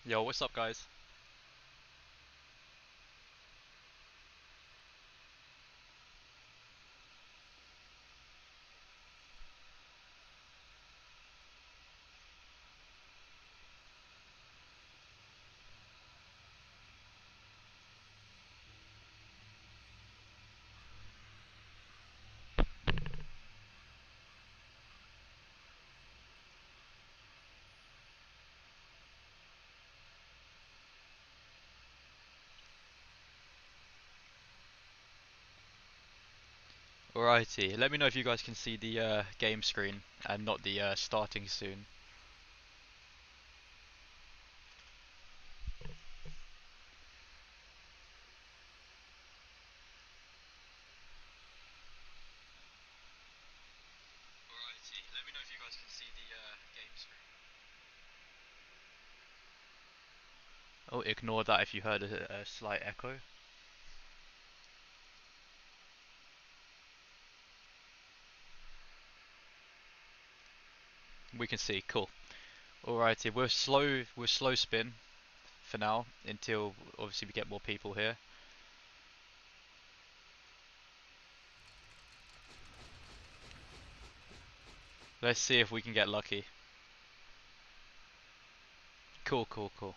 Yo, what's up, guys? Alrighty, let me know if you guys can see the game screen and not the starting soon. Alrighty, let me know if you guys can see the game screen. Oh, ignore that if you heard a slight echo. We can see, cool. Alrighty, we're slow spin for now until obviously we get more people here. Let's see if we can get lucky. Cool, cool, cool.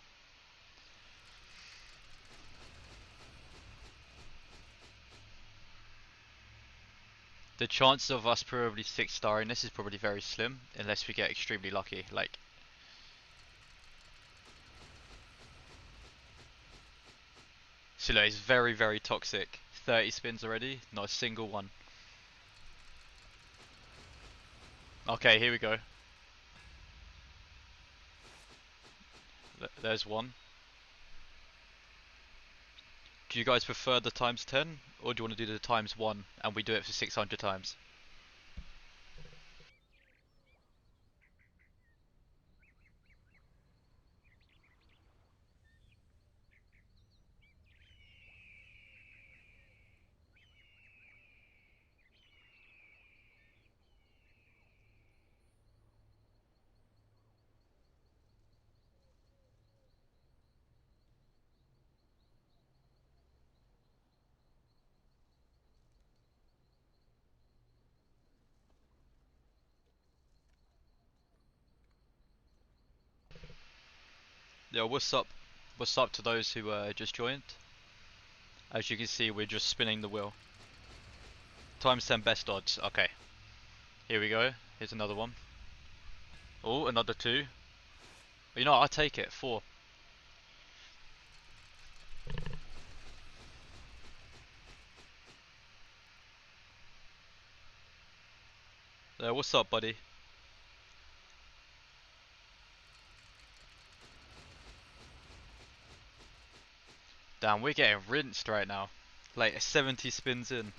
The chance of us probably 6-starring this is probably very slim unless we get extremely lucky. Like, Silo is very, very toxic. 30 spins already, not a single one. Okay, here we go. There's one. Do you guys prefer the times 10 or do you want to do the times 1 and we do it for 600 times? Yo, what's up? What's up to those who just joined? As you can see, we're just spinning the wheel. Times 10 best odds. Okay, here we go. Here's another one. Oh, another 2. You know what, I'll take it. 4. What's up, buddy? Damn, we're getting rinsed right now. Like 70 spins in.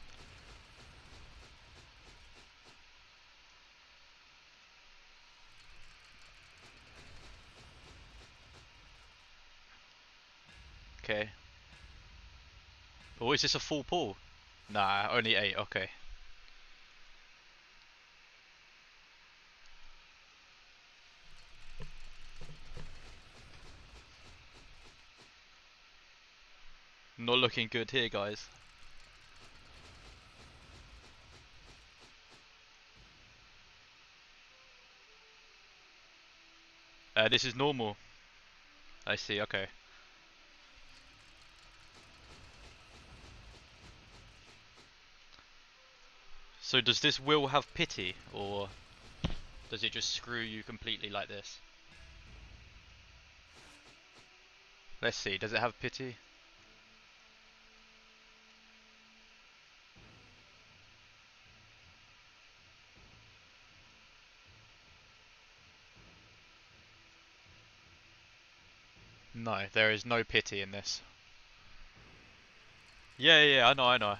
Okay. Oh, is this a full pull? Nah, only 8. Okay. Not looking good here, guys. This is normal. I see, okay. So does this wheel have pity, or does it just screw you completely like this? Let's see, does it have pity? No, there is no pity in this. Yeah, yeah, yeah, I know.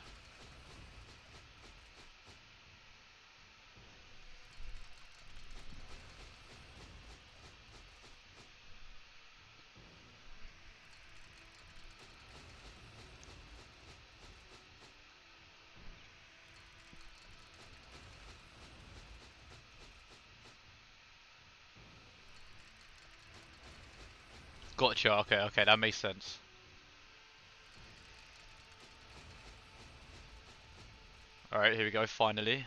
Gotcha. Okay, okay, that makes sense. All right, here we go. Finally,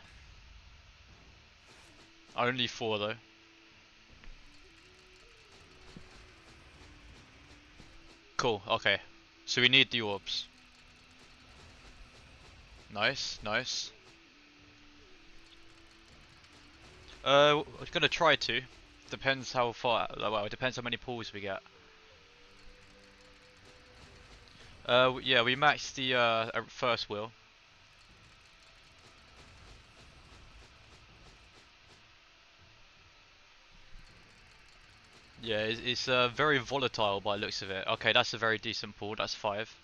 only 4 though. Cool. Okay, so we need the orbs. Nice, nice. I'm gonna try to. Depends how far. Well, it depends how many pulls we get. Yeah, we maxed the first wheel. Yeah, it's very volatile by the looks of it. Okay, that's a very decent pull. That's 5.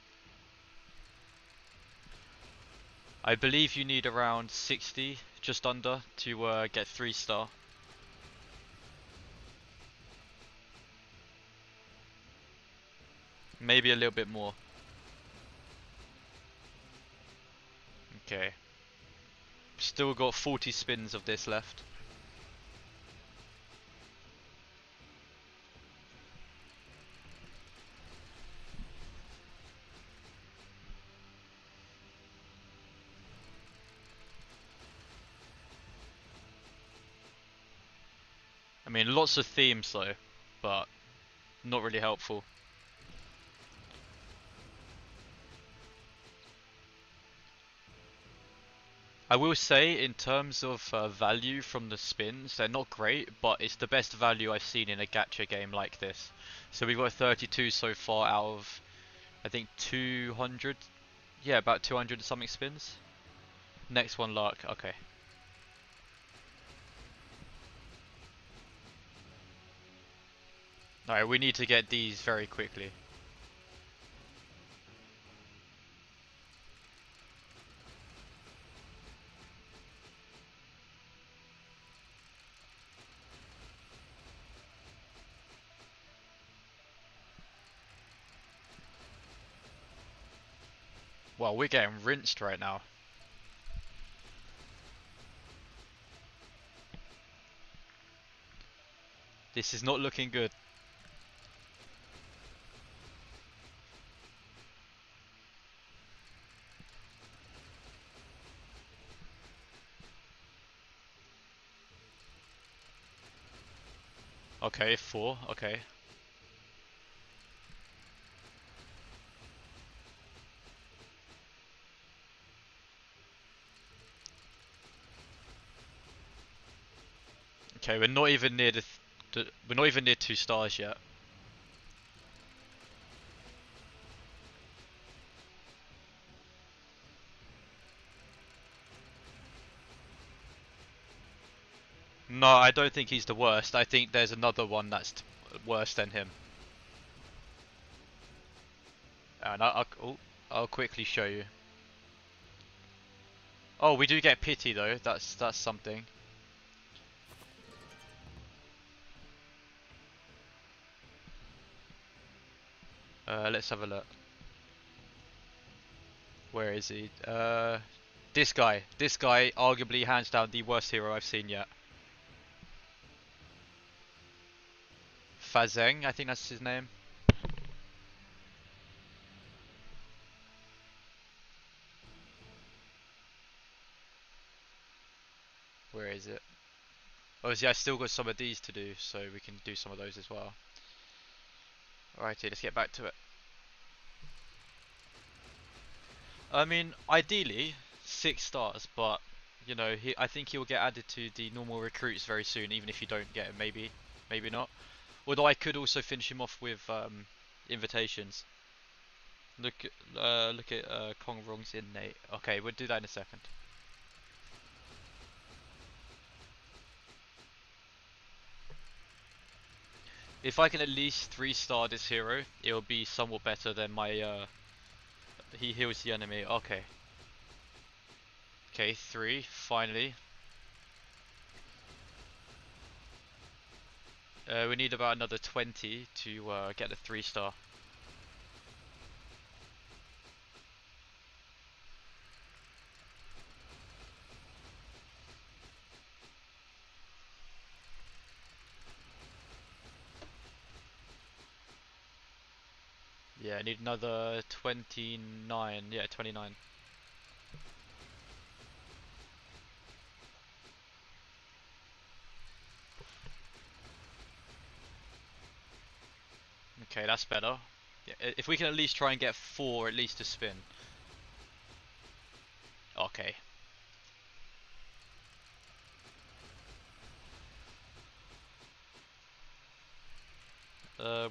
I believe you need around 60, just under, to get 3-star. Maybe a little bit more. Okay. Still got 40 spins of this left. I mean, lots of themes though, but not really helpful. I will say, in terms of value from the spins, they're not great, but it's the best value I've seen in a gacha game like this. So we've got 32 so far out of, I think, 200. Yeah, about 200 something spins. Next one, luck. Okay. Alright, we need to get these very quickly. Well, we're getting rinsed right now. This is not looking good. Okay, 4. Okay. Okay, we're not even near we're not even near 2 stars yet. No, I don't think he's the worst. I think there's another one that's worse than him. And I'll quickly show you. Oh, we do get pity though. That's something. Let's have a look. Where is he? This guy. This guy, arguably hands down the worst hero I've seen yet. Fazeng, I think that's his name. Where is it? Obviously, I still got some of these to do, so we can do some of those as well. Alrighty, let's get back to it. I mean, ideally 6 stars, but you know, I think he'll get added to the normal recruits very soon, even if you don't get him. Maybe, maybe not. Although I could also finish him off with invitations. Look at Kong Rong's innate. Okay, we'll do that in a second. If I can at least 3-star this hero, it'll be somewhat better than my he heals the enemy. Okay. Okay, 3, finally. We need about another 20 to get the 3-star. Yeah, I need another 29. Yeah, 29. Okay, that's better. Yeah, if we can at least try and get 4 at least to spin. Okay.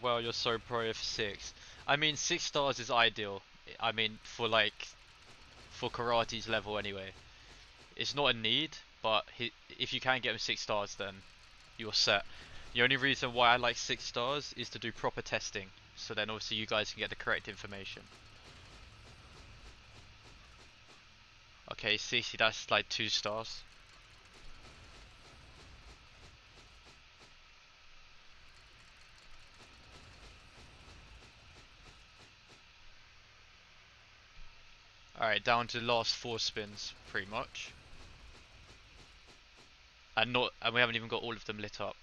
Well, you're so pro for 6. I mean, 6 stars is ideal. I mean, for like, for karate's level anyway. It's not a need, but if you can get him 6 stars, then you're set. The only reason why I like 6 stars is to do proper testing. So then obviously you guys can get the correct information. Okay, see, that's like 2 stars. Alright, down to the last 4 spins, pretty much. And we haven't even got all of them lit up.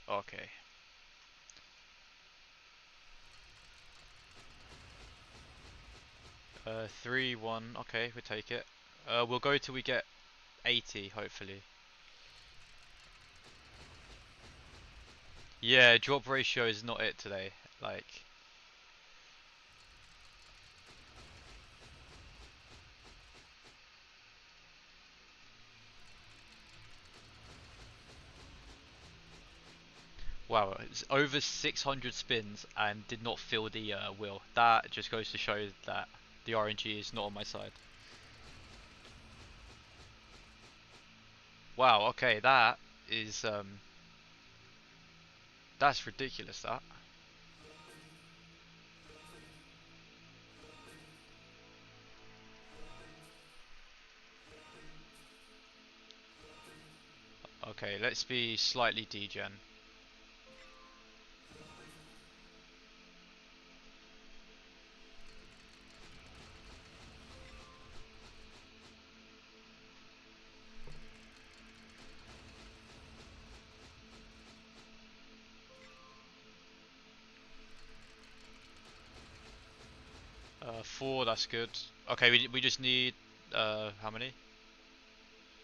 Okay. 3, 1, okay, we'll take it. We'll go till we get 80, hopefully. Yeah, drop ratio is not it today. Like, wow, it's over 600 spins and did not fill the wheel. That just goes to show that the RNG is not on my side. Wow, okay, is that's ridiculous. That. Okay, let's be slightly degen. Four, that's good. Okay, we just need how many?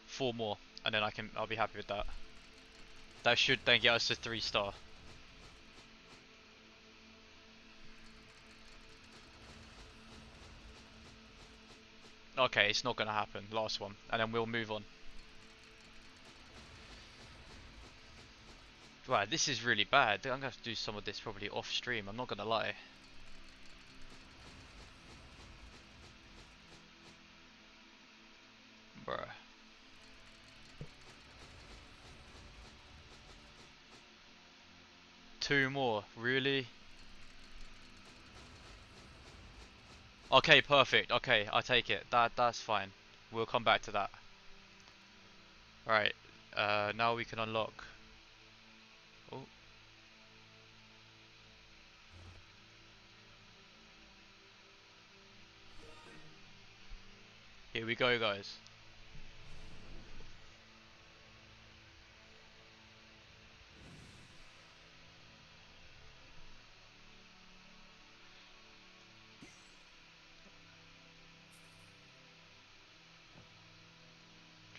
4 more, and then I'll be happy with that. That should then get us to 3 star. Okay, it's not gonna happen. Last one, and then we'll move on. Right, this is really bad. I'm gonna have to do some of this probably off stream. I'm not gonna lie. Bruh. 2 more, really? Okay, perfect. Okay, I'll take it. That's fine. We'll come back to that. Right. Now we can unlock. Oh, here we go, guys.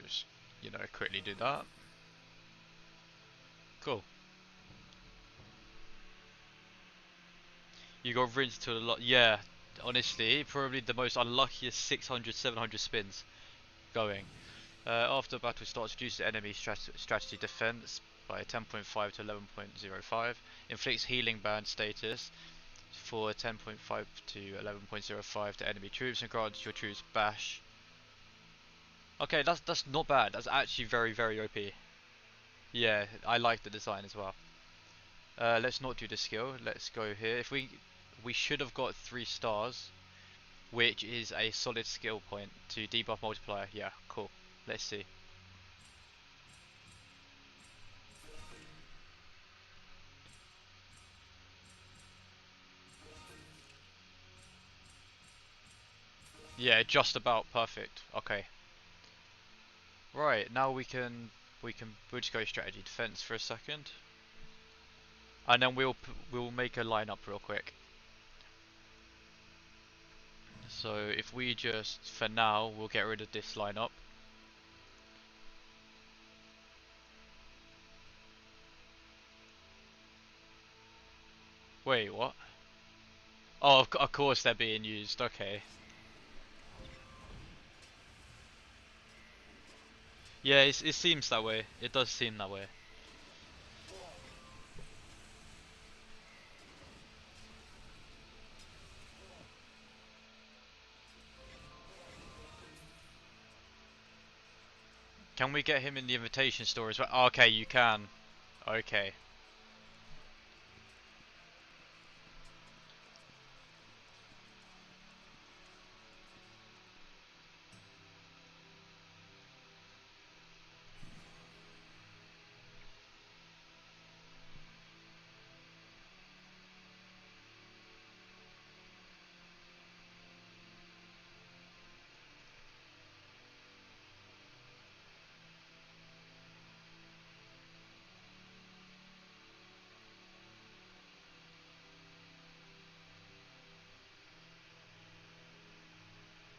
Just, quickly do that. Cool. You got rinsed to a lot. Yeah, honestly, probably the most unluckiest 600, 700 spins going. After battle starts, reduce the enemy strategy defense by 10.5 to 11.05. Inflicts healing band status for 10.5 to 11.05 to enemy troops and grants your troops bash. Okay, that's not bad. That's actually very, very OP. Yeah, I like the design as well. Let's not do the skill. Let's go here. If we should have got 3 stars, which is a solid skill point to debuff multiplier. Yeah, cool. Let's see. Yeah, just about perfect. Okay. Right, now we'll just go strategy defense for a second. And then we'll make a lineup real quick. So if we just, for now, we'll get rid of this lineup. Wait, what? Oh, of course they're being used. Okay. Yeah, it seems that way. It does seem that way. Can we get him in the invitation store as well? Okay, you can. Okay.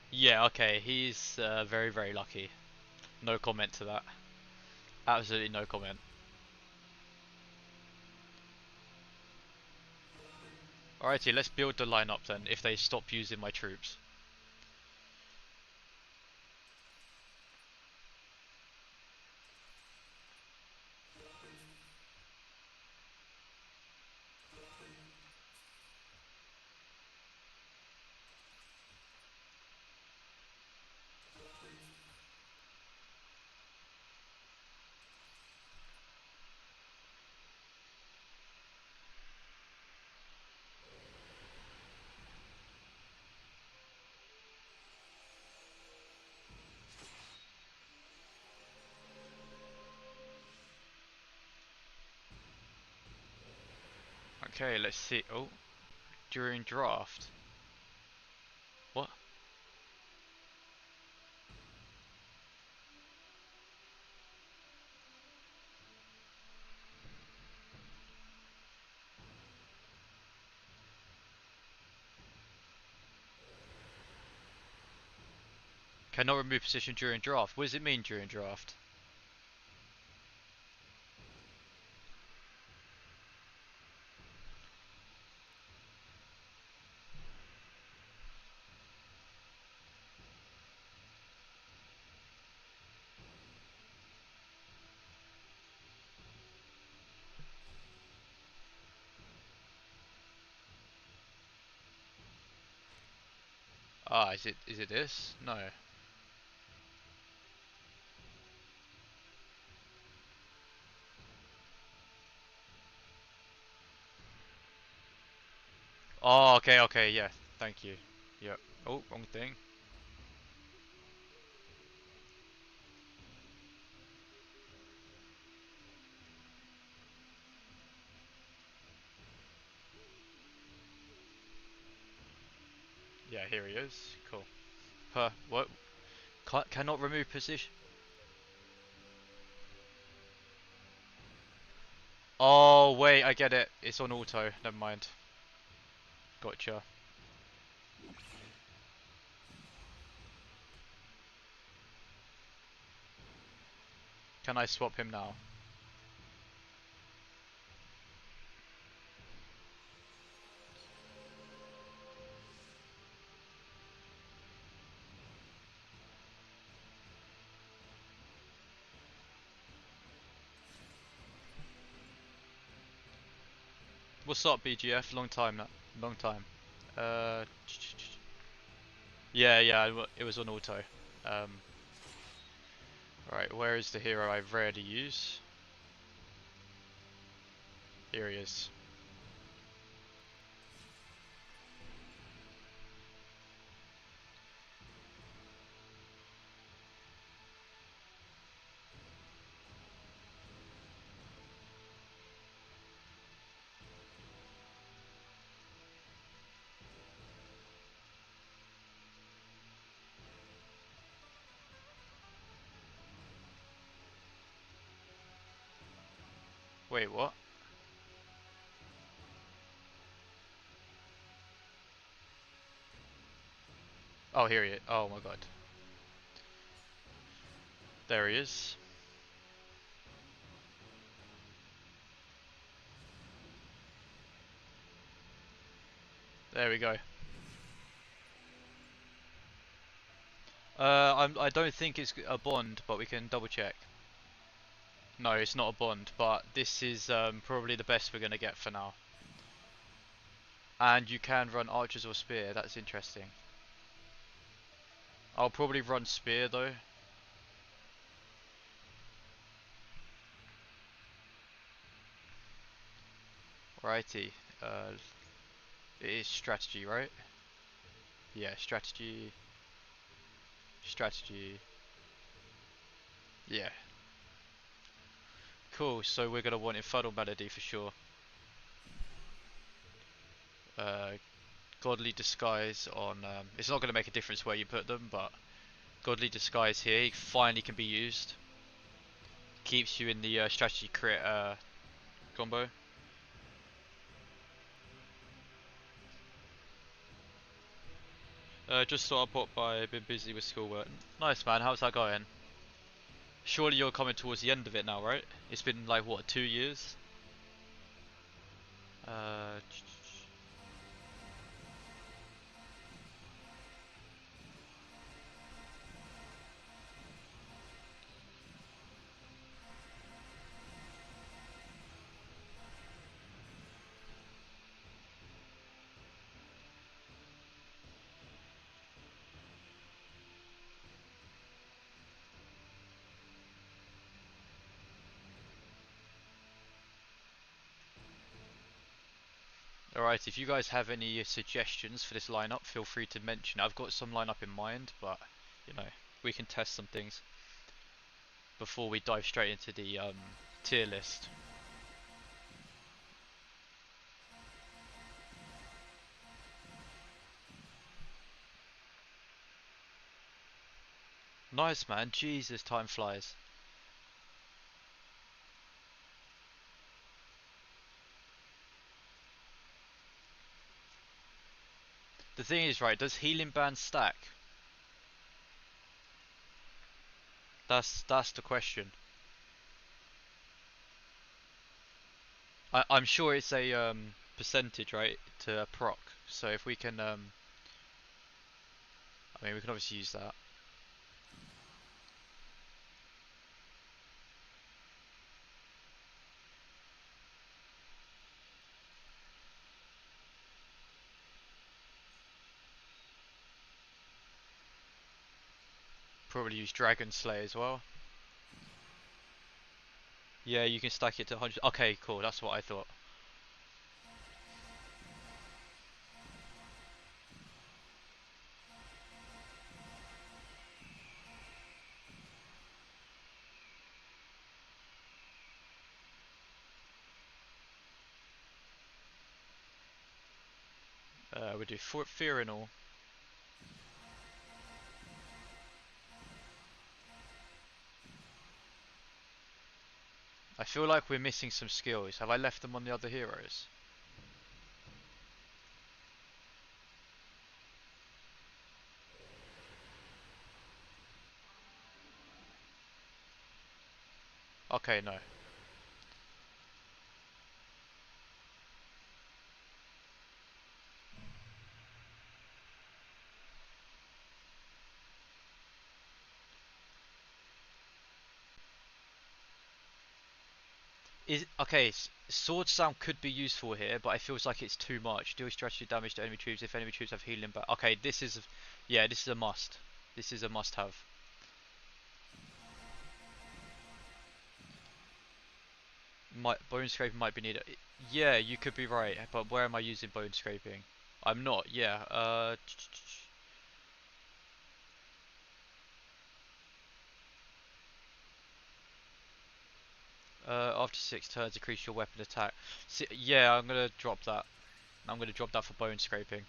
Yeah, okay, he's very, very lucky. No comment to that. Absolutely no comment. Alrighty, let's build the lineup then, if they stop using my troops. Okay, let's see. Oh, during draft. What? Cannot remove position during draft. What does it mean during draft? Ah, is it this? No. Oh, okay, okay, yeah. Thank you. Yep. Oh, wrong thing. Yeah, here he is. Cool. What? Cannot remove position. Oh, wait, I get it. It's on auto. Never mind. Gotcha. Can I swap him now? What's up, BGF? Long time. Long time. Uh, yeah, yeah, it was on auto. Um, right, where is the hero I rarely use? Here he is. Wait, what? Oh, here he is. Oh my god. There he is. There we go. I don't think it's a bond, but we can double check. No, it's not a bond, but this is probably the best we're gonna get for now. And you can run archers or spear. That's interesting. I'll probably run spear though. Righty. It is strategy, right? Yeah, strategy. Strategy. Yeah. Cool. So we're gonna want Infernal Melody for sure. Uh, Godly Disguise on. It's not gonna make a difference where you put them, but Godly Disguise here finally can be used. Keeps you in the strategy crit combo. Just thought I'd pop by. Been busy with schoolwork. Nice man. How's that going? Surely you're coming towards the end of it now, right? It's been like what, 2 years? Uh, Alright, if you guys have any suggestions for this lineup, feel free to mention. I've got some lineup in mind, but you know, we can test some things before we dive straight into the tier list. Nice man, Jesus, time flies. The thing is, right, does healing band stack? That's the question. I'm sure it's a percentage, right, to a proc. So if we can, I mean, we can obviously use that. Probably use Dragon Slay as well. Yeah, you can stack it to 100. Okay, cool. That's what I thought. We do Fear and all. I feel like we're missing some skills. Have I left them on the other heroes? Okay, no. Okay? Sword Sound could be useful here, but it feels like it's too much. Deal strategy damage to enemy troops if enemy troops have healing back. Okay, yeah, this is a must. This is a must-have. Bone scraping might be needed. Yeah, you could be right, but where am I using bone scraping? I'm not. Yeah. After 6 turns, increase your weapon attack. Yeah, I'm gonna drop that. I'm gonna drop that for bone scraping.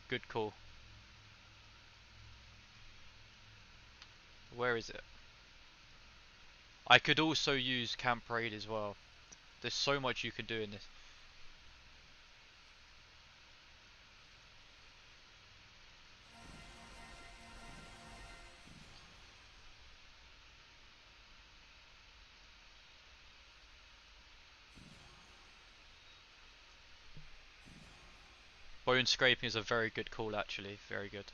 Good call. Where is it? I could also use Camp Raid as well. There's so much you can do in this. Bone scraping is a very good call, actually. Very good.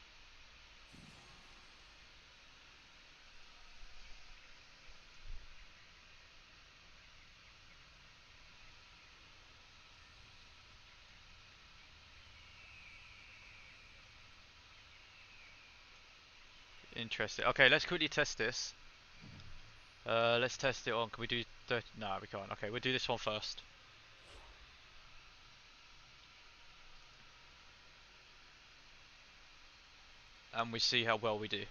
Interesting. Okay, let's quickly test this. Let's test it on. Can we do 30? No, we can't. Okay, we'll do this one first. And we see how well we do.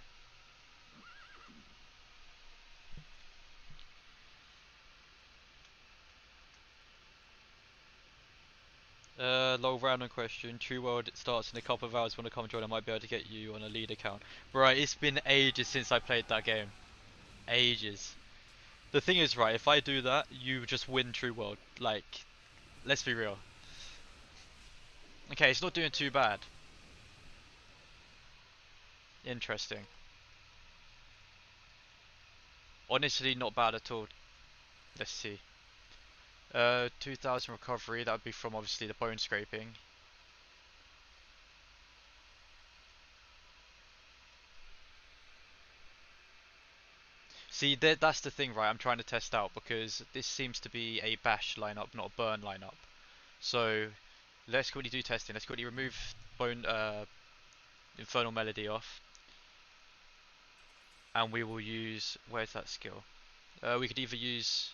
Low random question. True World starts in a couple of hours. When I come join, I might be able to get you on a lead account. Right, it's been ages since I played that game. Ages. The thing is, right, if I do that, you just win True World. Like, let's be real. Okay, it's not doing too bad. Interesting. Honestly, not bad at all. Let's see. 2000 recovery. That would be from obviously the bone scraping. See, that's the thing, right? I'm trying to test out because this seems to be a bash lineup, not a burn lineup. So let's quickly do testing. Let's quickly remove bone infernal melody off, and we will use, where's that skill? We could either use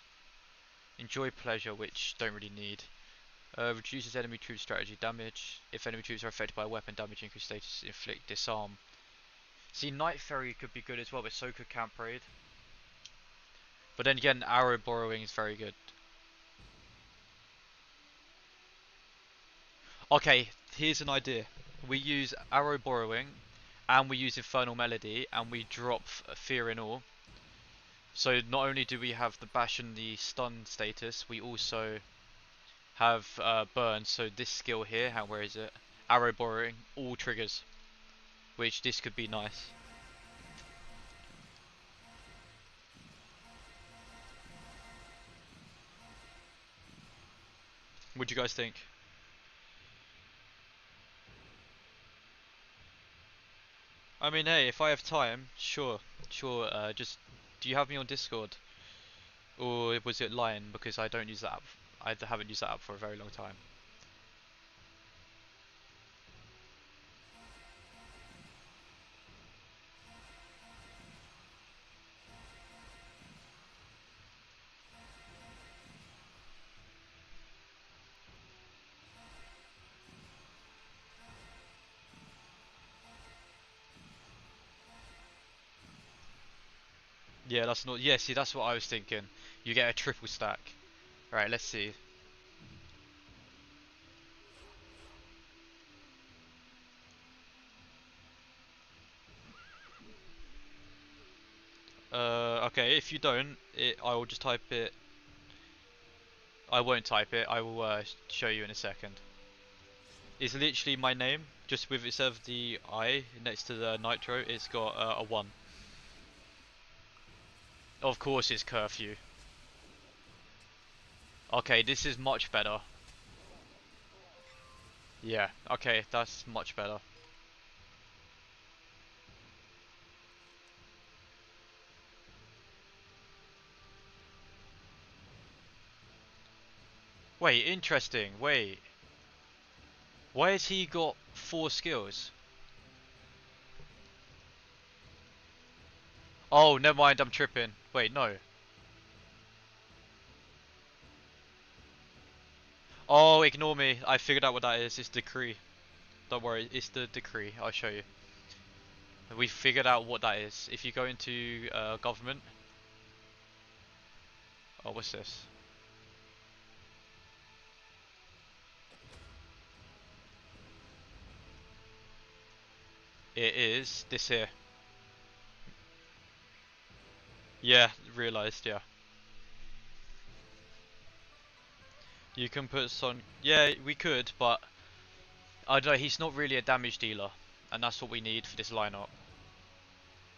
enjoy pleasure, which don't really need. Reduces enemy troop strategy damage. If enemy troops are affected by weapon damage, increase status, inflict disarm. See, Night Ferry could be good as well, but so could Camp Raid. But then again, arrow borrowing is very good. Okay, here's an idea. We use arrow borrowing, and we use infernal melody, and we drop fear in all. So not only do we have the bash and the stun status, we also have burn. So this skill here, where is it? Arrow borrowing, all triggers, which this could be nice. What do you guys think? I mean, hey, if I have time, sure, sure. Just, do you have me on Discord, or was it Lion? Because I don't use that app. I haven't used that app for a very long time. Yeah, that's not. Yeah, see, that's what I was thinking. You get a triple stack. Right, let's see. Okay, if you don't, I will just type it. I won't type it. I will show you in a second. It's literally my name, just with instead of the I next to the nitro, it's got a 1. Of course, it's curfew. Okay, this is much better. Yeah, okay, that's much better. Wait, interesting. Wait, why has he got 4 skills? Oh, never mind. I'm tripping. Wait, no. Oh, ignore me. I figured out what that is. It's decree. Don't worry, it's the decree. I'll show you. We figured out what that is. If you go into government. Oh, what's this? It is this here. Yeah, realised, yeah. You can put Son. Yeah, we could, but I don't know. He's not really a damage dealer, and that's what we need for this lineup.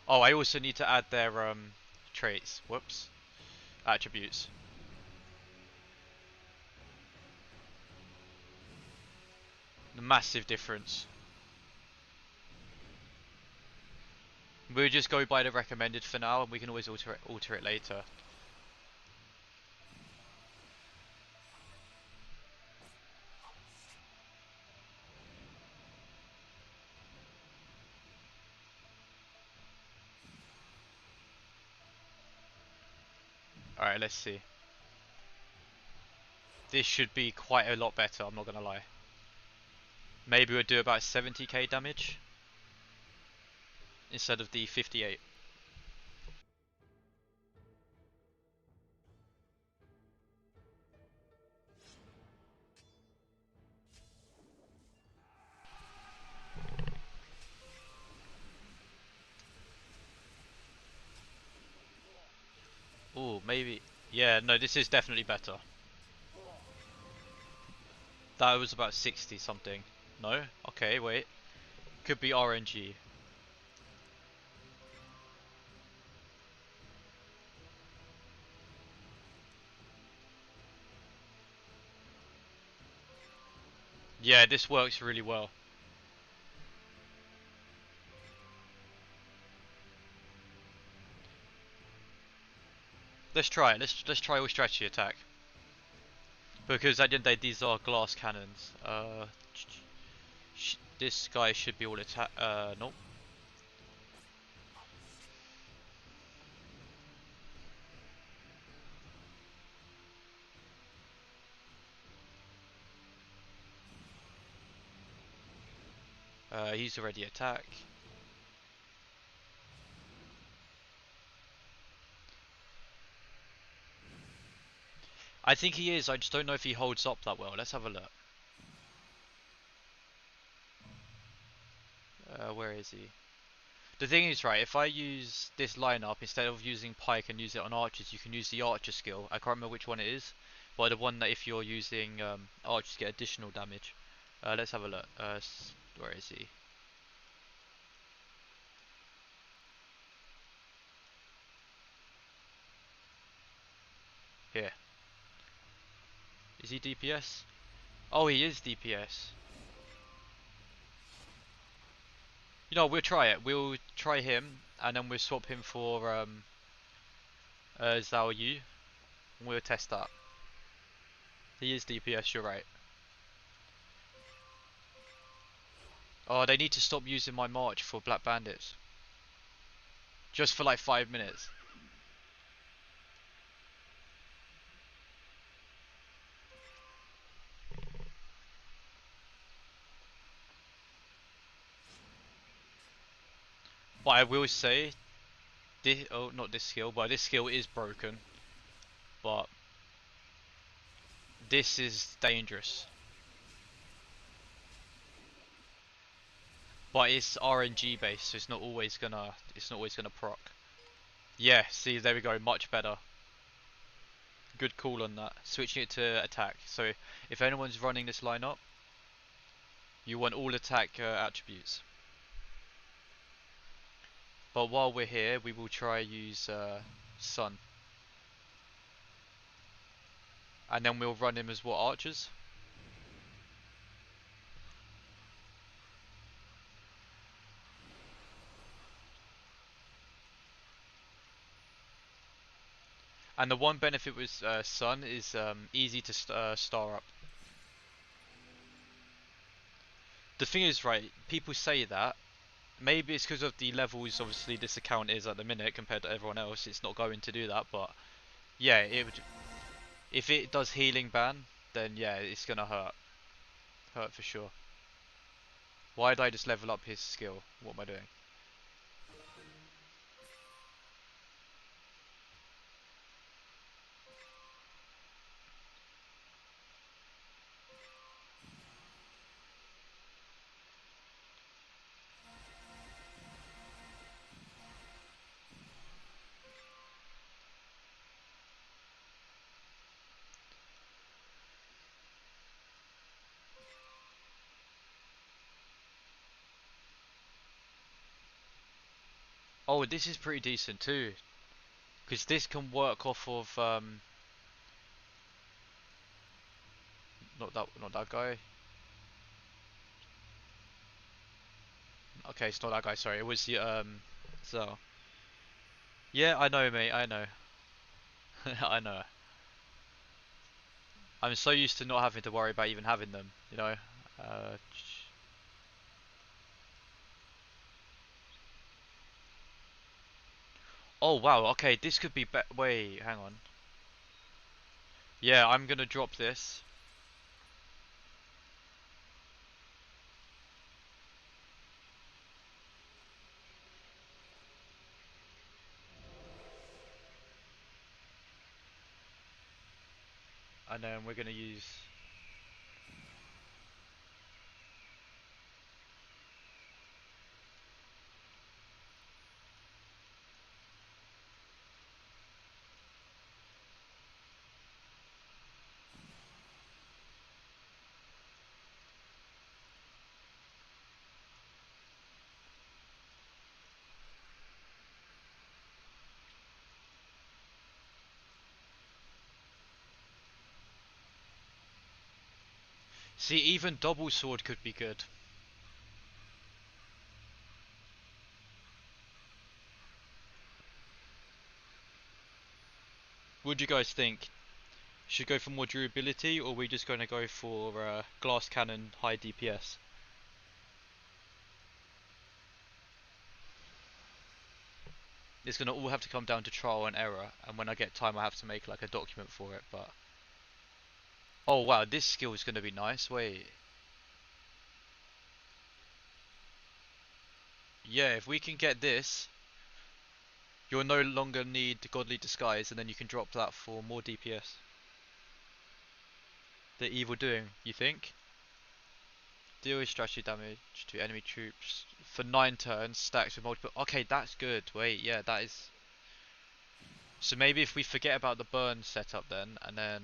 Oh, I also need to add their traits. Whoops, attributes. The massive difference. We'll just go by the recommended for now, and we can always alter it later. All right, let's see. This should be quite a lot better. I'm not gonna lie. Maybe we'll do about 70k damage instead of the 58. Oh, maybe. Yeah, no, this is definitely better. That was about 60 something. No? Okay, wait. Could be RNG. Yeah, this works really well. Let's try it. Let's try all strategy attack. Because at the end of the day, these are glass cannons. This guy should be all attack. Nope. He's already attack. I think he is. I just don't know if he holds up that well. Let's have a look. Where is he? The thing is, right, if I use this lineup instead of using Pike and use it on archers, you can use the archer skill. I can't remember which one it is, but the one that if you're using archers get additional damage. Let's have a look. Where is he? Here. Is he DPS? Oh, he is DPS. You know, we'll try it. We'll try him, and then we'll swap him for Zhao Yu. And we'll test that. He is DPS, you're right. Oh, they need to stop using my march for Black Bandits. Just for like 5 minutes. But I will say, this, oh, not this skill, but this skill is broken. But this is dangerous. But it's RNG based, so it's not always gonna proc. Yeah, see, there we go, much better. Good call on that. Switching it to attack. So if anyone's running this lineup, you want all attack attributes. But while we're here, we will try use Sun. And then we'll run him as what, archers? And the one benefit with Sun is easy to star up. The thing is, right, people say that. Maybe it's because of the levels, obviously, this account is at the minute compared to everyone else. It's not going to do that, but yeah, it would. If it does healing ban, then yeah, it's gonna hurt. Hurt for sure. Why did I just level up his skill? What am I doing? Oh, this is pretty decent too, because this can work off of not that guy. Okay, it's not that guy. Sorry, it was the so. Yeah, I know, mate. I know. I know. I'm so used to not having to worry about even having them. You know. Uh, oh wow. Okay, this could be. Wait, hang on. Yeah, I'm gonna drop this. And then we're gonna use. See, even double sword could be good. What do you guys think? Should go for more durability, or are we just gonna go for glass cannon, high DPS? It's gonna all have to come down to trial and error, and when I get time, I have to make like a document for it. But oh wow, this skill is gonna be nice. Wait, yeah, if we can get this, you'll no longer need godly disguise, and then you can drop that for more DPS. The evil doing, you think? Deal strategy damage to enemy troops for 9 turns, stacks with multiple. Okay, that's good. Wait, yeah, that is. So maybe if we forget about the burn setup then, and then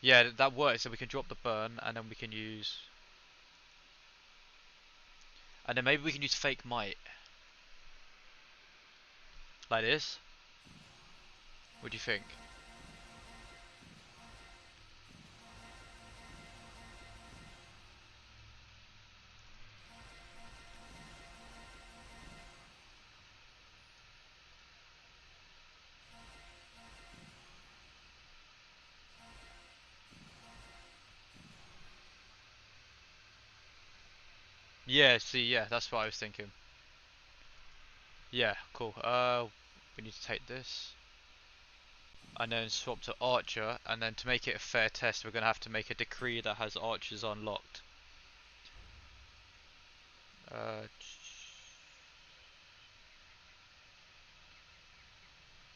yeah, that works. So we can drop the burn, and then we can use, and then maybe we can use fake might like this. What do you think? Yeah, see, yeah, that's what I was thinking. Yeah, cool. We need to take this, and then swap to archer, and then to make it a fair test, we're gonna have to make a decree that has archers unlocked. Uh,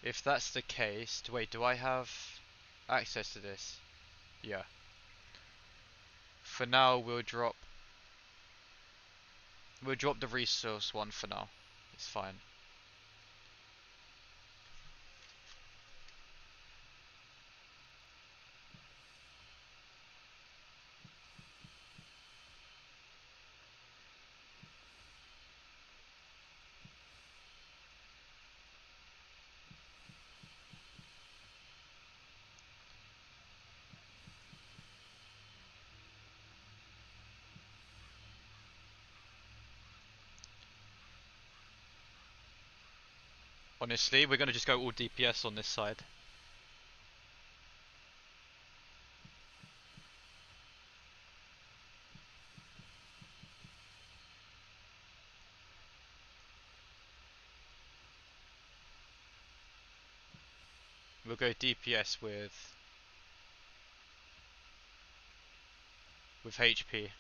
if that's the case, wait, do I have access to this? Yeah. For now, we'll drop the resource one for now. It's fine. Honestly, we're gonna just go all DPS on this side. We'll go DPS with HP.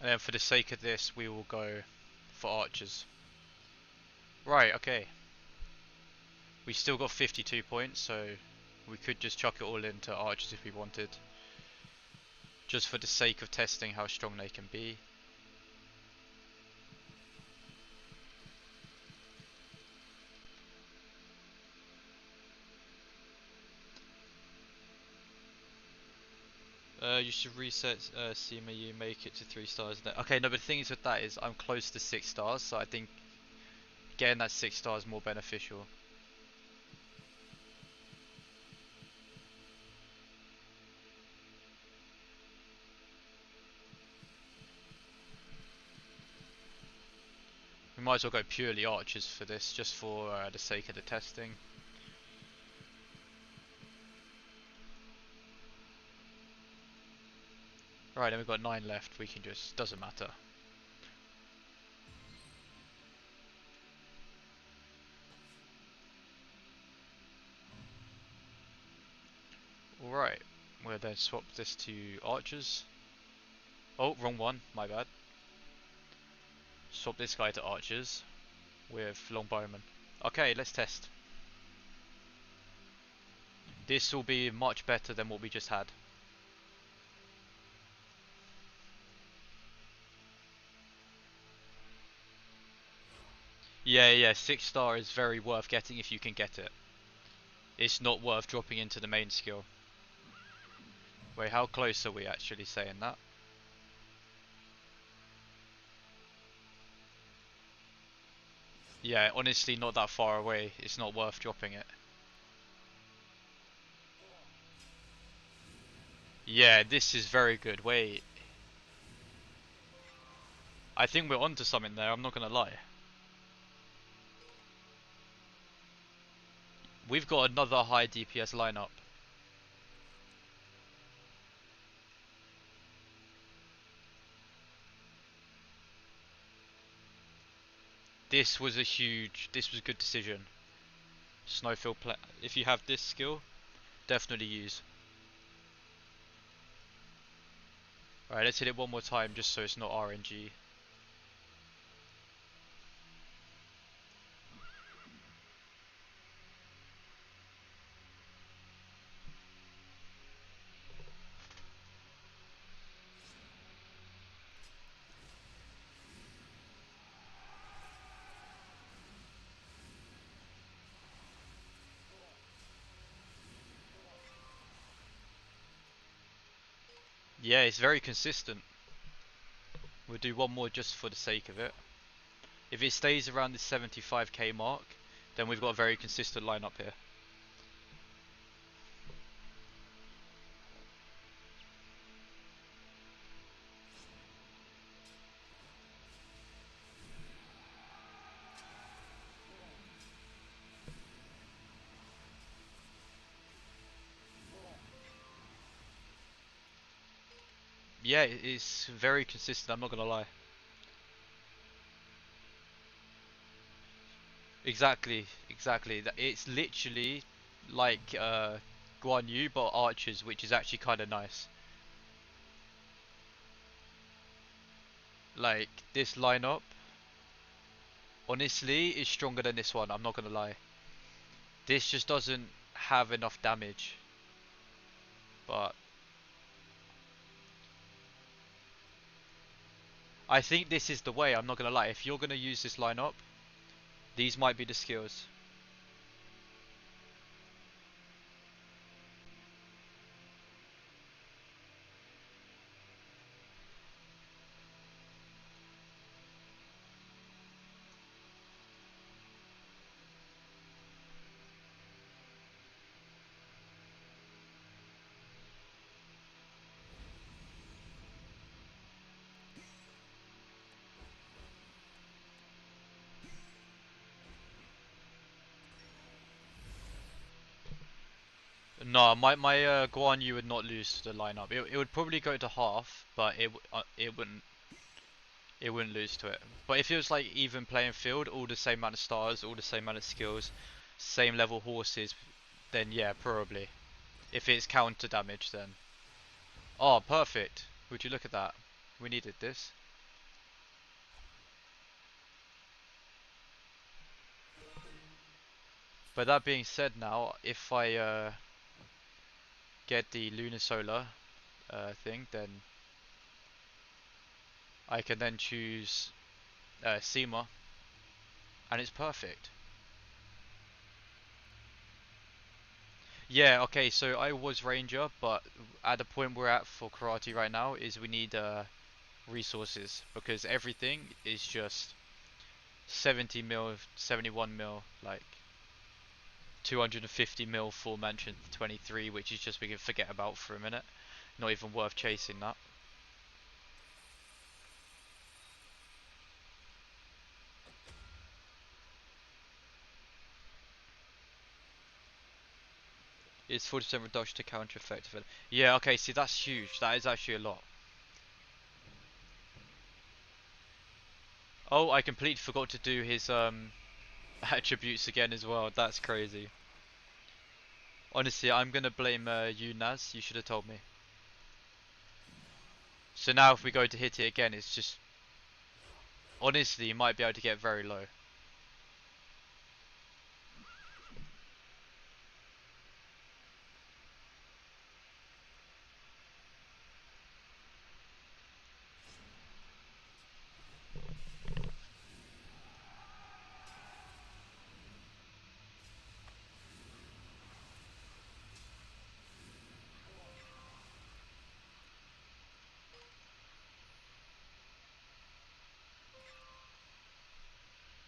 And for the sake of this, we will go for archers. Right, okay. We still got 52 points, so we could just chuck it all into archers if we wanted. Just for the sake of testing how strong they can be. You should reset Seema, you make it to 3 stars. Okay, no, but the thing is with that is I'm close to 6 stars, so I think getting that 6 stars is more beneficial. We might as well go purely archers for this, just for the sake of the testing. Right, then we've got 9 left, we can just, doesn't matter. Alright, we'll then swap this to archers. Oh, wrong one, my bad. Swap this guy to archers with longbowmen. Okay, let's test. This will be much better than what we just had. Yeah, 6 star is very worth getting if you can get it. It's not worth dropping into the main skill. Wait, how close are we actually saying that? Yeah, honestly not that far away. It's not worth dropping it. Yeah, this is very good. Wait. I think we're onto something there, I'm not gonna lie. We've got another high DPS lineup. This was a good decision. Snowfield if you have this skill, definitely use. Alright, let's hit it one more time just so it's not RNG. Yeah, it's very consistent. We'll do one more just for the sake of it. If it stays around the 75k mark, then we've got a very consistent lineup here. Yeah, it's very consistent, I'm not gonna lie. Exactly. It's literally like Guan Yu but archers, which is actually kind of nice. Like, this lineup, honestly, is stronger than this one, I'm not gonna lie. This just doesn't have enough damage. But I think this is the way, I'm not gonna lie. If you're gonna use this lineup, these might be the skills. No, my Guan Yu would not lose to the lineup. It would probably go to half, but it wouldn't lose to it. But if it was like even playing field, all the same amount of stars, all the same amount of skills, same level horses, then yeah, probably. If it's counter damage, then. Oh, perfect. Would you look at that? We needed this. But that being said, now if I get the lunar solar thing, then I can then choose SEMA, and it's perfect. Yeah, okay, so I was ranger, but at the point we're at for karate right now is we need resources because everything is just 70 mil, 71 mil, like 250 mil full mansion 23, which is just we can forget about for a minute. Not even worth chasing that. It's 40% reduction to counter effective. Yeah, okay, see that's huge. That is actually a lot. Oh, I completely forgot to do his attributes again as well. That's crazy. Honestly, I'm gonna blame you, Naz. You should have told me. So now if we go to hit it again, it's just honestly you might be able to get very low.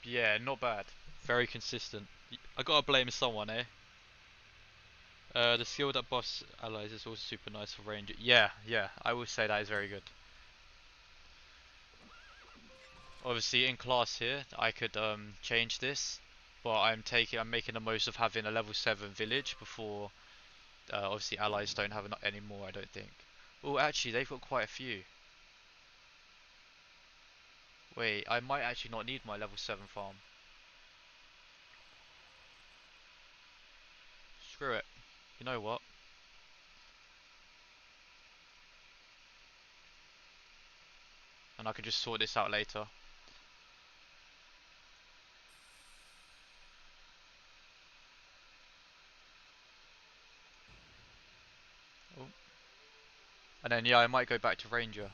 Yeah, not bad. Very consistent. I gotta blame someone, eh? The skill that buffs allies is also super nice for ranger. Yeah, yeah, I will say that is very good. Obviously, in class here, I could change this, but I'm making the most of having a level 7 village before. Obviously, allies don't have any more. I don't think. Oh, actually, they've got quite a few. Wait, I might actually not need my level 7 farm. Screw it. You know what? And I can just sort this out later. Oh. And then yeah, I might go back to ranger.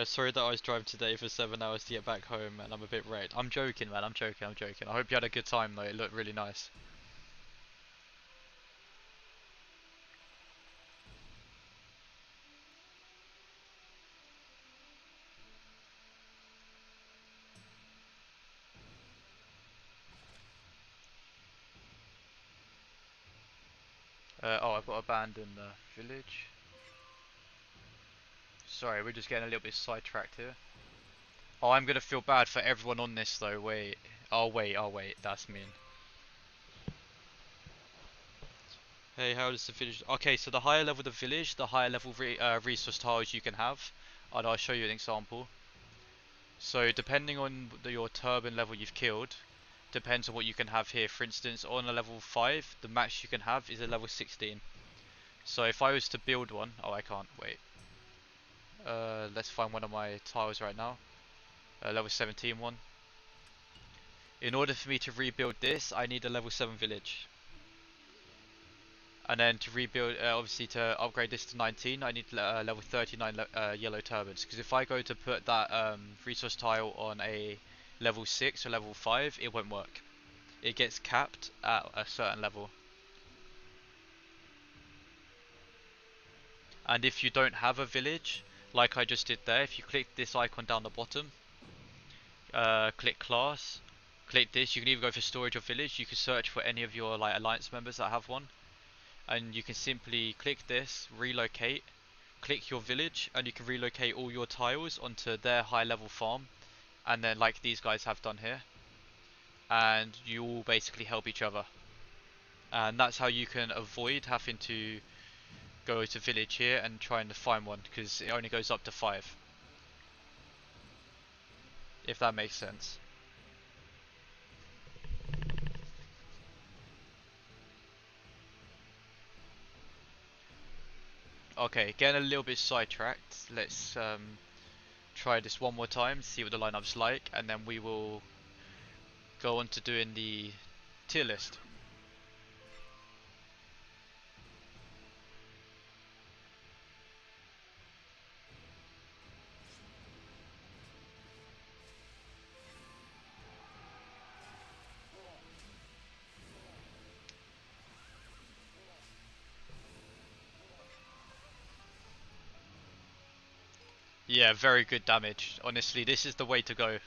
Sorry that I was driving today for 7 hours to get back home and I'm a bit wrecked. I'm joking, man. I'm joking. I'm joking. I hope you had a good time though. It looked really nice. Oh, I've got to abandon the village. Sorry, we're just getting a little bit sidetracked here. Oh, I'm gonna feel bad for everyone on this though. Wait. Oh wait. Oh wait. That's mean. Hey, how does the village? Okay, so the higher level the village, the higher level resource tiles you can have, and I'll show you an example. So depending on your turban level you've killed, depends on what you can have here. For instance, on a level 5, the max you can have is a level 16. So if I was to build one, oh I can't, wait. Let's find one of my tiles right now. Level 17 one. In order for me to rebuild this, I need a level 7 village. And then to rebuild, obviously to upgrade this to 19, I need level 39 yellow turbans. Because if I go to put that resource tile on a level 6 or level 5, it won't work. It gets capped at a certain level. And if you don't have a village, like I just did there, if you click this icon down the bottom, click class, click this, you can either go for storage or village, you can search for any of your like alliance members that have one, and you can simply click this, relocate, click your village, and you can relocate all your tiles onto their high level farm, and then like these guys have done here, and you all basically help each other. And that's how you can avoid having to go to village here and try and find one, because it only goes up to 5. If that makes sense. Okay, getting a little bit sidetracked. Let's try this one more time, see what the lineup's like, and then we will go on to doing the tier list. Yeah, very good damage. Honestly, this is the way to go.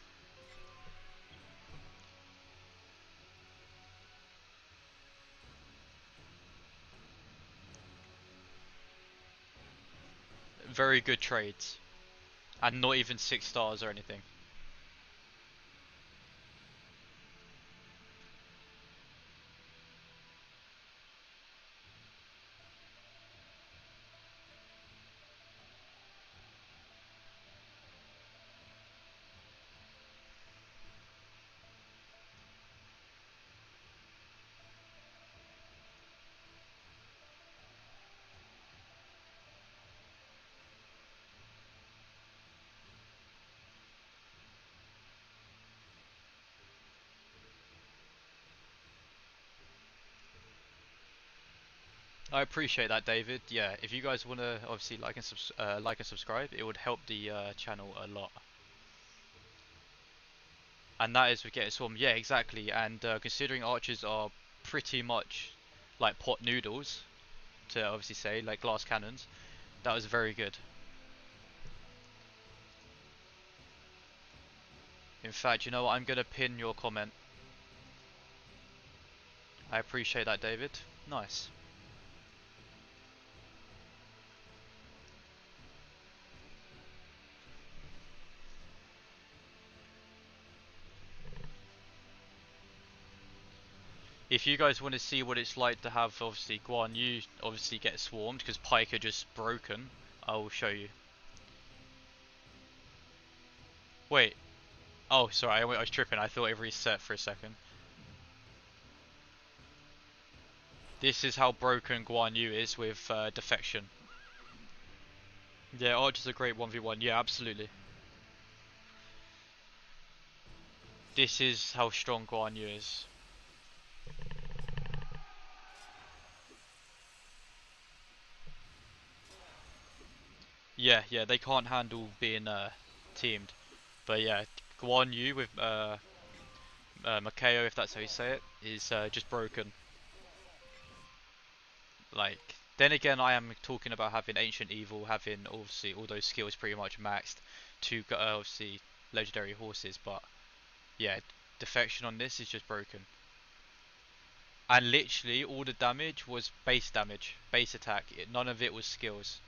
Very good trades. And not even 6 stars or anything. I appreciate that, David. Yeah, if you guys want to obviously like and subscribe, it would help the channel a lot. And that is with getting swarm. Yeah, exactly. And considering archers are pretty much like pot noodles, to obviously say, like glass cannons, that was very good. In fact, you know what? I'm gonna pin your comment. I appreciate that, David. Nice. If you guys want to see what it's like to have obviously Guan Yu obviously get swarmed because Pike are just broken, I will show you. Wait. Oh, sorry, I was tripping. I thought it reset for a second. This is how broken Guan Yu is with defection. Yeah, Archer's a great 1v1. Yeah, absolutely. This is how strong Guan Yu is. Yeah, yeah, they can't handle being teamed. But yeah, Guan Yu with Makeo, if that's how you say it, is just broken. Like, then again, I am talking about having Ancient Evil, having obviously all those skills pretty much maxed to obviously legendary horses, but yeah, defection on this is just broken. And literally all the damage was base damage, base attack. None of it was skills.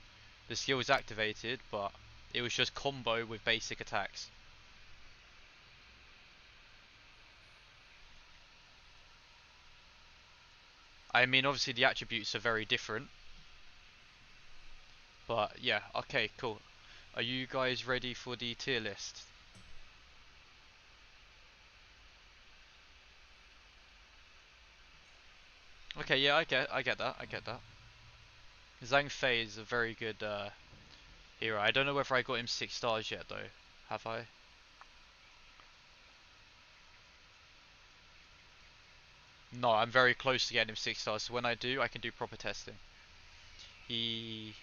The skill was activated, but it was just combo with basic attacks. I mean, obviously the attributes are very different, but yeah, okay, cool. Are you guys ready for the tier list? Okay, yeah, I get that, I get that. Zhang Fei is a very good hero. I don't know whether I got him 6 stars yet though. Have I? No, I'm very close to getting him 6 stars, so when I do, I can do proper testing. He...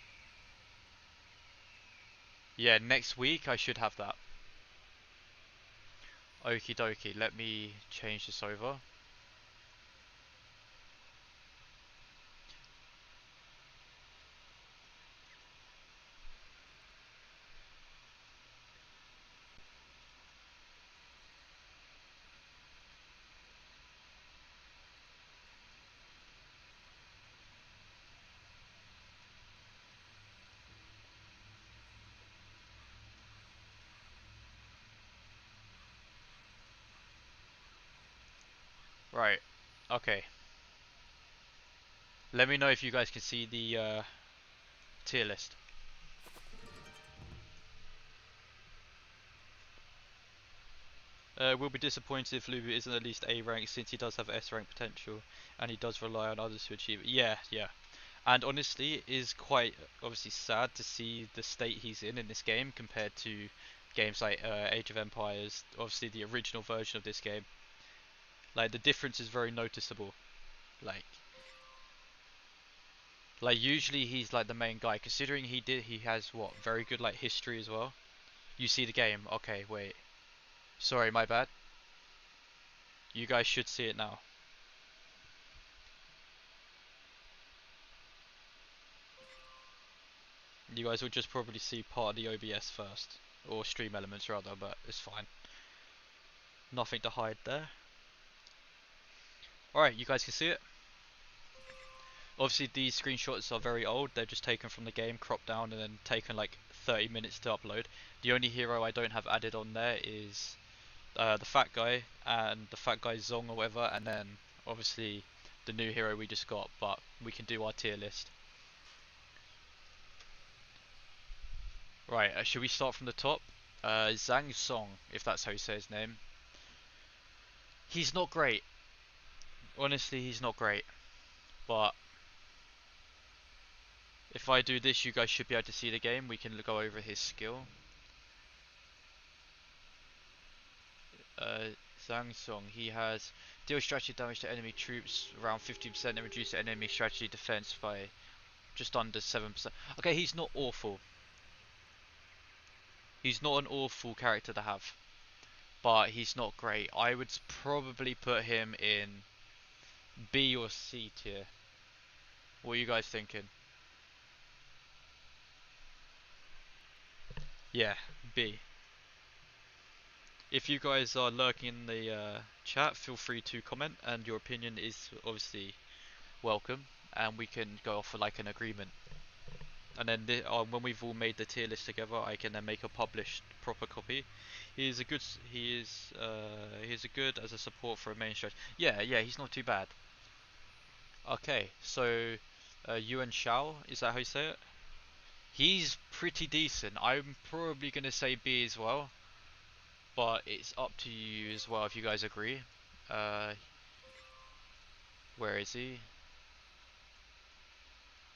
Yeah, next week I should have that. Okie dokie, let me change this over. Right, okay. Let me know if you guys can see the tier list. Will be disappointed if Lubu isn't at least A rank since he does have S rank potential and he does rely on others to achieve it. Yeah, yeah. And honestly, it is quite obviously sad to see the state he's in this game compared to games like Age of Empires, obviously the original version of this game. Like the difference is very noticeable. Like like usually he's like the main guy. Considering he has what very good like history as well. You see the game. Okay, wait. Sorry, my bad. You guys should see it now. You guys will just probably see part of the OBS first, or stream elements rather, but it's fine. Nothing to hide there. Alright, you guys can see it. Obviously these screenshots are very old, they're just taken from the game, cropped down, and then taken like 30 minutes to upload. The only hero I don't have added on there is the fat guy, and the fat guy Zong or whatever, and then obviously the new hero we just got, but we can do our tier list. Right, should we start from the top? Zhang Song, if that's how you say his name. He's not great. Honestly, he's not great. But if I do this, you guys should be able to see the game. We can go over his skill. Zhang Song, he has deal strategy damage to enemy troops around 50% and reduce enemy strategy defense by just under 7%. Okay, he's not awful. He's not an awful character to have, but he's not great. I would probably put him in B or C tier. What are you guys thinking? Yeah, B. If you guys are lurking in the chat, feel free to comment, and your opinion is obviously welcome, and we can go off for like an agreement. And then when we've all made the tier list together, I can then make a published proper copy. He is a good. He's a good as a support for a main stretch. Yeah, yeah, he's not too bad. Okay, so Yuan Shao, is that how you say it? He's pretty decent. I'm probably gonna say B as well, but it's up to you as well if you guys agree. Uh, where is he?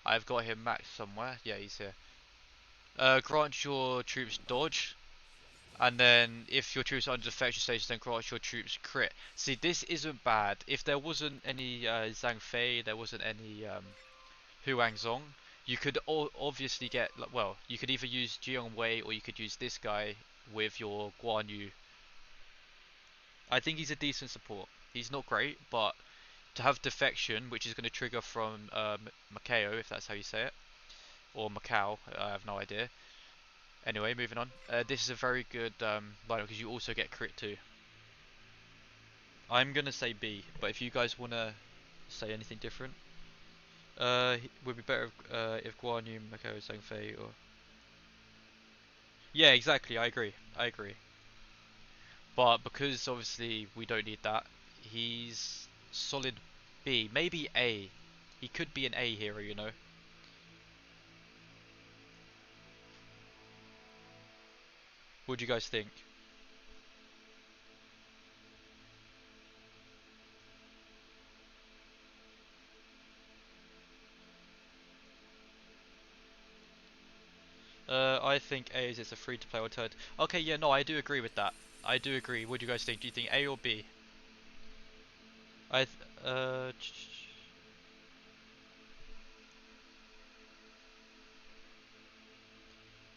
I've got him maxed somewhere. Yeah, he's here. Grant your troops dodge, and then if your troops are under defection status, then grant your troops crit. See, this isn't bad. If there wasn't any Zhang Fei, there wasn't any Huang Zong, you could obviously get, well, you could either use Jiang Wei or you could use this guy with your Guan Yu. I think he's a decent support. He's not great, but to have defection, which is going to trigger from Macao, if that's how you say it, or Macau, I have no idea. Anyway, moving on. This is a very good lineup because you also get crit too. I'm going to say B, but if you guys want to say anything different, would be better if Guan Yu, Macao, Zhang Fei, or... Yeah, exactly, I agree. I agree. But because obviously we don't need that, he's solid B, maybe A. He could be an A hero, you know. What do you guys think? I think A is it's a free-to-play alternative. Okay, yeah, no, I do agree with that. I do agree. What do you guys think? Do you think A or B? I th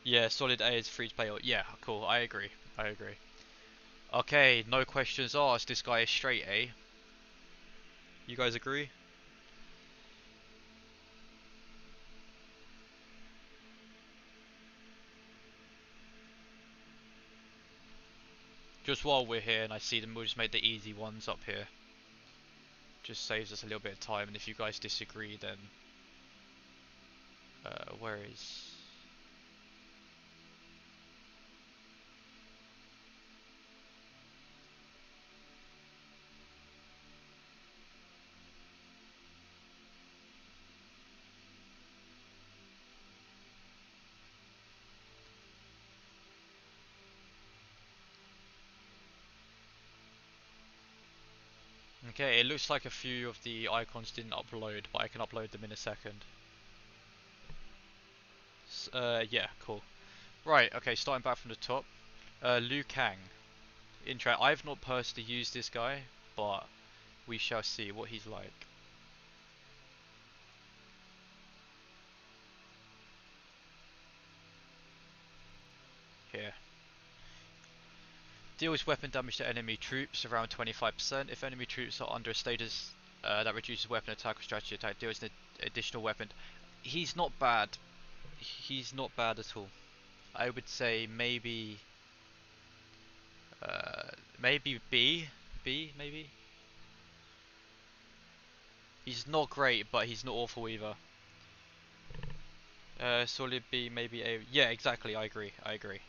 yeah, solid A is free-to-play. Yeah, cool. I agree. I agree. Okay, no questions asked. This guy is straight A. You guys agree? Just while we're here and I see them, we'll just make the easy ones up here. Just saves us a little bit of time, and if you guys disagree, then where is... Okay, it looks like a few of the icons didn't upload, but I can upload them in a second. Yeah, cool. Right, okay, starting back from the top. Liu Kang. I've not personally used this guy, but We shall see what he's like. Here. Deals weapon damage to enemy troops around 25%. If enemy troops are under a status that reduces weapon attack or strategy attack, deals an additional weapon. He's not bad. He's not bad at all. I would say maybe, maybe B. B, maybe? He's not great, but he's not awful either. Solid B, maybe A. Yeah, exactly, I agree, I agree.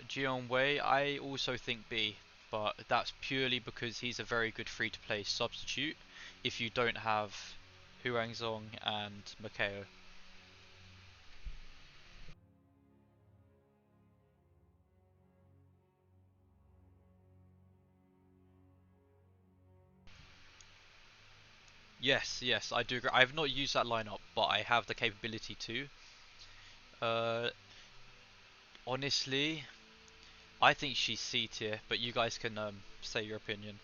Jion Wei, I also think B, but that's purely because he's a very good free-to-play substitute if you don't have Huangzong and Makao. Yes, yes, I do agree. I have not used that lineup, but I have the capability to. Uh, Honestly, I think she's C tier, but you guys can say your opinion.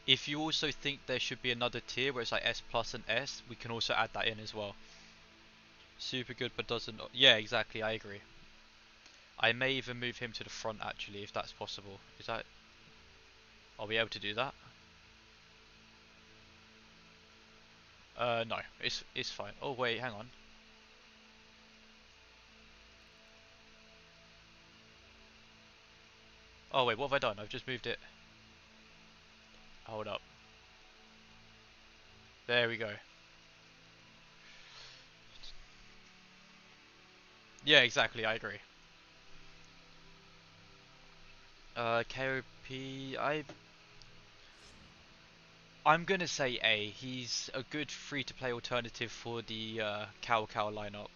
If you also think there should be another tier where it's like S plus and S, we can also add that in as well. Super good, but doesn't. Yeah, exactly. I agree. I may even move him to the front actually, if that's possible. Is that? Are we able to do that? No. It's fine. Oh wait, hang on. Oh wait, what have I done? I've just moved it. Hold up. There we go. Yeah, exactly. I agree. KOP. I'm gonna say A. He's a good free-to-play alternative for the Cow Cow lineup.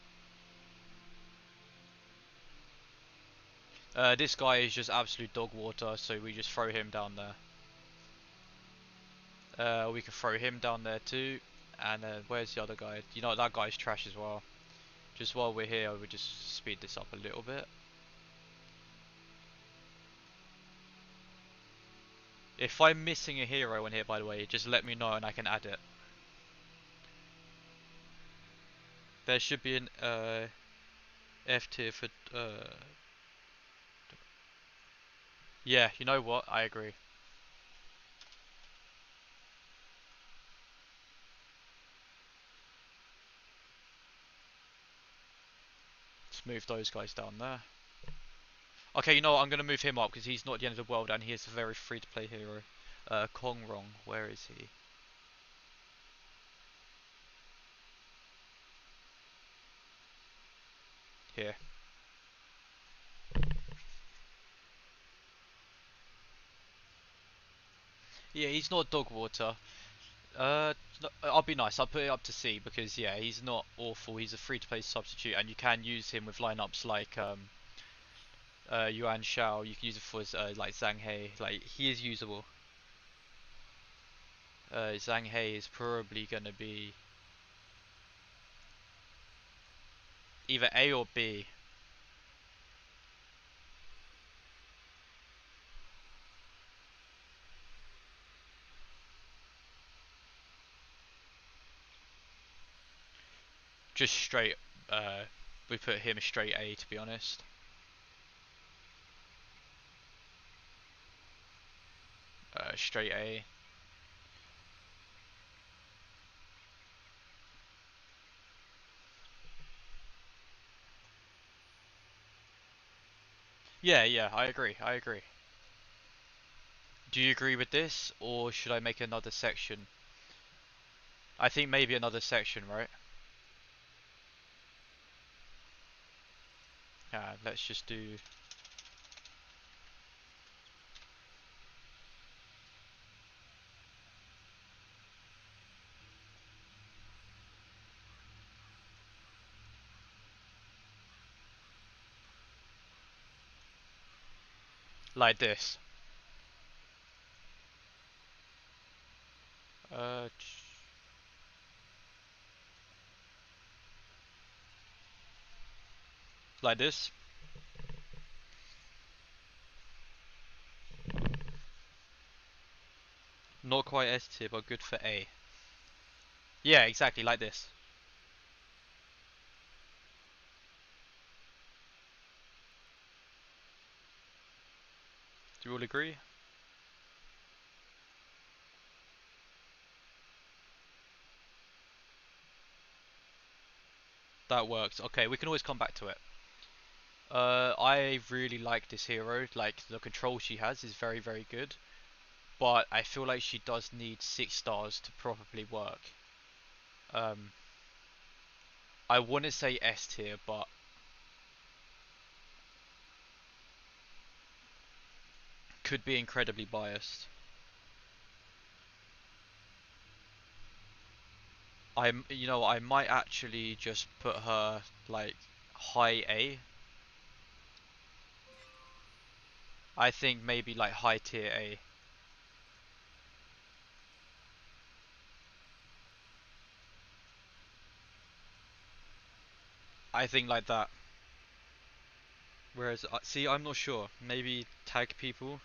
This guy is just absolute dog water, so we just throw him down there. We can throw him down there too. And then where's the other guy? You know that guy's trash as well. Just while we're here, I would just speed this up a little bit. If I'm missing a hero in here, by the way, just let me know and I can add it. There should be an F tier for. Yeah, you know what? I agree. Let's move those guys down there. Okay, you know what? I'm gonna move him up because he's not the end of the world and he is a very free-to-play hero. Kong Rong, where is he? Here. Yeah, he's not dog water. I'll be nice. I'll put it up to C because yeah, he's not awful. He's a free-to-play substitute, and you can use him with lineups like Yuan Shao. You can use it for like Zhang He. Like he is usable. Zhang He is probably gonna be either A or B. Just straight. We put him straight A to be honest. Straight A. Yeah, yeah, I agree. I agree. Do you agree with this, or should I make another section? I think maybe another section, right? Let's just do like this. Uh, like this. Not quite S tier, but good for A. Yeah, exactly like this. Do you all agree? That works. Okay, we can always come back to it. I really like this hero. Like the control she has is very, very good. But I feel like she does need 6 stars to properly work. Um, I want to say S tier, but could be incredibly biased. I might actually just put her like high A. I think maybe like high tier A. I think like that. Whereas, see, I'm not sure. Maybe tag people.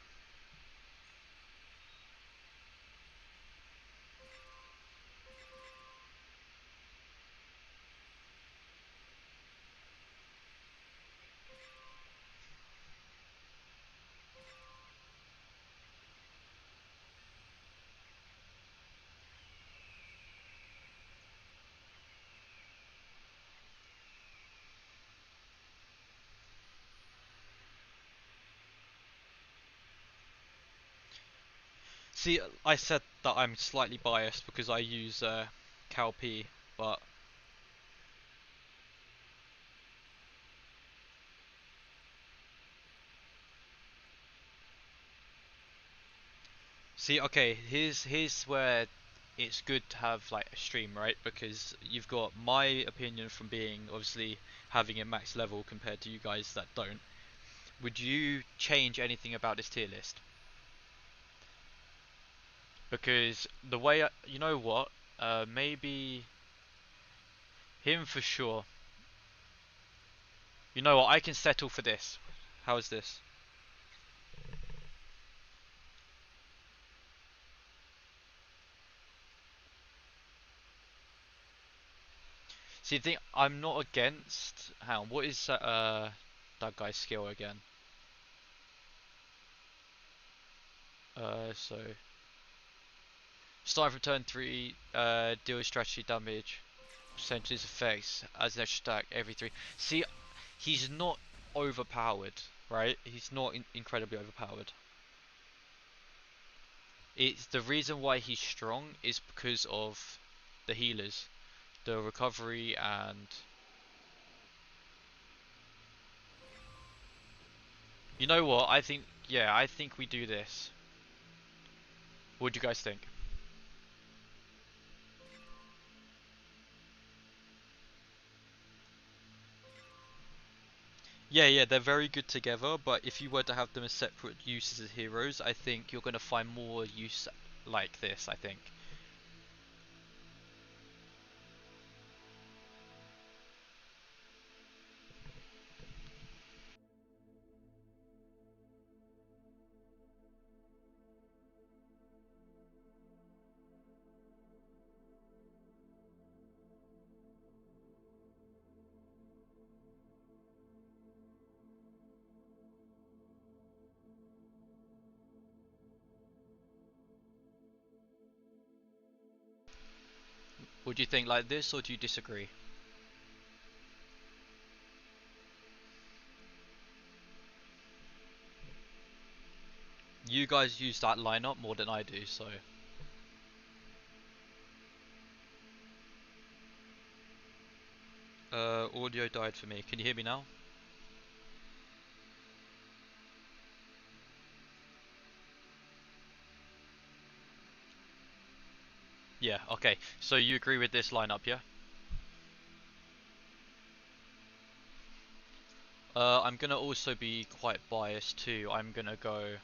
See, I said that I'm slightly biased because I use Cal P, but see, okay, here's where it's good to have like a stream, right? Because you've got my opinion from being obviously having it max level compared to you guys that don't. Would you change anything about this tier list? Because the way you know what, maybe him for sure. You know what? I can settle for this. How is this? See, the thing I'm not against. Hang on, what is that guy's skill again? So starting from turn 3, deal strategy damage, percentage effects as an extra stack every 3. See, he's not overpowered, right? He's not incredibly overpowered. It's the reason why he's strong is because of the healers, the recovery, and you know what? I think we do this. What do you guys think? Yeah, yeah, they're very good together, but if you were to have them as separate uses as heroes, I think you're going to find more use like this, I think. Would you think like this, or do you disagree? You guys use that lineup more than I do, so... audio died for me. Can you hear me now? Yeah, okay. So you agree with this lineup, yeah? I'm gonna also be quite biased too. I'm gonna go...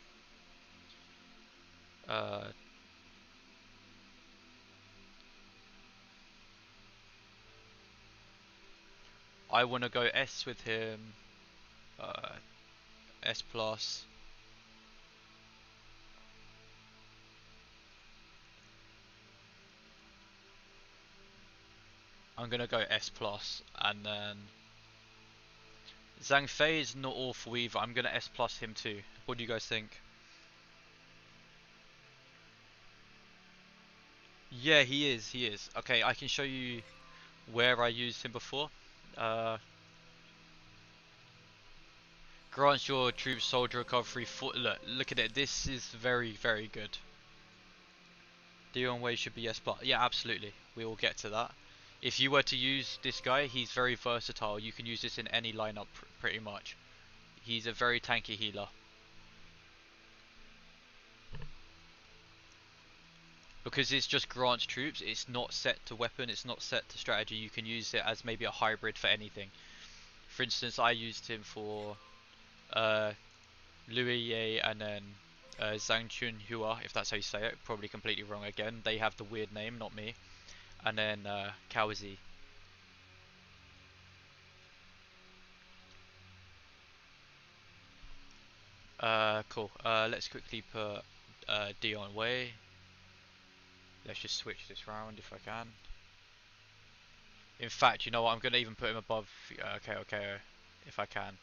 Uh, I want to go S with him. S plus. I'm gonna go S plus, and then Zhang Fei is not awful either. I'm gonna S plus him too. What do you guys think? Yeah, he is. He is. Okay, I can show you where I used him before. Uh, grants your troops soldier recovery. Look at it. This is very, very good. Dion Wei should be S plus. Yeah, absolutely. We will get to that. If you were to use this guy, he's very versatile. You can use this in any lineup pretty much. He's a very tanky healer. Because it's just grants troops, it's not set to weapon, it's not set to strategy. You can use it as maybe a hybrid for anything. For instance, I used him for uh, Louis Ye and then Zhang Chunhua, if that's how you say it. Probably completely wrong again. They have the weird name, not me. And then Kawazi. Cool. Let's quickly put Dion Wei. Let's just switch this round if I can. In fact, you know what? I'm going to even put him above KO if I can.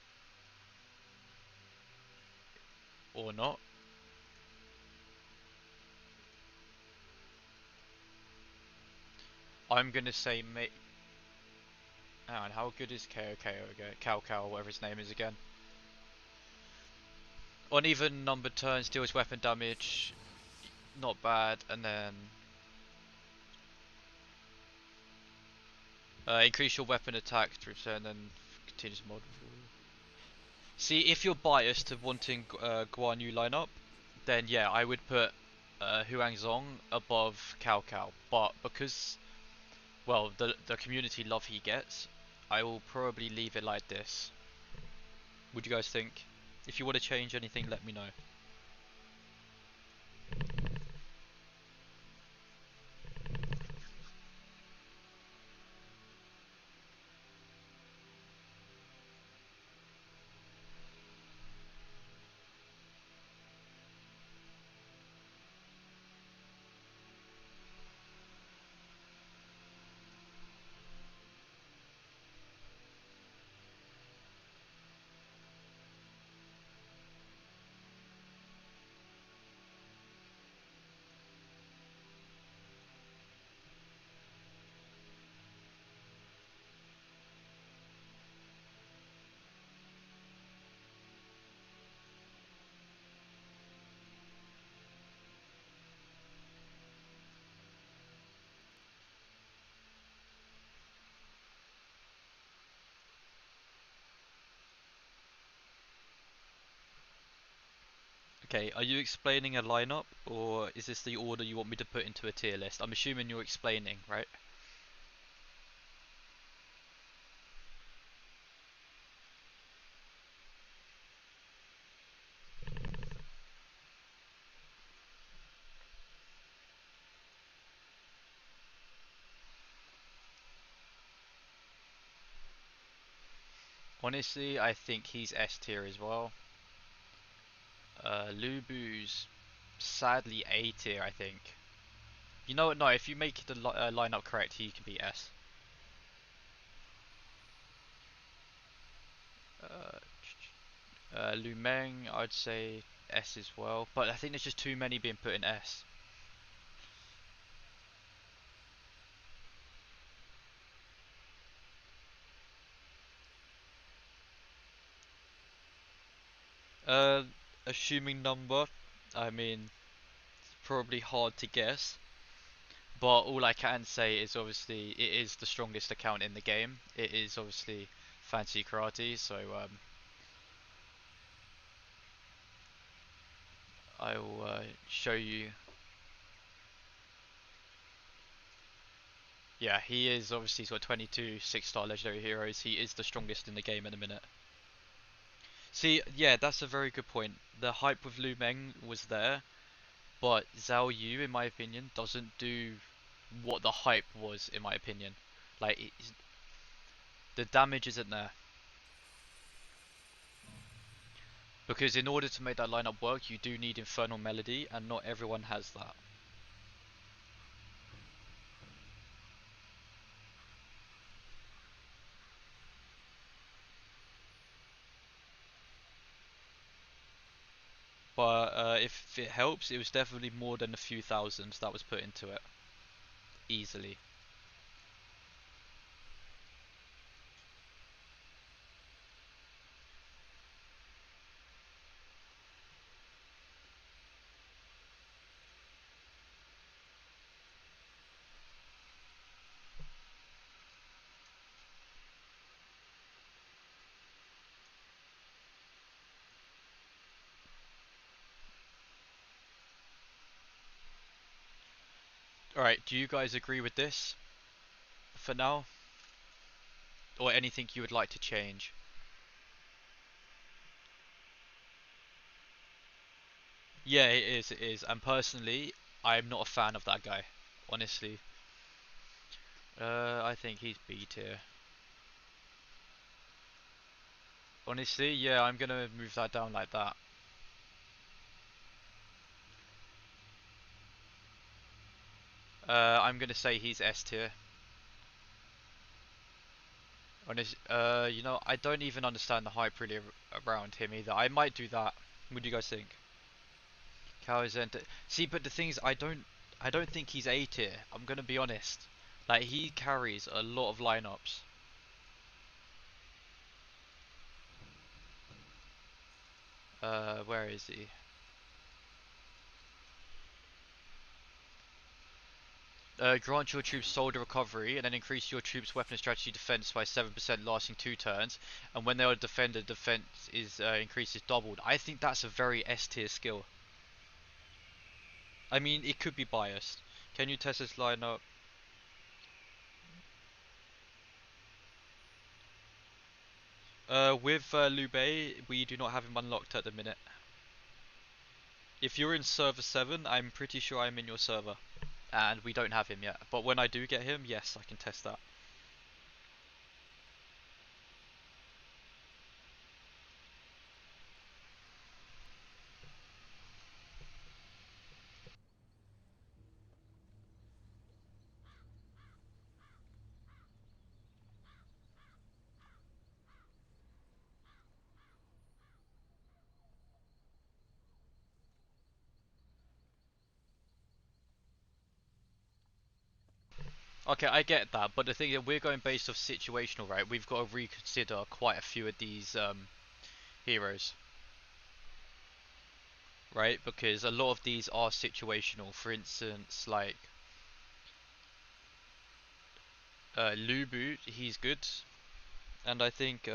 Or not. I'm going to say and how good is KO again? Cao, whatever his name is again. On even numbered turns, deals weapon damage. Not bad. And then increase your weapon attack 3% and then continuous mod. See, if you're biased to wanting Guan Yu lineup, then yeah, I would put Huangzong above Cao. But because, well, the community love he gets, I will probably leave it like this. What do you guys think? If you want to change anything, let me know. Okay, are you explaining a lineup, or is this the order you want me to put into a tier list? I'm assuming you're explaining, right? Honestly, I think he's S tier as well. Lubu's sadly A tier, I think. You know what? No, if you make the lineup correct, he can be S. Uh, Lu Meng, I'd say S as well, but I think there's just too many being put in S. Uh, Assuming number, I mean, probably hard to guess. But all I can say is obviously it is the strongest account in the game. It is obviously fancy karate, so I will show you. Yeah, he is obviously he's got 22 6-star legendary heroes. He is the strongest in the game in a minute. See, yeah, that's a very good point. The hype with Lu Meng was there, but Zhao Yu, in my opinion, doesn't do what the hype was, in my opinion. Like, The damage isn't there. Because in order to make that lineup work, you do need Infernal Melody, and not everyone has that. But if it helps, it was definitely more than a few thousands that was put into it. Easily. Alright, do you guys agree with this for now? Or anything you would like to change? Yeah, it is. And personally, I'm not a fan of that guy. Honestly. I think he's B tier. Honestly, yeah, I'm gonna move that down like that. I'm gonna say he's S tier. Honest, you know, I don't even understand the hype really around him either. I might do that. What do you guys think? Calzent. See, but the thing is, I don't think he's A tier. I'm gonna be honest. Like he carries a lot of lineups. Where is he? Grant your troops soldier recovery and then increase your troops weapon strategy defense by 7% lasting 2 turns. And when they are defended, defense is increases doubled. I think that's a very S tier skill. I mean, it could be biased. Can you test this lineup? With Lube, we do not have him unlocked at the minute. If you're in server 7, I'm pretty sure I'm in your server. And we don't have him yet. But when I do get him, yes, I can test that. Okay, I get that, but the thing is, we're going based off situational, right? We've got to reconsider quite a few of these heroes, right? Because a lot of these are situational. For instance, like Lubu, he's good, and I think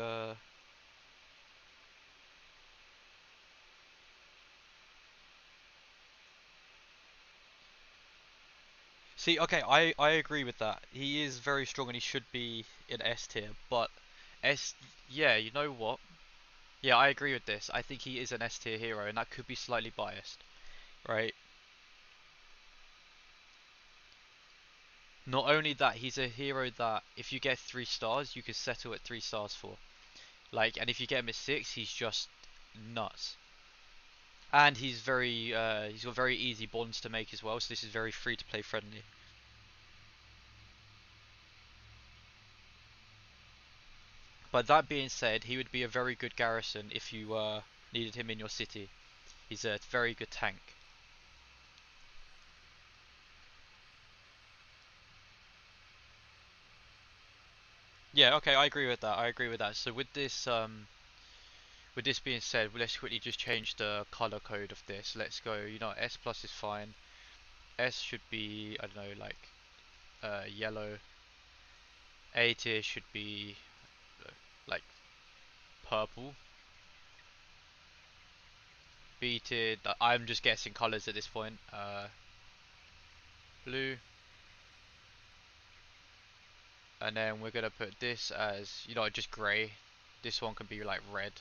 see, okay, I agree with that. He is very strong and he should be in S tier, but S, yeah, you know what? Yeah, I agree with this. I think he is an S tier hero, and that could be slightly biased, right? Not only that, he's a hero that if you get 3 stars, you can settle at 3 stars for. Like, and if you get him at 6, he's just nuts. And he's got very easy bonds to make as well, so this is very free to play friendly. But that being said, he would be a very good garrison if you needed him in your city. He's a very good tank. Yeah, okay, I agree with that. I agree with that. So with this being said, let's quickly just change the color code of this. Let's go. You know, S plus is fine. S should be, I don't know, like yellow. A tier should be like purple. B tier, I'm just guessing colors at this point. Blue. And then we're gonna put this as, you know, just grey. This one can be like red.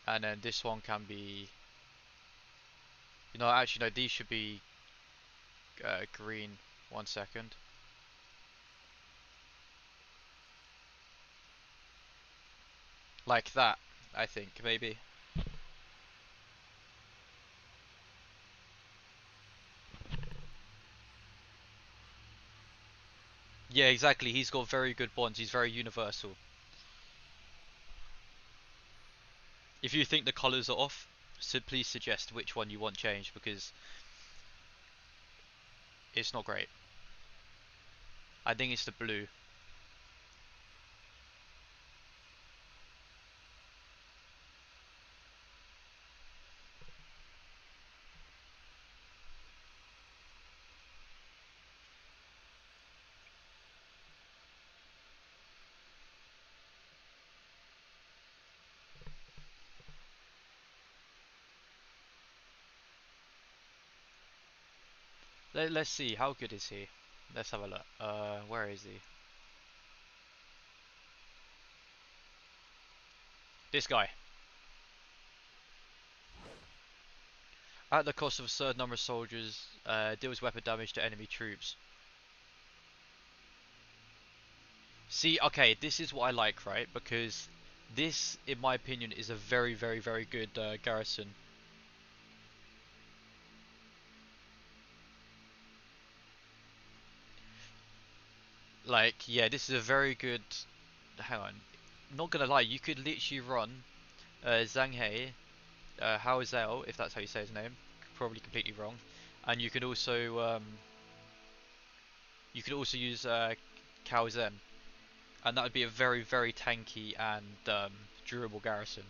And then this one can be, you know, actually no, these should be green. 1 second. Like that, I think, maybe. Yeah, exactly. He's got very good bonds. He's very universal. If you think the colours are off, please suggest which one you want changed because it's not great. I think it's the blue. Let's see, how good is he? Let's have a look. Where is he? This guy. At the cost of a certain number of soldiers, deals weapon damage to enemy troops. See, okay, this is what I like, right? Because this, in my opinion, is a very, very, very good garrison. Like, yeah, this is a very good. Hang on, not gonna lie, you could literally run Zhang He, Hao Zhao, if that's how you say his name, probably completely wrong, and you could also use Cao Zhen, and that would be a very, very tanky and durable garrison.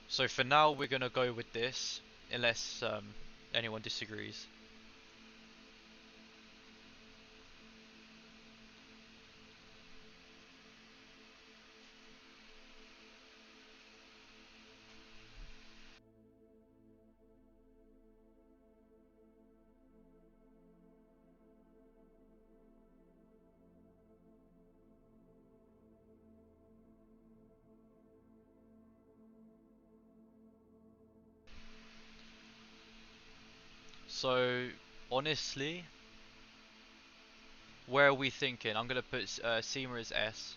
So for now, we're gonna go with this, unless anyone disagrees. So honestly, where are we thinking? I'm gonna put Seema as S.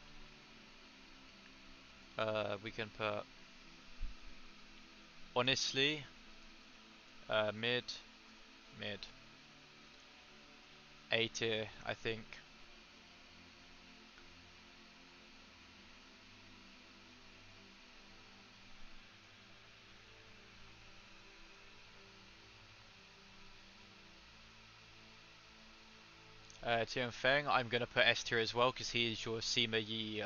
We can put honestly mid, mid, A tier, I think. Tian Feng, I'm gonna put S tier as well because he is your Sima Yi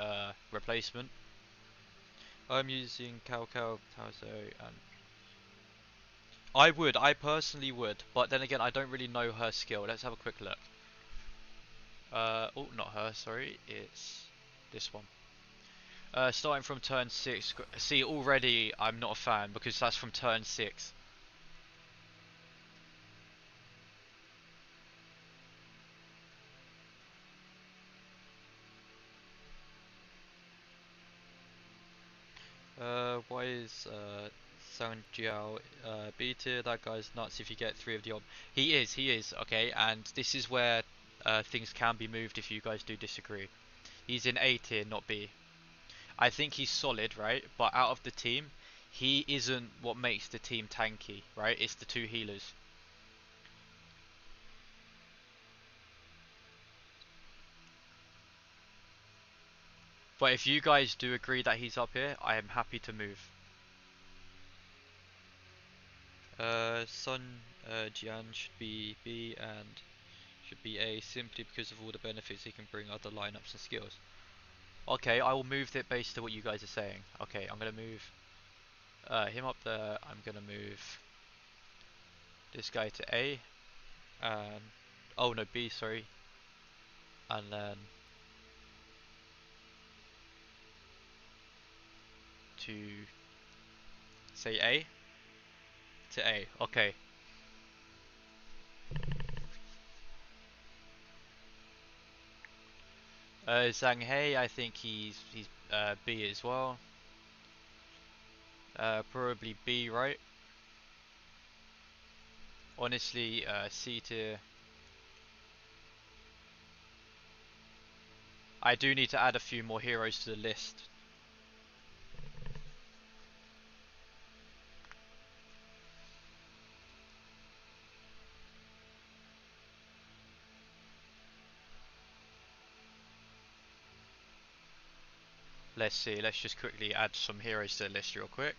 replacement. I'm using Cao Cao, Taozo, and I personally would, but then again, I don't really know her skill. Let's have a quick look. Oh, not her, sorry, it's this one. Starting from turn 6, see already I'm not a fan because that's from turn 6. Why is Sang Jiao B tier? That guy's nuts if you get 3 of the ob. He is, okay, and this is where things can be moved if you guys do disagree. He's in A tier, not B. I think he's solid, right? But out of the team, he isn't what makes the team tanky, right? It's the 2 healers. But if you guys do agree that he's up here, I am happy to move. Sun Jian should be B and should be A simply because of all the benefits he can bring other lineups and skills. Okay, I will move it based on what you guys are saying. Okay, I'm gonna move him up there. I'm gonna move this guy to A and oh no B, sorry, and then to say A to A. Okay. Zhang He, I think he's B as well. Probably B, right? Honestly, C tier. I do need to add a few more heroes to the list. Let's see, let's just quickly add some heroes to the list real quick.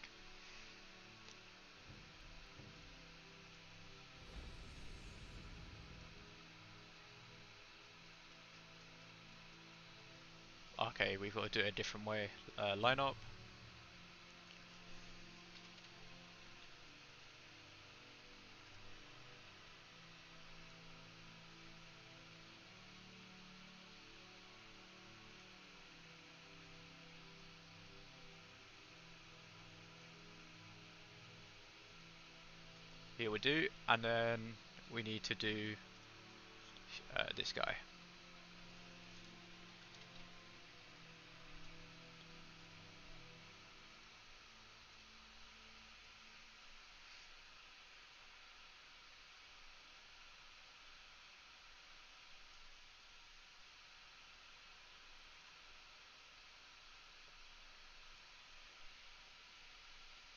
Okay, we've got to do it a different way. Lineup. Here we do, and then we need to do this guy.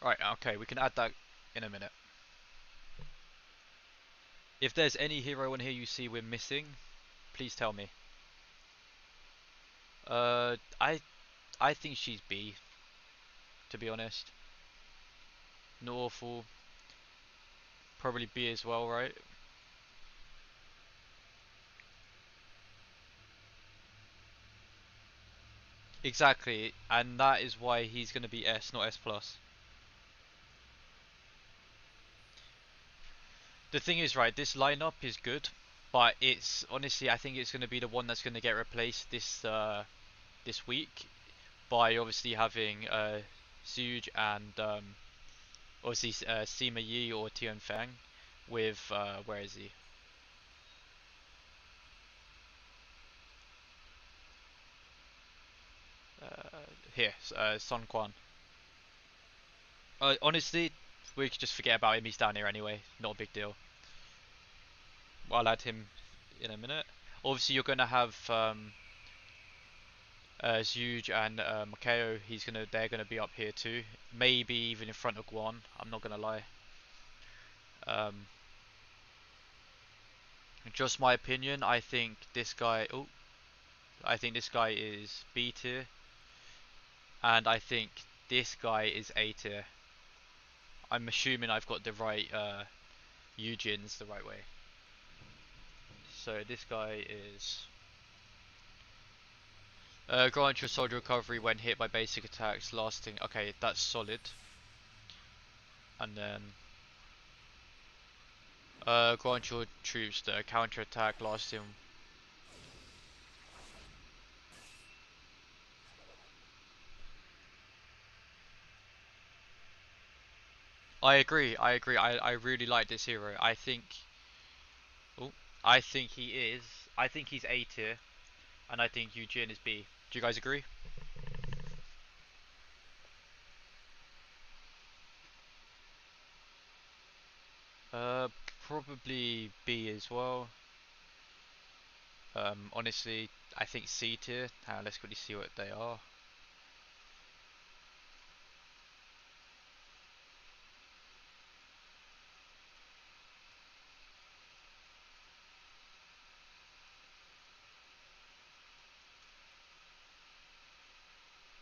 Right, okay, we can add that in a minute. If there's any hero on here you see we're missing, please tell me. Uh, I I think she's B, to be honest. Not awful. Probably B as well, right? Exactly, and that is why he's going to be S, not S plus. The thing is, right, this lineup is good, but it's honestly, I think it's going to be the one that's going to get replaced this week by obviously having Zhuge and obviously Sima Yi or Tian Feng with where is he? Here, Sun Quan. Honestly, we could just forget about him. He's down here anyway. Not a big deal. I'll add him in a minute. Obviously, you're going to have Zhuge and Makeo. They're gonna be up here too. Maybe even in front of Guan. I'm not gonna lie. Um, just my opinion. I think this guy. Oh, I think this guy is B tier, and I think this guy is A tier. I'm assuming I've got the right Eugenes the right way. So this guy is grant your soldier recovery when hit by basic attacks, lasting. Okay, that's solid. And then grant your troops the counter attack lasting. I agree. I agree. I really like this hero. Oh, I think he is. I think he's A tier, and I think Eugene is B. Do you guys agree? Uh, Probably B as well. Honestly, I think C tier. Let's quickly see what they are.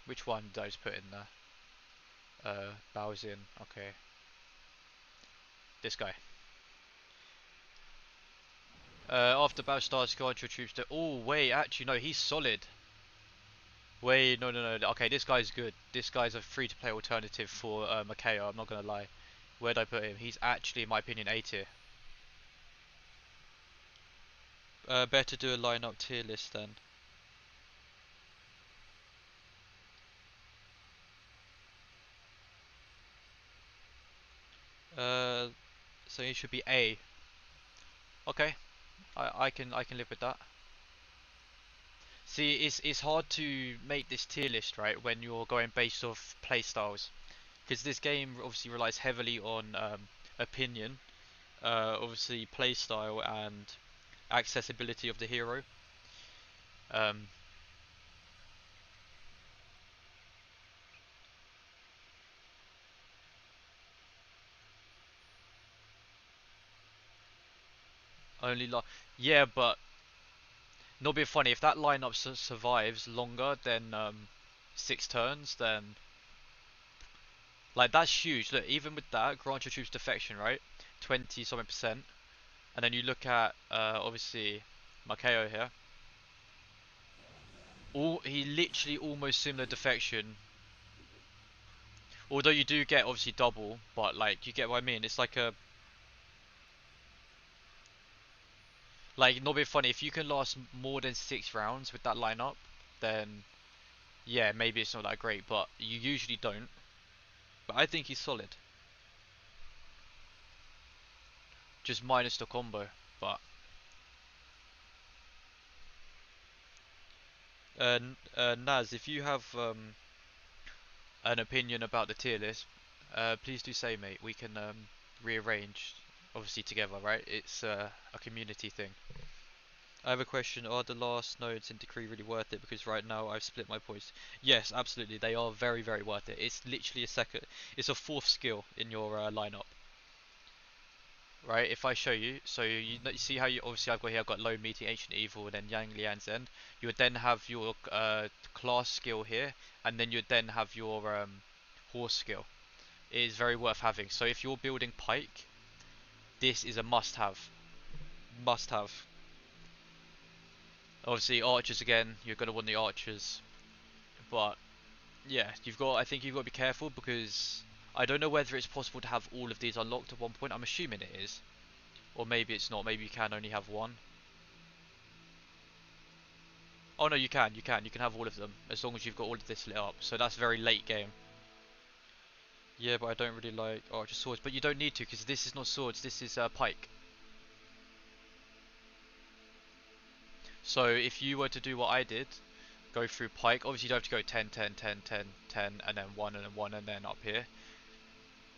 Which one did I just put in there? Baozin. Okay, this guy. After battle starts, guard your troops to. Oh wait, actually no, he's solid. Wait, no, no, no. Okay, this guy's good. This guy's a free-to-play alternative for Makeo. I'm not gonna lie. Where'd I put him? He's actually, in my opinion, A tier. Better do a lineup tier list then. Uh, so he should be A. Okay, I can live with that. See, it's hard to make this tier list right when you're going based off playstyles, because this game obviously relies heavily on opinion, obviously playstyle and accessibility of the hero. Um, Only yeah, but not being funny. If that lineup survives longer than 6 turns, then like that's huge. Look, even with that, grant your troops defection, right? 20 something percent, and then you look at obviously Makeo here. He literally almost similar defection. Although you do get obviously double, but like you get what I mean. It's like a like not being funny. If you can last more than 6 rounds with that lineup, then yeah, maybe it's not that great. But you usually don't. But I think he's solid. Just minus the combo. But Naz, if you have an opinion about the tier list, please do say, mate. We can rearrange, obviously together, right? It's a community thing. I have a question. Are the last nodes in Decree really worth it? Because right now I've split my points. Yes, absolutely. They are very, very worth it. It's literally a second. It's a fourth skill in your lineup. Right, if I show you, so you see how you obviously I've got here, I've got low meeting ancient evil and then Yang Lian's end. You would then have your class skill here, and then you'd then have your horse skill. It is very worth having. So if you're building pike, this is a must-have. Must-have. Obviously archers again, you're gonna want the archers, but yeah, I think you've got to be careful because I don't know whether it's possible to have all of these unlocked at one point. I'm assuming it is, or maybe it's not. Maybe you can only have one. Oh no, you can have all of them as long as you've got all of this lit up. So that's very late game. Yeah, but I don't really like archer swords. But you don't need to because this is not swords. This is pike. So if you were to do what I did, go through pike. Obviously, you don't have to go 10, 10, 10, 10, 10, and then 1, and then 1, and then up here.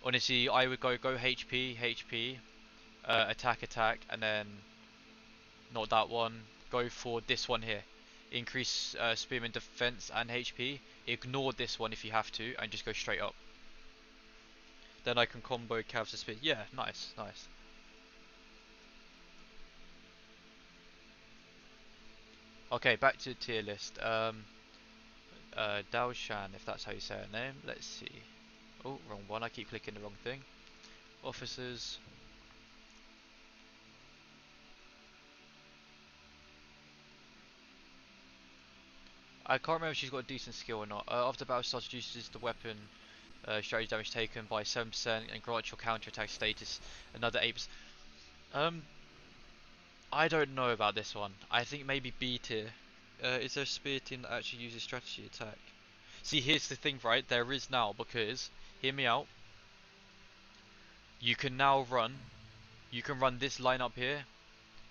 Honestly, I would go HP, HP, attack, attack, and then not that one. Go for this one here. Increase spearman defense and HP. Ignore this one if you have to, and just go straight up. Then I can combo Cavs to speed. Yeah, nice, nice. Okay, back to the tier list. Dao Shan, if that's how you say her name. Let's see. Oh, wrong one. I keep clicking the wrong thing. Officers. I can't remember if she's got a decent skill or not. After battle starts, reduces the weapon strategy damage taken by 7% and grants your counter attack status another 8%. I don't know about this one. I think maybe B tier. Is there a spear team that actually uses strategy attack? See, here's the thing, right? There is now because, hear me out. You can now run. You can run this line up here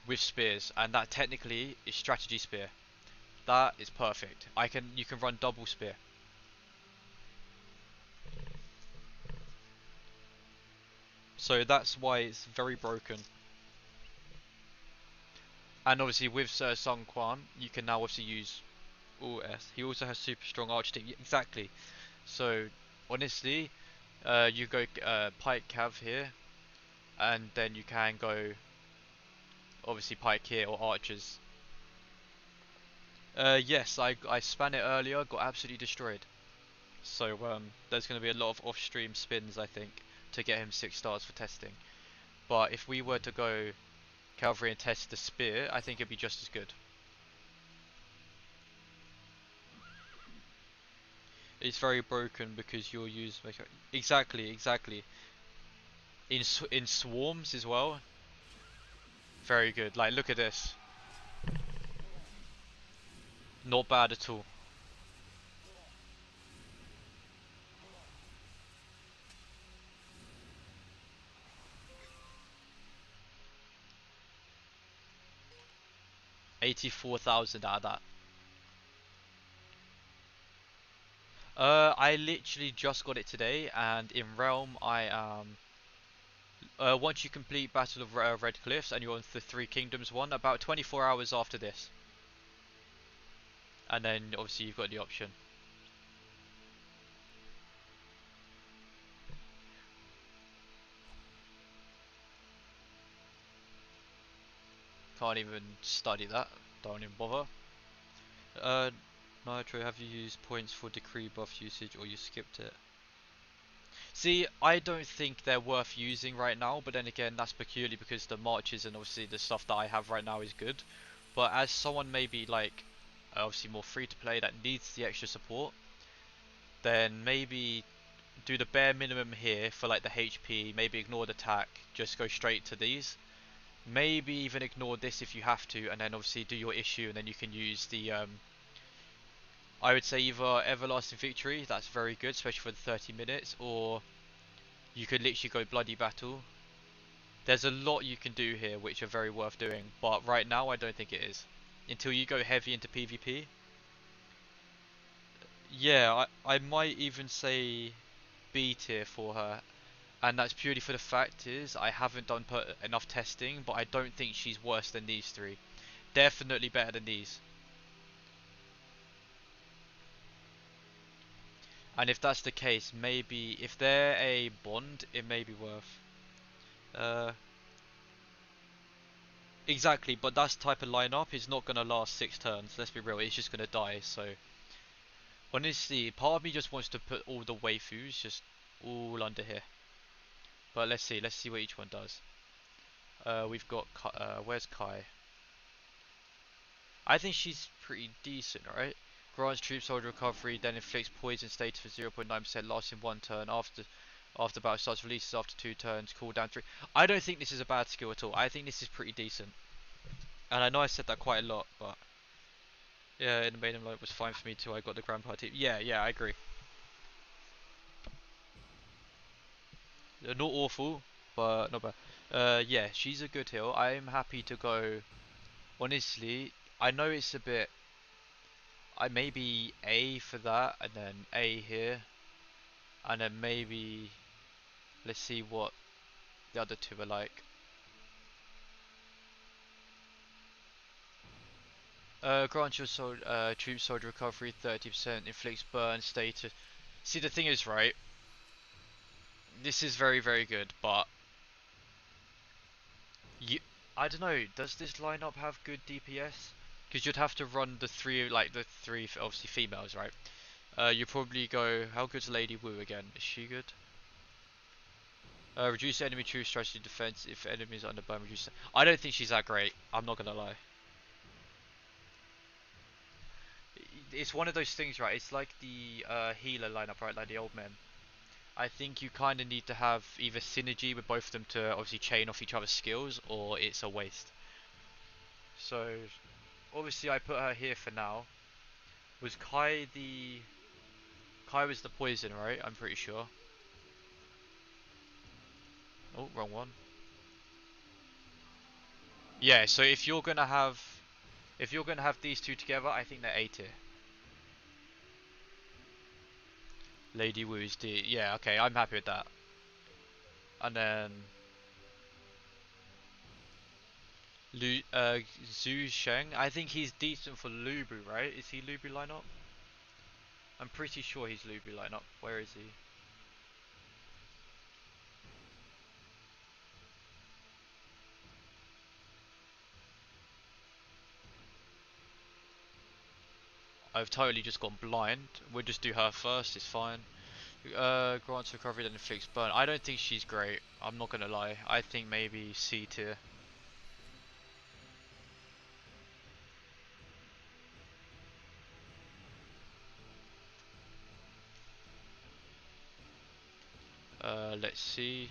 with spears, and that technically is strategy spear. That is perfect. You can run double spear. So that's why it's very broken. And obviously with Sung Quan, you can now obviously use all S. He also has super strong arch team. Exactly. So honestly, you go Pike Cav here, and then you can go obviously Pike here or archers. Yes, I span it earlier, got absolutely destroyed. So there's going to be a lot of off-stream spins, I think, to get him 6 stars for testing. But if we were to go cavalry and test the spear, I think it'd be just as good. It's very broken because you'll use exactly, exactly. In swarms as well. Very good. Like look at this. Not bad at all. $84,000 out of that. I literally just got it today, and in Realm I am. Once you complete Battle of Red Cliffs and you're on the Three Kingdoms one, about 24 hours after this, and then obviously you've got the option. can't even study that. Don't even bother. Uh, Nitro, have you used points for decree buff usage or you skipped it? See, I don't think they're worth using right now, but then again, that's peculiarly because the marches and obviously the stuff that I have right now is good. But as someone maybe like, obviously more free to play that needs the extra support, then maybe do the bare minimum here for like the HP, maybe ignore the attack, just go straight to these. Maybe even ignore this if you have to, and then obviously do your issue, and then you can use the I would say either Everlasting Victory, that's very good, especially for the 30 minutes, or you could literally go Bloody Battle. There's a lot you can do here which are very worth doing, but right now I don't think it is. Until you go heavy into PvP. Yeah, I might even say B tier for her, and that's purely for the fact is I haven't done enough testing, but I don't think she's worse than these three. Definitely better than these. And if that's the case, maybe if they're a bond, it may be worth. Uh, exactly, but that type of lineup is not gonna last 6 turns. Let's be real, it's just gonna die. So honestly, part of me just wants to put all the waifus just all under here. But let's see what each one does. We've got where's Kai? I think she's pretty decent, right? Grants troops hold recovery, then inflicts poison status for 0.9%, lasts in 1 turn. After battle starts, releases after 2 turns, cooldown 3. I don't think this is a bad skill at all. I think this is pretty decent. And I know I said that quite a lot, but yeah, in the main line was fine for me too. I got the grandpa team. Yeah, I agree. Not awful, but not bad. Yeah, she's a good heal. I'm happy to go. Honestly, I know it's a bit. I maybe A for that, and then A here, and then maybe let's see what the other two are like. Grant your troop soldier recovery 30%, inflicts burn status. See, the thing is, right, this is very, very good, but you, I don't know, does this lineup have good DPS? Because you'd have to run the three, like the three, obviously females, right? You probably go, how good's Lady Wu again? Is she good? Reduce enemy troop strategy defense if enemies are under burn. Reduce. I don't think she's that great. I'm not gonna lie. It's one of those things, right? It's like the healer lineup, right? Like the old men. I think you kind of need to have either synergy with both of them to obviously chain off each other's skills, or it's a waste. So, obviously I put her here for now. Was Kai the... Kai was the poison, right? I'm pretty sure. Oh, wrong one. Yeah, so if you're gonna have... If you're gonna have these two together, I think they're A tier. Lady Wu's D. Yeah, okay, I'm happy with that. And then... Zhu Sheng. I think he's decent for Lubu, right? Is he Lubu lineup? I'm pretty sure he's Lubu lineup. Where is he? I've totally just gone blind. We'll just do her first, it's fine. Grants recovery then inflicts burn. I don't think she's great. I'm not gonna lie. I think maybe C tier. Let's see.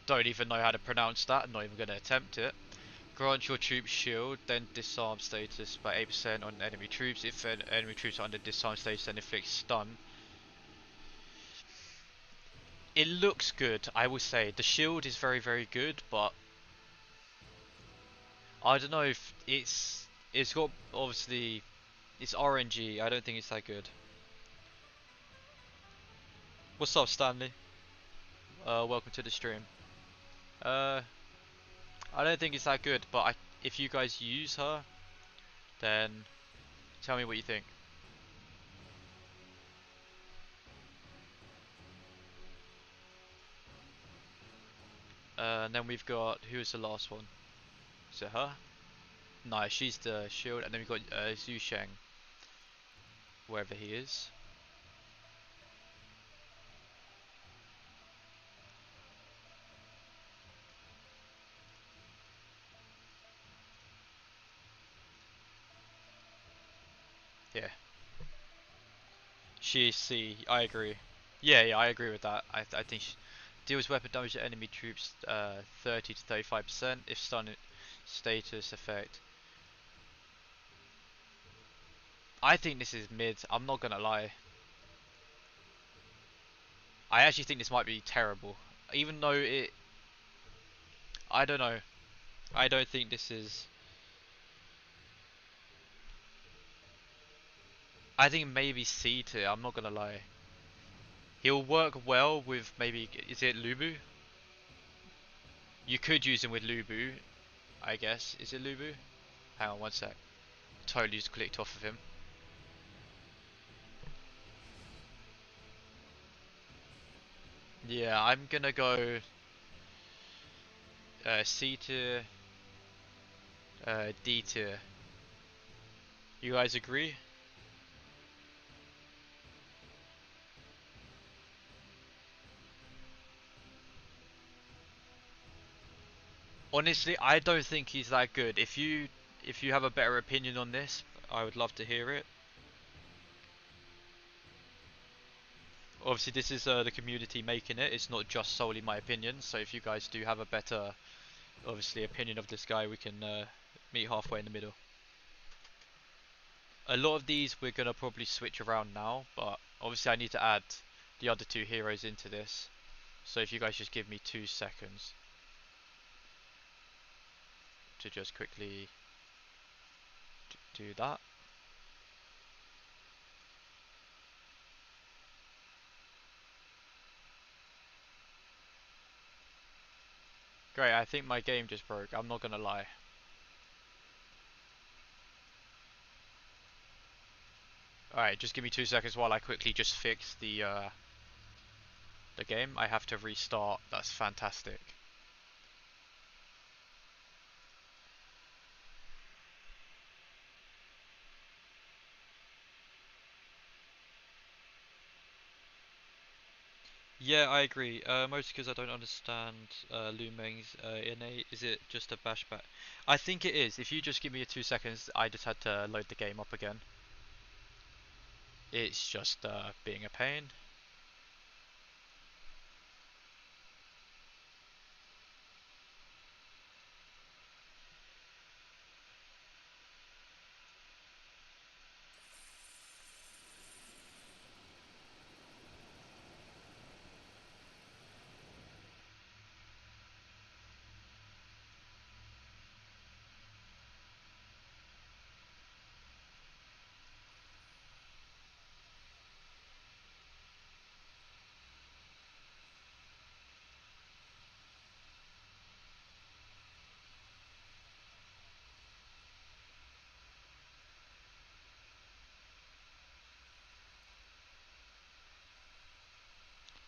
Don't even know how to pronounce that. I'm not even gonna attempt it. Grant your troops shield, then disarm status by 8% on enemy troops. If enemy troops are under disarm status, then inflicts stun. It looks good, I will say. The shield is very, very good, but I don't know if it's got obviously it's RNG. I don't think it's that good. What's up, Stanley? Welcome to the stream. Uh, I don't think it's that good, but if you guys use her, then tell me what you think. And then we've got, who's the last one? Is it her? No, she's the shield. And then we've got Zhu, wherever he is. Yeah, she's C. I agree. Yeah, I agree with that. I think she deals weapon damage to enemy troops 30 to 35% if stun status effect. I think this is mid. I'm not gonna lie. I actually think this might be terrible. Even though it, I don't know. I don't think this is. I think maybe C tier. I'm not gonna lie. He'll work well with maybe. Is it Lubu? You could use him with Lubu, I guess. Is it Lubu? Hang on one sec. Totally just clicked off of him. Yeah, I'm gonna go C tier, D tier. You guys agree? Honestly, I don't think he's that good. If you have a better opinion on this, I would love to hear it. Obviously, this is the community making it. It's not just solely my opinion. So if you guys do have a better, obviously, opinion of this guy, we can meet halfway in the middle. A lot of these we're gonna probably switch around now, but obviously I need to add the other two heroes into this. So if you guys just give me 2 seconds to just quickly do that. Great, I think my game just broke. I'm not gonna lie. Alright, just give me 2 seconds while I quickly just fix the game. I have to restart. That's fantastic. Yeah, I agree. Mostly because I don't understand Lu Meng's innate. Is it just a bashback? I think it is. If you just give me 2 seconds, I just had to load the game up again. It's just being a pain.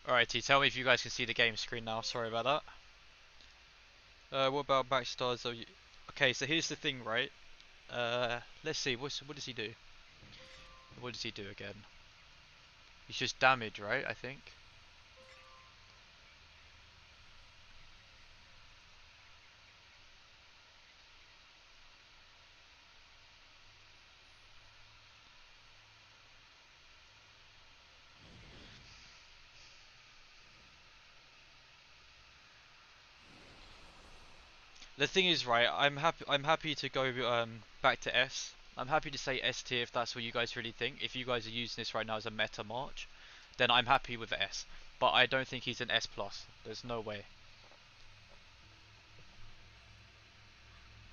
Alrighty, tell me if you guys can see the game screen now. Sorry about that. What about backstars? Okay, so here's the thing, right? Let's see. What does he do? What does he do again? He's just damage, right? I think. The thing is, right? I'm happy. I'm happy to go back to S. I'm happy to say S tier if that's what you guys really think. If you guys are using this right now as a meta march, then I'm happy with S. But I don't think he's an S plus. There's no way.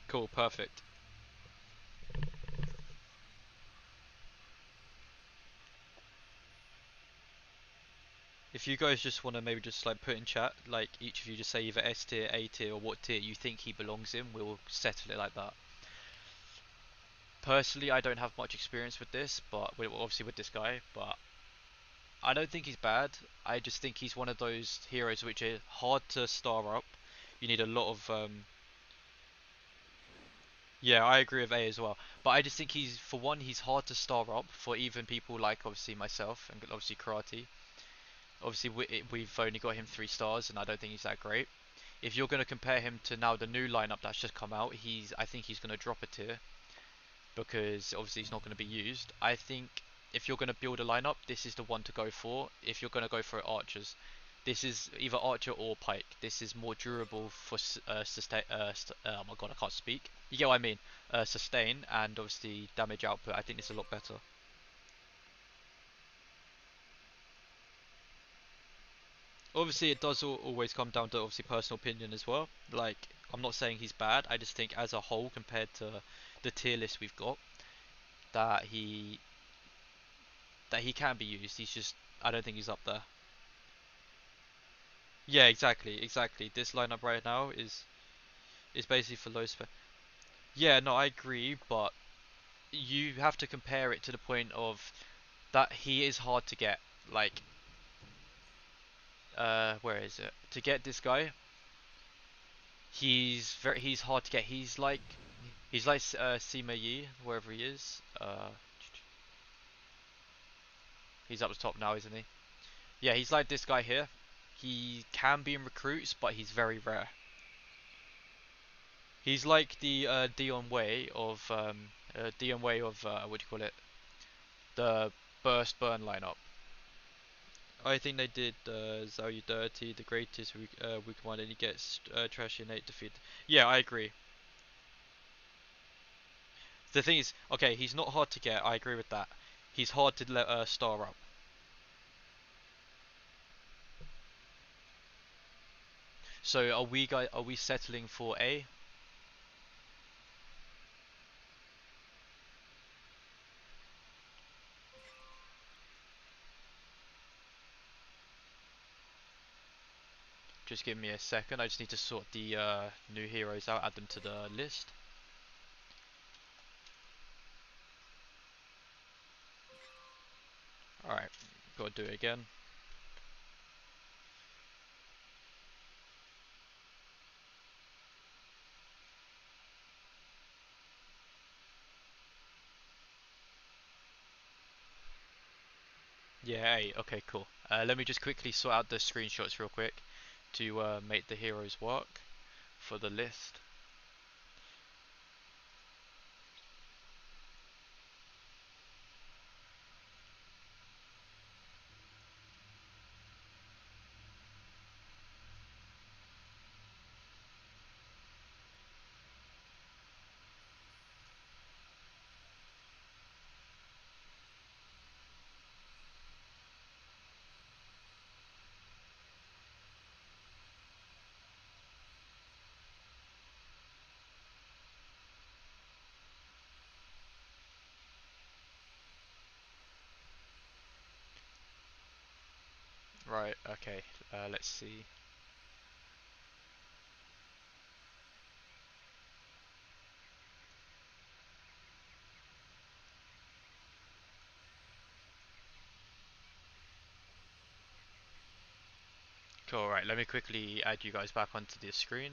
Cool, perfect. If you guys just want to maybe just like put in chat, like each of you just say either S tier, A tier, or what tier you think he belongs in, we'll settle it like that. Personally, I don't have much experience with this, but obviously with this guy, but I don't think he's bad. I just think he's one of those heroes which are hard to star up. You need a lot of yeah, I agree with A as well. But I just think he's, for one, he's hard to star up for even people like obviously myself and obviously Karate. Obviously, we've only got him 3 stars, and I don't think he's that great. If you're going to compare him to now the new lineup that's just come out, I think he's going to drop a tier because obviously he's not going to be used. I think if you're going to build a lineup, this is the one to go for. If you're going to go for archers, this is either archer or pike. This is more durable for sustain. Oh my god, I can't speak. You get what I mean? Sustain and obviously damage output. I think this is a lot better. Obviously, it does always come down to obviously personal opinion as well. Like, I'm not saying he's bad. I just think as a whole, compared to the tier list we've got, that he can be used. He's just, I don't think he's up there. Yeah, exactly, exactly. This lineup right now is basically for low spec. Yeah, no, I agree, but you have to compare it to the point of that he is hard to get. Like, where is it? To get this guy, he's hard to get. He's like Sima Yi, wherever he is. He's up the top now, isn't he? Yeah, he's like this guy here. He can be in recruits, but he's very rare. He's like the Dion Way of what do you call it? The burst burn lineup. I think they did Zhao Yu dirty, the greatest weak one, and he gets trashy innate defeat. Yeah, I agree. The thing is, okay, he's not hard to get. I agree with that. He's hard to let star up. So are we settling for A? Just give me a second. I just need to sort the new heroes out, add them to the list. Alright, gotta do it again. Yeah, A. Okay, cool. Let me just quickly sort out the screenshots real quick to make the heroes work for the list. Right, okay, let's see. Cool, right, let me quickly add you guys back onto the screen.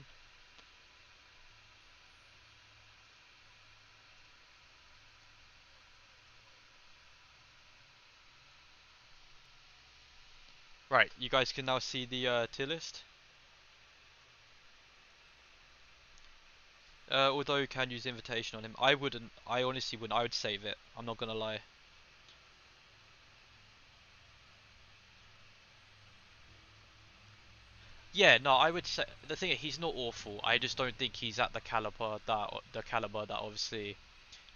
Right, you guys can now see the tier list. Although you can use invitation on him, I wouldn't. I honestly wouldn't. I would save it. I'm not gonna lie. Yeah, no, I would say the thing is he's not awful. I just don't think he's at the caliber that obviously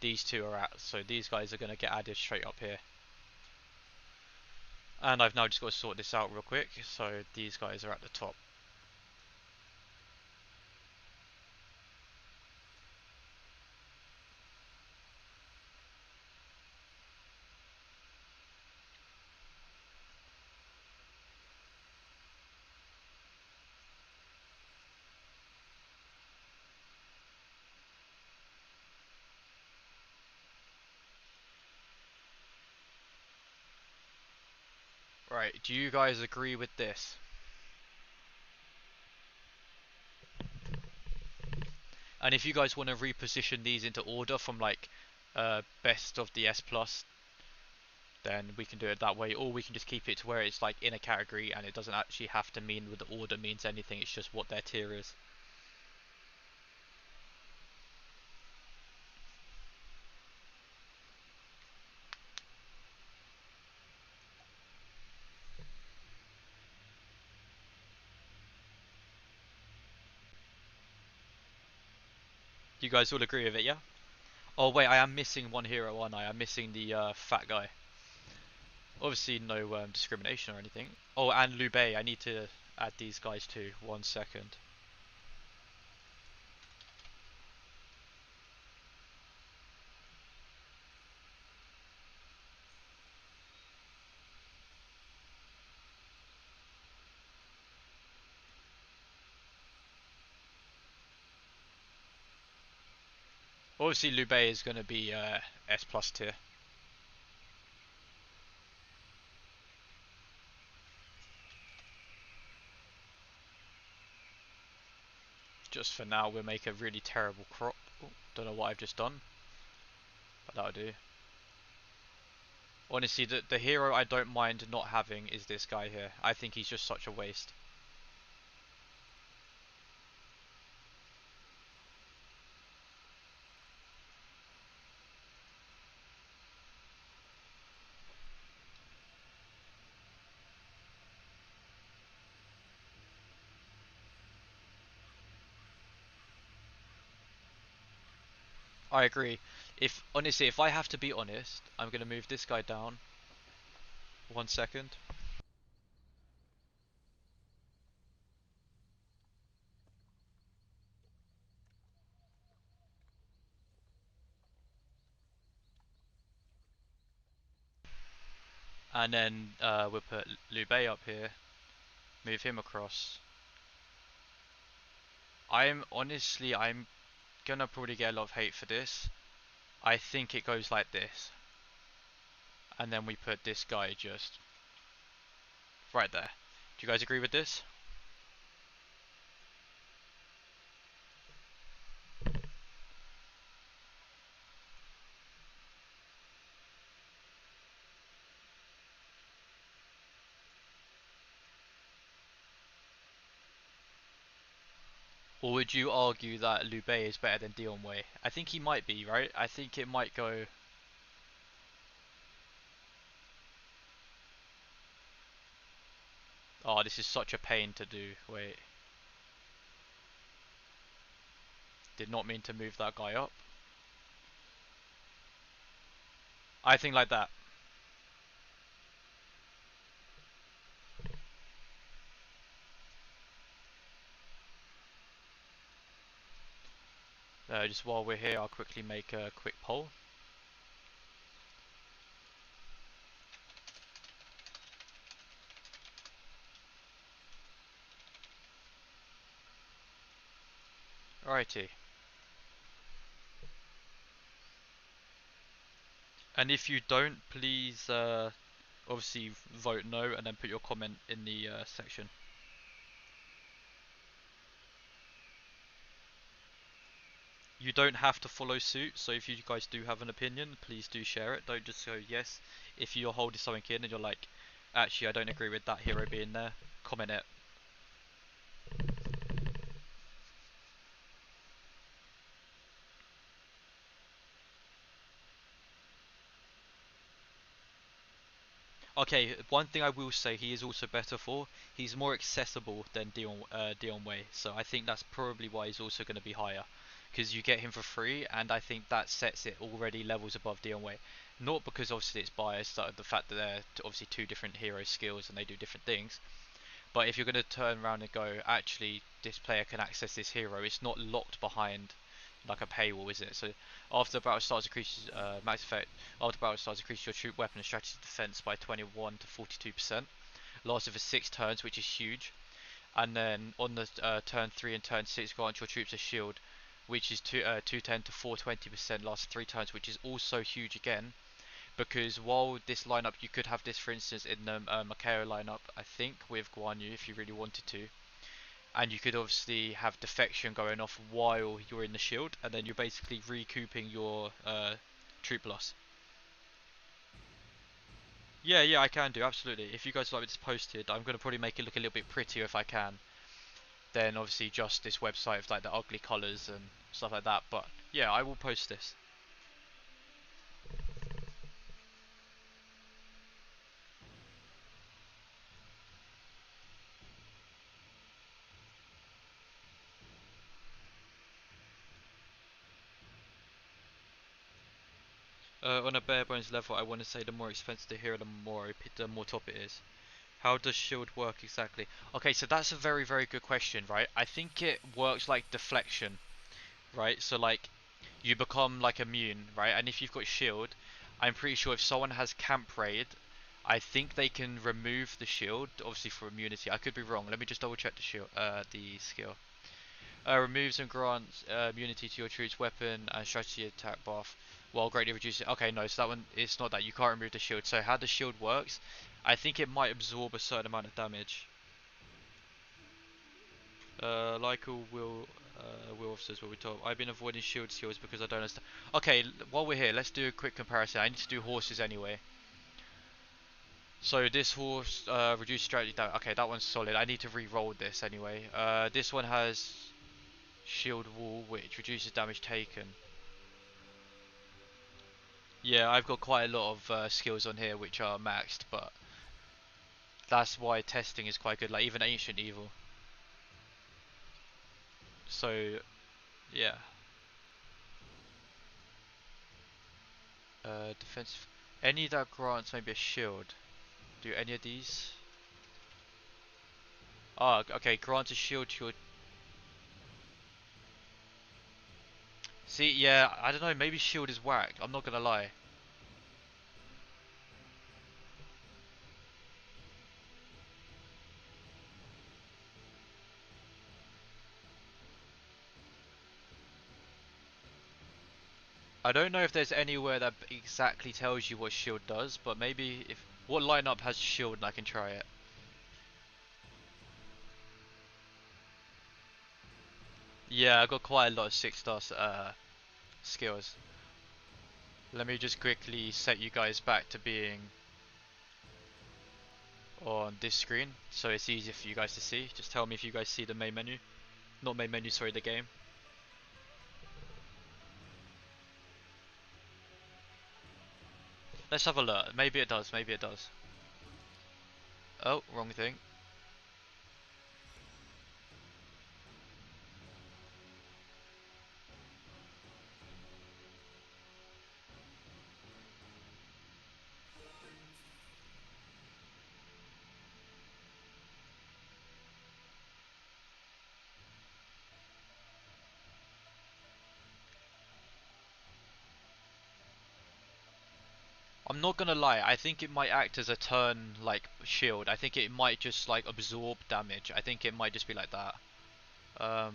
these two are at. So these guys are gonna get added straight up here. And I've now just got to sort this out real quick. So these guys are at the top. Right, do you guys agree with this? And if you guys want to reposition these into order from like best of the S plus, then we can do it that way, or we can just keep it to where it's like in a category and it doesn't actually have to mean what the order means anything, it's just what their tier is. You guys all agree with it, yeah? Oh wait, I am missing one hero, aren't I? I'm missing the fat guy. Obviously no discrimination or anything. Oh, and Liu Bei, I need to add these guys too. 1 second. Obviously Liu Bei is going to be S plus tier. Just for now, we'll make a really terrible crop. Ooh, don't know what I've just done, but that'll do. Honestly, the hero I don't mind not having is this guy here. I think he's just such a waste. I agree. If honestly, if I have to be honest, I'm gonna move this guy down. 1 second. And then we'll put Liu Bei up here. Move him across. I'm gonna probably get a lot of hate for this. I think it goes like this. And then we put this guy just right there. Do you guys agree with this? Or would you argue that Liu Bei is better than Dion Wei? I think he might be, right? I think it might go. Oh, this is such a pain to do. Wait. Did not mean to move that guy up. I think like that. Just while we're here, I'll quickly make a quick poll. Alrighty. And if you don't, please obviously vote no and then put your comment in the section. You don't have to follow suit, so if you guys do have an opinion, please do share it. Don't just go yes. If you're holding something in and you're like, actually I don't agree with that hero being there, comment it. Okay, one thing I will say he is also better for, he's more accessible than Dion Wei, so I think that's probably why he's also going to be higher. Because you get him for free, and I think that sets it already levels above Dion Wei. Not because obviously it's biased, the fact that they're obviously two different hero skills and they do different things, but if you're going to turn around and go, actually, this player can access this hero, it's not locked behind like a paywall, is it? So after the battle starts, increases max effect. After the battle starts, increases your troop weapon and strategy defense by 21 to 42%. Lasts for 6 turns, which is huge. And then on the turn 3 and turn 6, grant your troops a shield, which is 210 to 420%. Lasts 3 turns, which is also huge again. Because while this lineup, you could have this, for instance, in the Makao lineup, I think, with Guan Yu, if you really wanted to. and you could obviously have defection going off while you're in the shield, and then you're basically recouping your troop loss. Yeah, yeah, I can do, absolutely. If you guys like this posted, I'm going to probably make it look a little bit prettier if I can. Then obviously just this website with like the ugly colours and stuff like that. But yeah, I will post this. On a bare bones level, I want to say the more expensive the hero, the more top it is. How does shield work exactly? Okay, so that's a very, very good question, right? I think it works like deflection, right? So like you become like immune, right? And if you've got shield, I'm pretty sure if someone has camp raid, I think they can remove the shield, obviously for immunity. I could be wrong. Let me just double check the shield, the skill. Removes and grants immunity to your troops' weapon and strategy attack buff, while greatly reducing. Okay, no, so that one it's not that. You can't remove the shield. So how the shield works, I think it might absorb a certain amount of damage. Like all will officers will be told. I've been avoiding shield skills because I don't understand. Okay, while we're here, let's do a quick comparison. I need to do horses anyway. So this horse reduced strategy damage. Okay, that one's solid. I need to re-roll this anyway. This one has shield wall, which reduces damage taken. Yeah, I've got quite a lot of skills on here which are maxed, but that's why testing is quite good. Like even ancient evil. So yeah. Defensive. Any that grants maybe a shield. Do any of these? Ah, okay. Grants a shield to your. See, yeah, I don't know. Maybe shield is whack. I'm not gonna lie. I don't know if there's anywhere that exactly tells you what shield does, but maybe if what lineup has shield and I can try it. Yeah, I got quite a lot of 6-star skills. Let me just quickly set you guys back to being on this screen so it's easier for you guys to see. Just tell me if you guys see the main menu. Not main menu, sorry, the game. Let's have a look. Maybe it does, maybe it does. Oh, wrong thing. I'm not gonna lie, I think it might act as a turn like shield. I think it might just like absorb damage. I think it might just be like that. Um,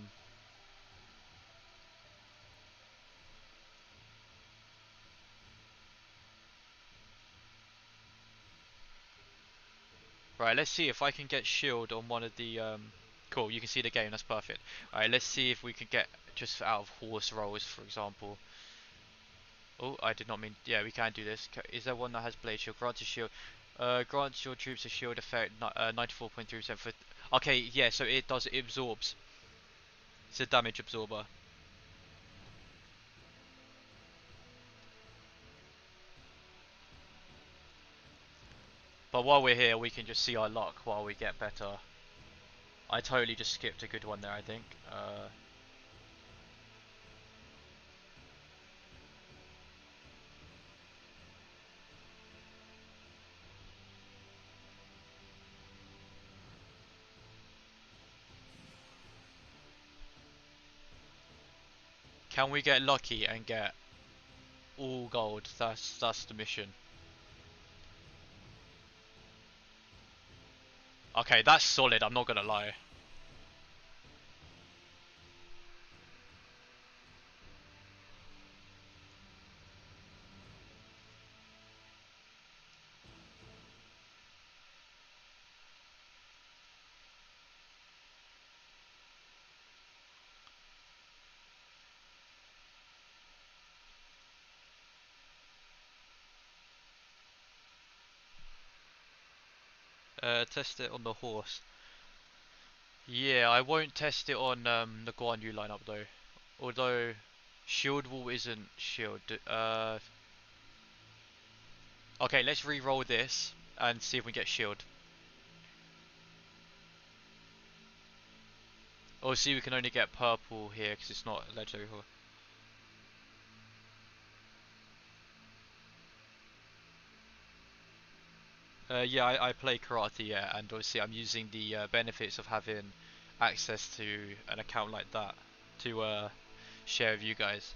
right, let's see if I can get shield on one of the cool, you can see the game, that's perfect. Alright, let's see if we can get just out of horse rolls, for example. Oh, I did not mean, yeah, we can do this. Is there one that has blade shield? Grants a shield. Grants your troops a shield effect, 94.3% for... Okay, yeah, so it does, it absorbs. It's a damage absorber. But while we're here, we can just see our luck while we get better. I totally just skipped a good one there, I think. Can we get lucky and get all gold? That's the mission. Okay, that's solid, I'm not gonna lie. Test it on the horse. Yeah, I won't test it on the Guan Yu lineup though. Although shield wall isn't shield. Okay, let's re-roll this and see if we get shield. Obviously, we can only get purple here because it's not a legendary horse. Yeah, I play karate, yeah, and obviously I'm using the benefits of having access to an account like that to share with you guys.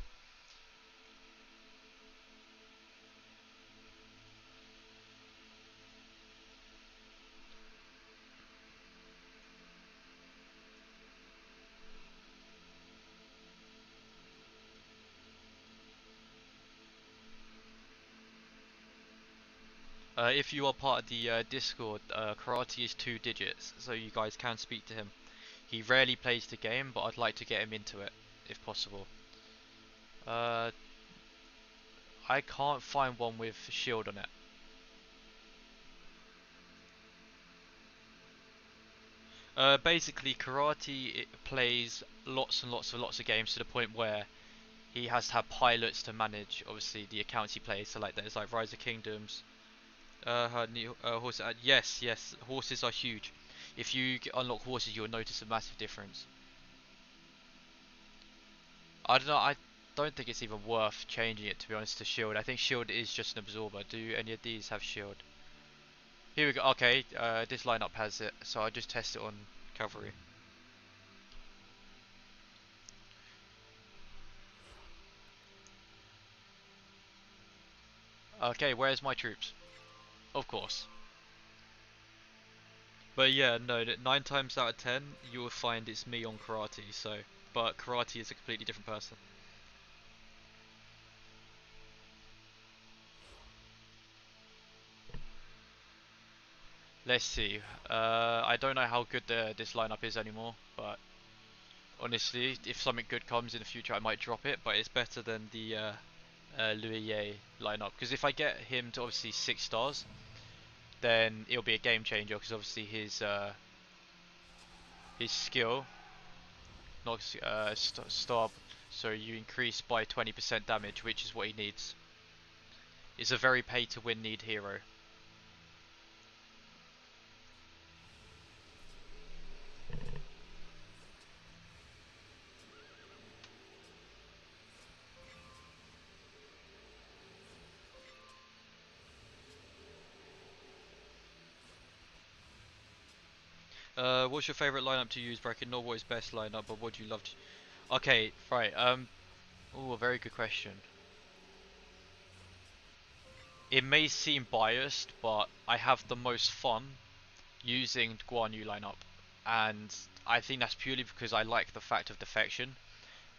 If you are part of the Discord, karate is 2 digits, so you guys can speak to him. He rarely plays the game, but I'd like to get him into it, if possible. Uh, I can't find one with shield on it. Basically, karate it plays lots of games to the point where he has to have pilots to manage, obviously, the accounts he plays. So like there's like Rise of Kingdoms, her new horse. Yes, yes, horses are huge. If you unlock horses, you'll notice a massive difference. I don't know. I don't think it's even worth changing it to be honest to shield. I think shield is just an absorber. Do any of these have shield? Here we go. Okay, this lineup has it, so I just test it on cavalry. Okay, where's my troops? Of course. But yeah, no, 9 times out of 10 you will find it's me on karate. So, but karate is a completely different person. Let's see. I don't know how good this lineup is anymore, but honestly, if something good comes in the future, I might drop it. But it's better than the Louis lineup because if I get him to obviously 6 stars, then it'll be a game changer because obviously his skill, not star, so you increase by 20% damage, which is what he needs. It's a very pay to win need hero. What's your favorite lineup to use? Bracket. Not what is best lineup, but what do you love to? Okay, right. Oh, a very good question. It may seem biased, but I have the most fun using Guan Yu lineup, and I think that's purely because I like the fact of defection.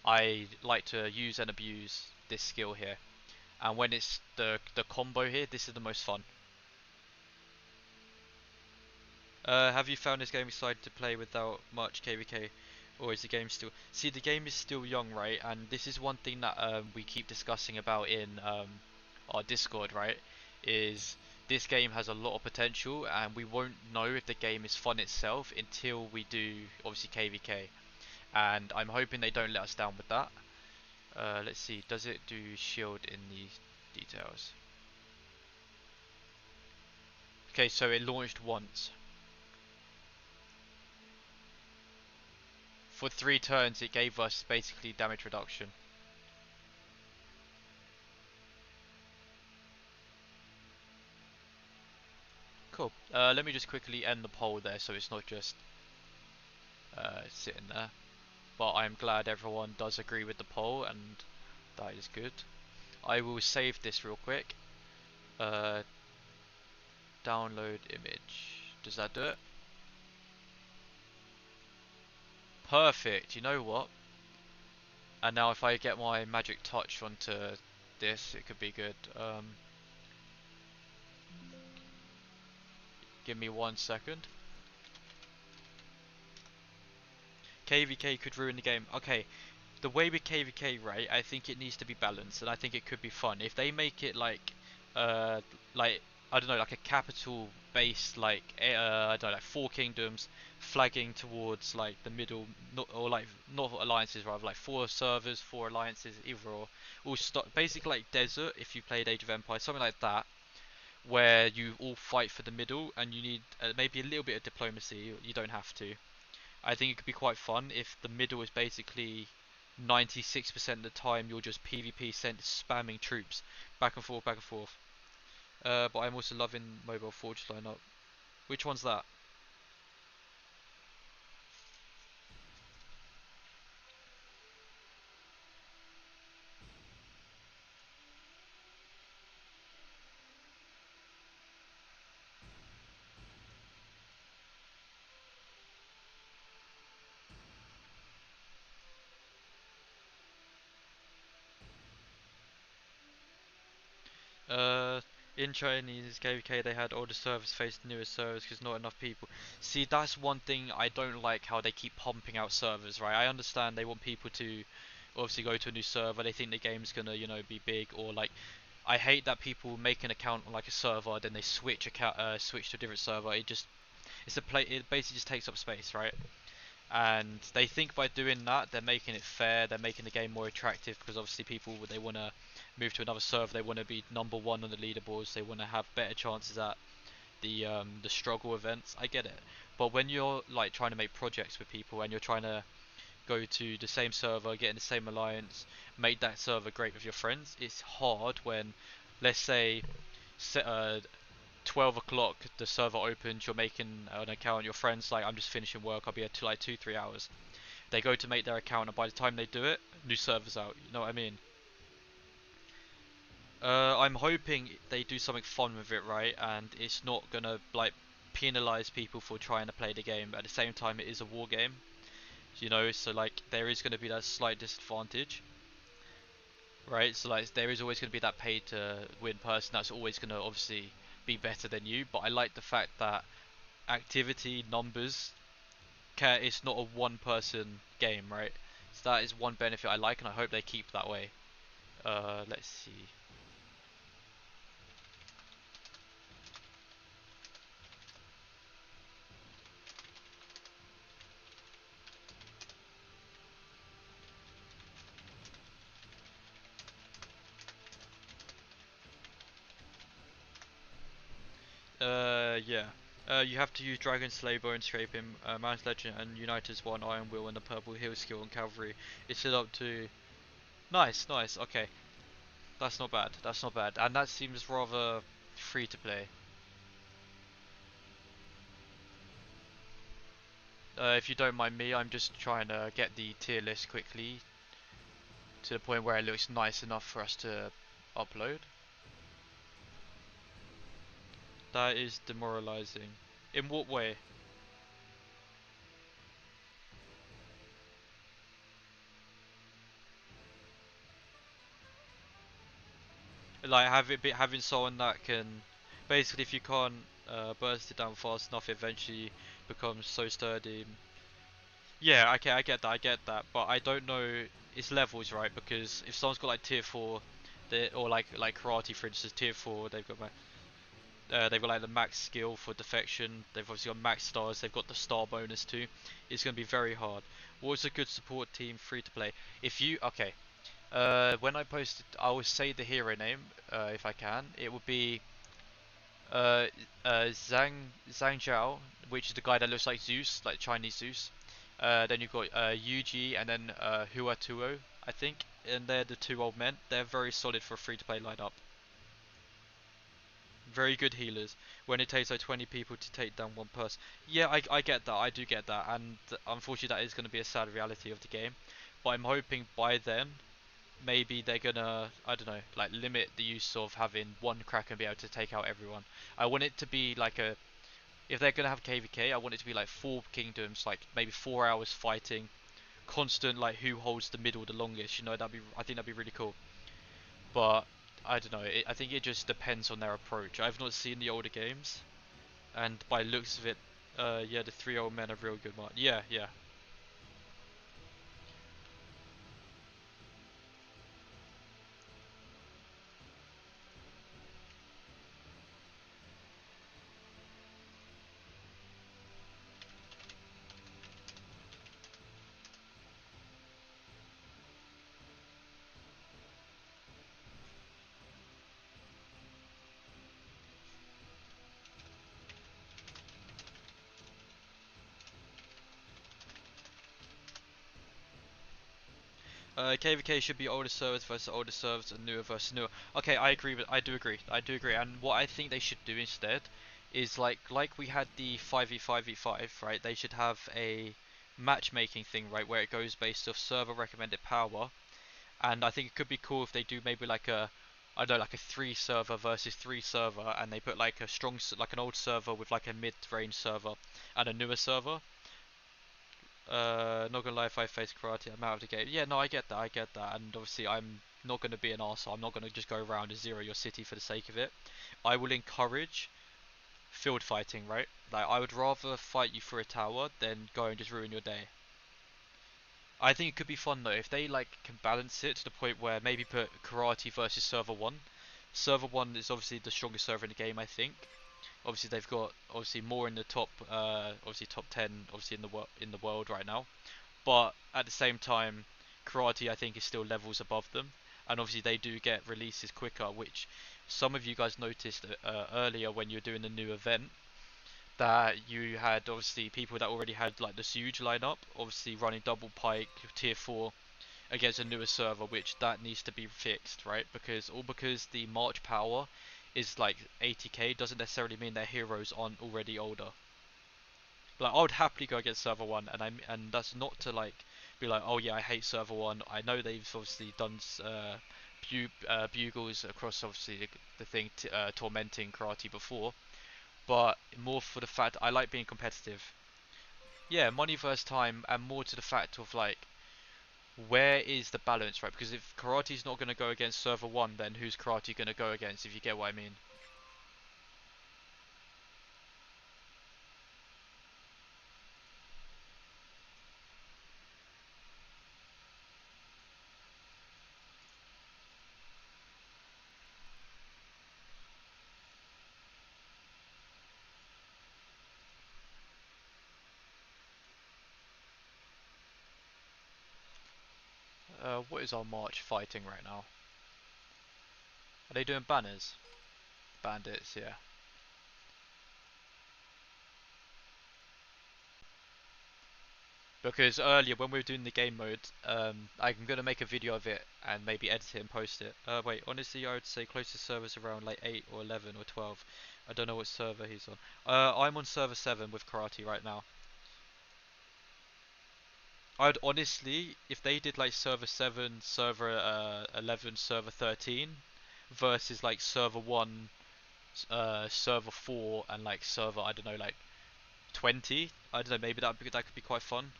I like to use and abuse this skill here, and when it's the combo here, this is the most fun. Have you found this game excited to play without much KVK, or is the game still? See, the game is still young, right? And this is one thing that we keep discussing about in our Discord, right? Is this game has a lot of potential, and we won't know if the game is fun itself until we do obviously KVK. And I'm hoping they don't let us down with that. Let's see, does it do shield in the details? Okay, so it launched once. For 3 turns, it gave us basically damage reduction. Cool. Let me just quickly end the poll there so it's not just sitting there. But I'm glad everyone does agree with the poll, and that is good. I will save this real quick. Uh, Download image. Does that do it? Perfect. You know what? And now if I get my magic touch onto this, it could be good. Give me 1 second. KVK could ruin the game. Okay, the way with KVK, right? I think it needs to be balanced, and I think it could be fun if they make it uh, like I don't know, like a capital based, like I don't know, like four kingdoms flagging towards like the middle, not, or like not alliances rather, like four servers, four alliances, either or, all start basically like desert if you played Age of Empires, something like that, where you all fight for the middle and you need maybe a little bit of diplomacy. You don't have to. I think it could be quite fun if the middle is basically 96% of the time you're just PvP sent spamming troops back and forth, back and forth. But I'm also loving Mobile Forge lineup. Which one's that? Uh, in Chinese KVK they had older servers face newer servers because not enough people. See, that's one thing I don't like, how they keep pumping out servers, right? I understand they want people to obviously go to a new server. They think the game's gonna, be big, or like I hate that people make an account on like a server, then they switch to a different server. It basically just takes up space, right? And they think by doing that they're making it fair, they're making the game more attractive, because obviously people, they want to move to another server, they want to be number one on the leaderboards, they want to have better chances at the struggle events. I get it, but when you're like trying to make projects with people and you're trying to go to the same server, get in the same alliance, make that server great with your friends, it's hard when, let's say, 12 o'clock the server opens, you're making an account, your friends like, I'm just finishing work, I'll be at to like 2-3 hours. They go to make their account, and by the time they do it, new server's out. You know what I mean? I'm hoping they do something fun with it, right? And it's not gonna like penalize people for trying to play the game. But at the same time, it is a war game, so like there is gonna be that slight disadvantage, right? So like there is always gonna be that pay to win person that's always gonna obviously be better than you. But I like the fact that activity numbers it's not a one person game, right? So that is one benefit I like, and I hope they keep that way. Let's see. Yeah. You have to use Dragon Slay, Bone Scraping, Man's Legend, and Uniter's one Iron Will, and the Purple Hill skill on Cavalry. It's set up to. Nice, nice. Okay, that's not bad. That's not bad, and that seems rather free to play. If you don't mind me, I'm just trying to get the tier list quickly to the point where it looks nice enough for us to upload. That is demoralizing. In what way? Like having someone that can, basically, if you can't burst it down fast enough, it eventually becomes so sturdy. Yeah, okay, I get that, but I don't know. It's levels, right? Because if someone's got like tier four, or like karate, for instance, tier four, they've got like the max skill for defection. They've obviously got max stars. They've got the star bonus too. It's going to be very hard. What's a good support team free to play? If you okay, when I posted, I will say the hero name if I can. It would be uh, Zhang Zhao, which is the guy that looks like Zeus, like Chinese Zeus. Then you've got Yuji, and then Hua Tuo, I think, and they're the two old men. They're very solid for a free-to-play lineup. Very good healers. When it takes like 20 people to take down one person. Yeah, I get that. I do get that, and unfortunately, that is going to be a sad reality of the game. But I'm hoping by then maybe they're gonna, I don't know, like limit the use of having one crack and be able to take out everyone. I want it to be like a, if they're gonna have KVK, I want it to be like four kingdoms, like maybe 4 hours fighting, constant, like who holds the middle the longest. I think that'd be really cool. But I don't know. I think it just depends on their approach. I've not seen the older games, and by looks of it, yeah, the three old men are real good. Yeah, yeah. KVK should be older servers versus older servers and newer versus newer. Okay, I agree. I do agree. I do agree. And what I think they should do instead is like we had the 5v5v5, right? They should have a matchmaking thing, right, where it goes based off server recommended power. And I think it could be cool if they do maybe like a, I don't know, like a 3 server versus 3 server, and they put like a like an old server with like a mid-range server and a newer server. Not gonna lie, if I face karate, I'm out of the game. Yeah, no, I get that, and obviously I'm not gonna be an arsehole. I'm not gonna just go around and zero your city for the sake of it. I will encourage field fighting, right? Like, I would rather fight you for a tower than go and just ruin your day. I think it could be fun though, if they like can balance it to the point where maybe put karate versus server 1. Server 1 is obviously the strongest server in the game, I think. Obviously they've got obviously more in the top, obviously top 10, obviously in the world right now. But at the same time, karate I think is still levels above them, and obviously they do get releases quicker, which some of you guys noticed earlier when you were doing the new event, that you had obviously people that already had like the Zhuge lineup, obviously running double pike tier 4 against a newer server, which that needs to be fixed, right? Because the March power is like 80k doesn't necessarily mean their heroes aren't already older. Like, I would happily go against server 1, and that's not to like be like, oh yeah, I hate server 1. I know they've obviously done bugles across obviously the thing tormenting karate before, but more for the fact I like being competitive. Yeah, money versus time, and more to the fact of like, where is the balance, right? Because if karate's not going to go against server 1, then who's karate going to go against, if you get what I mean? What is our March fighting right now? Are they doing banners? Bandits, yeah. Because earlier when we were doing the game mode, I'm gonna make a video of it and maybe edit it and post it. Wait, honestly, I would say closest server's around like 8 or 11 or 12. I don't know what server he's on. I'm on server 7 with karate right now. I'd honestly, if they did like server 7, server 11, server 13 versus like server 1, server 4, and like server, I don't know, like 20. I don't know, maybe that could be quite fun.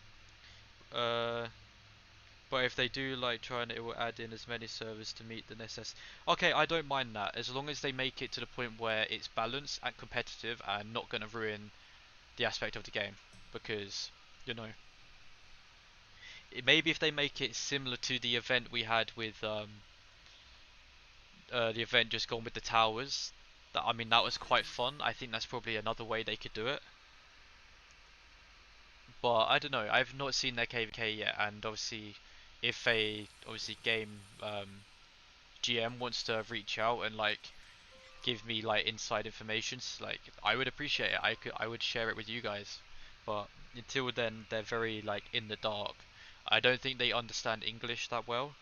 Uh, but if they do like try and it will add in as many servers to meet the necessity. Okay, I don't mind that as long as they make it to the point where it's balanced and competitive and not gonna ruin the aspect of the game. Because, you know, maybe if they make it similar to the event we had with the event just gone with the towers. That, I mean, that was quite fun. I think that's probably another way they could do it. But I don't know. I've not seen their KVK yet, and obviously, if a obviously game GM wants to reach out and like give me like inside information, like I would appreciate it. I would share it with you guys. But until then, they're very like in the dark. I don't think they understand English that well.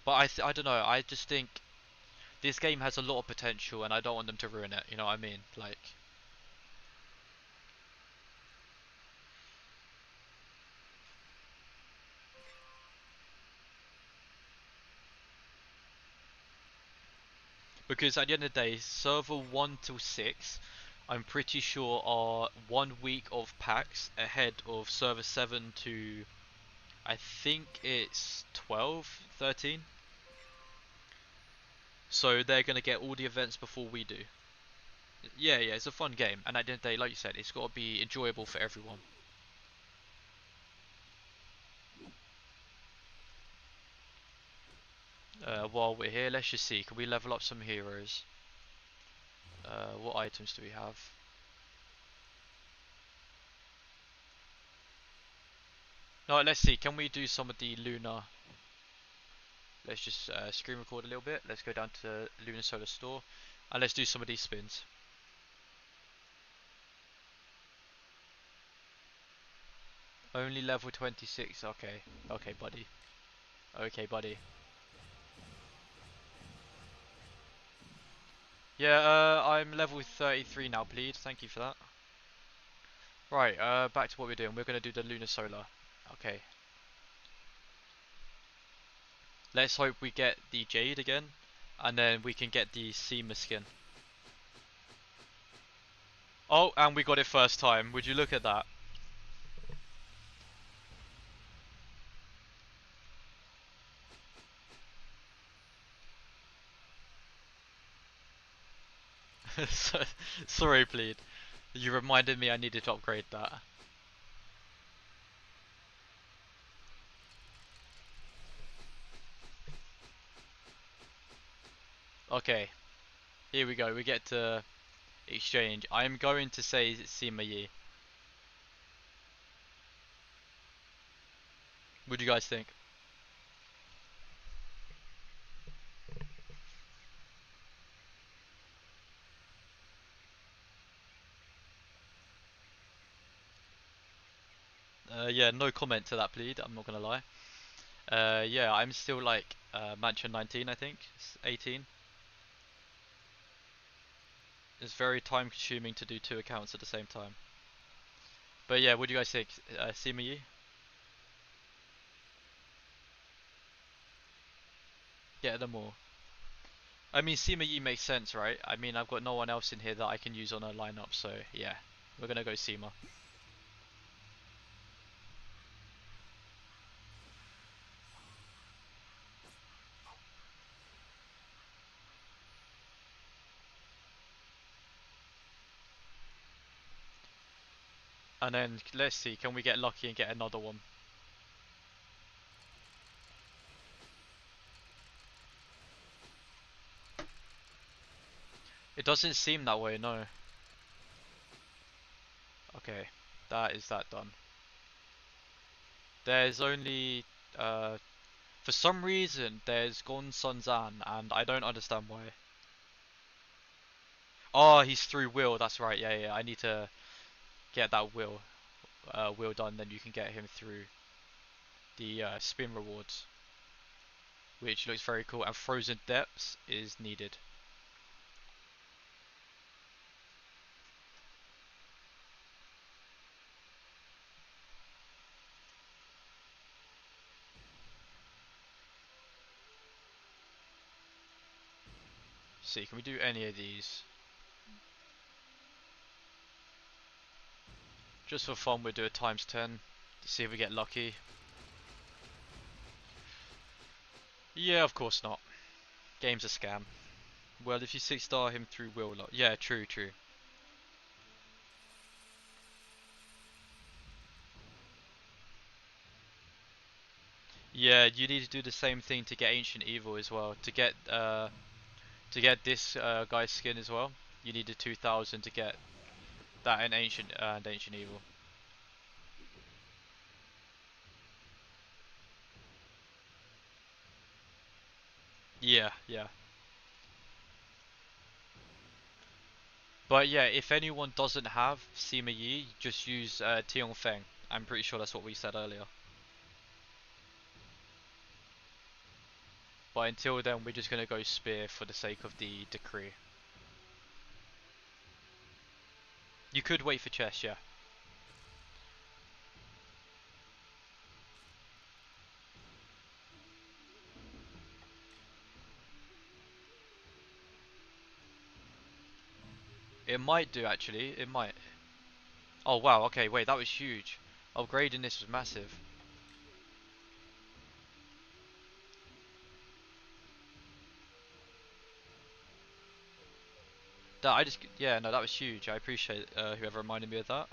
But I don't know. I just think this game has a lot of potential, and I don't want them to ruin it. You know what I mean? Like, because at the end of the day, server 1 till 6, I'm pretty sure are 1 week of packs ahead of server 7 to, I think it's 12, 13. So they're gonna get all the events before we do. Yeah, yeah, it's a fun game, and at the end of the day, like you said, it's got to be enjoyable for everyone. While we're here, let's just see. Can we level up some heroes? What items do we have? No, let's see. Can we do some of the lunar? Let's just screen record a little bit. Let's go down to Lunar Solar Store, and let's do some of these spins. Only level 26. Okay. Okay, buddy. Okay, buddy. Yeah, I'm level 33 now, please. Thank you for that. Right, back to what we're doing. We're gonna do the Lunar Solar. Okay. Let's hope we get the Jade again, and then we can get the Seema skin. Oh, and we got it first time. Would you look at that? Sorry, please. You reminded me I needed to upgrade that. Okay, here we go. We get to exchange. I'm going to say Sima Yi. What do you guys think? Yeah, no comment to that, please. I'm not gonna lie. Yeah, I'm still like Mansion 19, I think. 18. It's very time consuming to do two accounts at the same time. But yeah, what do you guys think? Sima Yi? Get them all. I mean, Sima Yi makes sense, right? I mean, I've got no one else in here that I can use on a lineup, so yeah, we're gonna go Sima. And then let's see, can we get lucky and get another one? It doesn't seem that way, no. Okay, that is that done. There's only, uh, for some reason, there's Gon Sun Zan, and I don't understand why. Oh, he's through Will, that's right, yeah, yeah, I need to get that Will done, then you can get him through the spin rewards, which looks very cool, and Frozen Depths is needed. See, can we do any of these? Just for fun, we'll do a times 10 to see if we get lucky. Yeah, of course not. Game's a scam. Well, if you 6-star him through Will Lock. Yeah, true, true. Yeah, you need to do the same thing to get Ancient Evil as well. To get this guy's skin as well, you need a 2000 to get that and Ancient Evil. Yeah, yeah. But yeah, if anyone doesn't have Sima Yi, just use Tiong Feng. I'm pretty sure that's what we said earlier. But until then, we're just gonna go Spear for the sake of the decree. You could wait for chess, yeah. It might do actually, it might. Oh wow, okay, wait, that was huge. Upgrading this was massive. Yeah, no, that was huge. I appreciate whoever reminded me of that.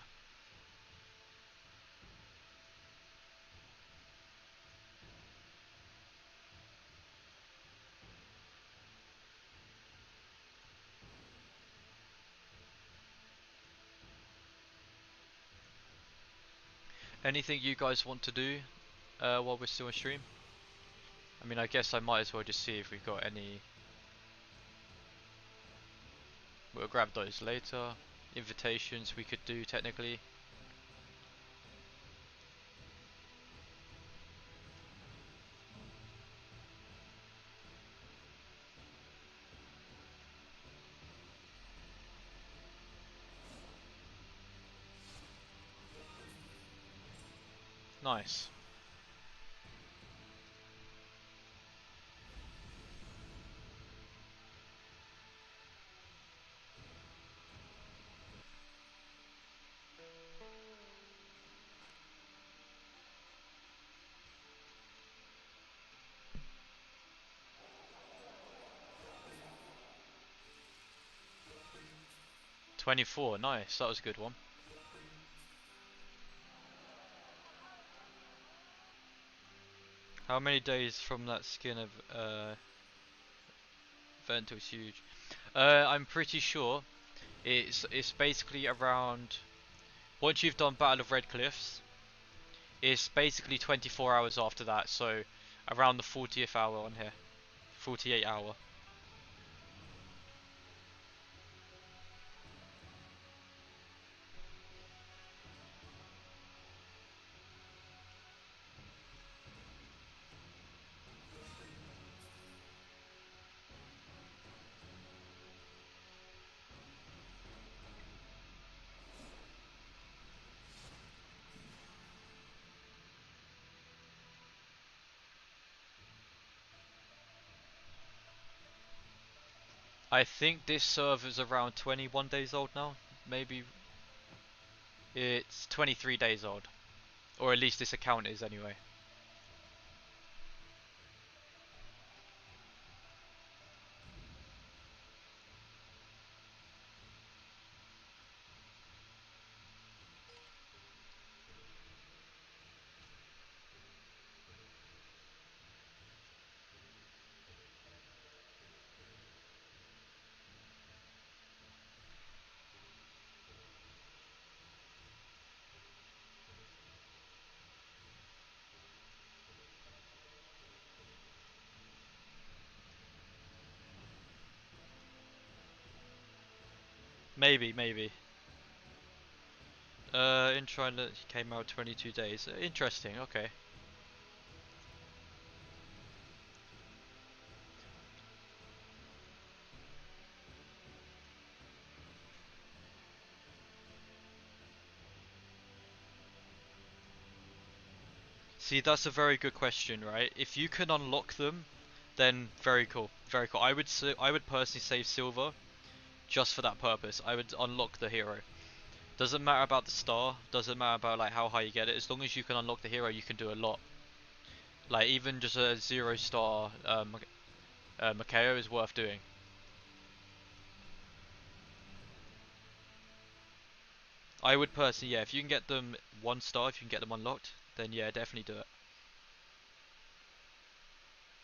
Anything you guys want to do while we're still on stream? I mean, I guess I might as well just see if we've got any. We'll grab those later. Invitations we could do technically. Nice. $24, nice, that was a good one. How many days from that skin of event was huge? I'm pretty sure it's basically around, once you've done Battle of Red Cliffs, it's basically 24 hours after that, so around the 40th hour on here. 48 hour. I think this server's around 21 days old now. Maybe it's 23 days old. Or at least this account is anyway. Maybe. Intro came out 22 days. Interesting, okay. See, that's a very good question, right? If you can unlock them, then very cool, very cool. I would personally save silver just for that purpose. I would unlock the hero. Doesn't matter about the star, doesn't matter about like how high you get it. As long as you can unlock the hero, you can do a lot. Like even just a 0 star Makeo is worth doing. I would personally, yeah, if you can get them 1 star, if you can get them unlocked, then yeah, definitely do it.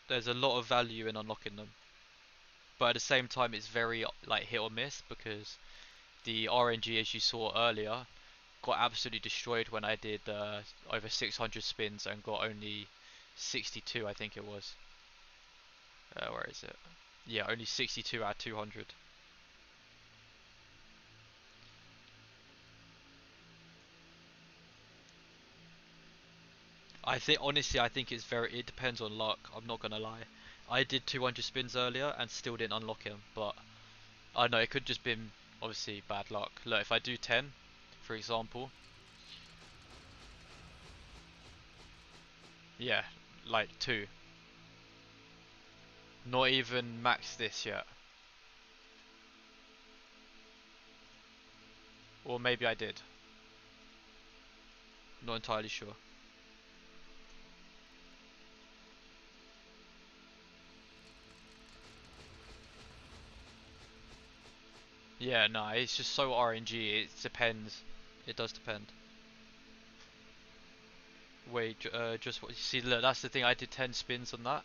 There's a lot of value in unlocking them, but at the same time, it's very like hit or miss because the RNG, as you saw earlier, got absolutely destroyed when I did over 600 spins and got only 62, I think it was. Where is it? Yeah, only 62 out of 200. I think honestly, I think it's very. It depends on luck. I'm not gonna lie. I did 200 spins earlier and still didn't unlock him, but I know it could just been obviously bad luck. Look, if I do 10, for example, yeah, like 2. Not even max this yet. Or maybe I did. Not entirely sure. Yeah, no, it's just so RNG. It depends. It does depend. Wait, just what you see. Look, that's the thing. I did 10 spins on that,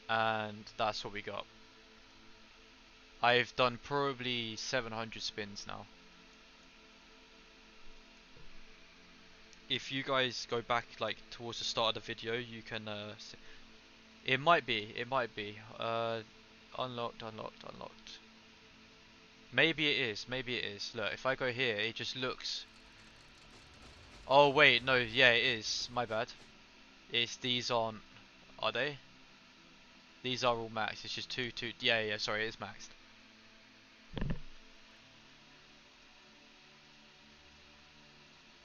and that's what we got. I've done probably 700 spins now. If you guys go back like towards the start of the video, you can see. It might be. It might be. Unlocked, unlocked, unlocked. Maybe it is. Maybe it is. Look, if I go here, it just looks. Oh wait, no. Yeah, it is. My bad. It's these aren't. Are they? These are all maxed. It's just two. Yeah, yeah. Sorry, it's maxed.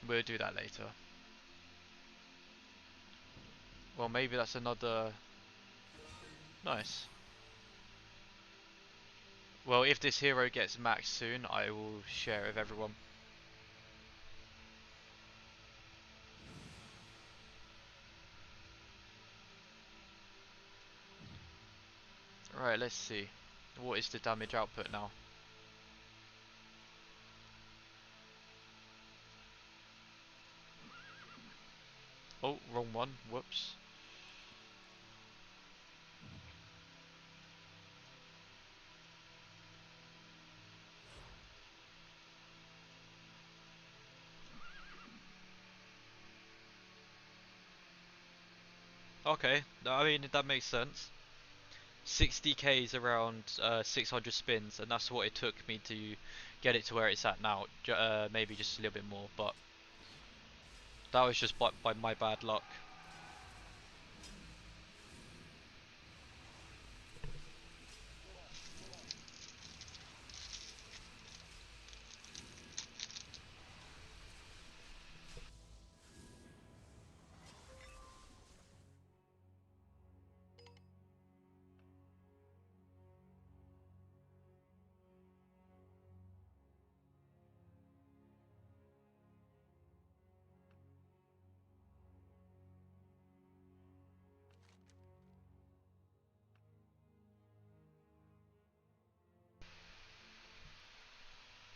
We'll do that later. Well, maybe that's another... Nice. Well, if this hero gets maxed soon, I will share it with everyone. Right, let's see. What is the damage output now? Oh, wrong one. Whoops. Okay, I mean, that makes sense. 60k is around 600 spins, and that's what it took me to get it to where it's at now. Maybe just a little bit more, but that was just by my bad luck.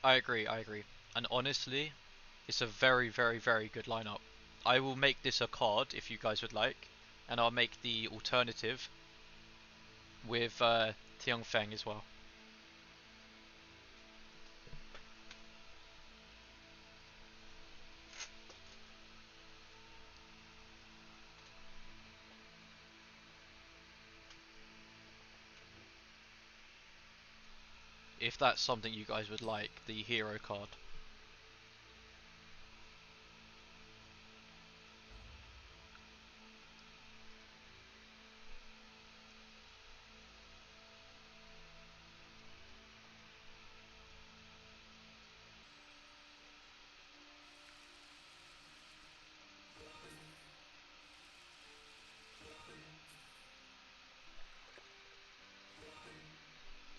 I agree, I agree. And honestly, it's a very, very, very good lineup. I will make this a card if you guys would like, and I'll make the alternative with Tianfeng as well. If that's something you guys would like, the hero card.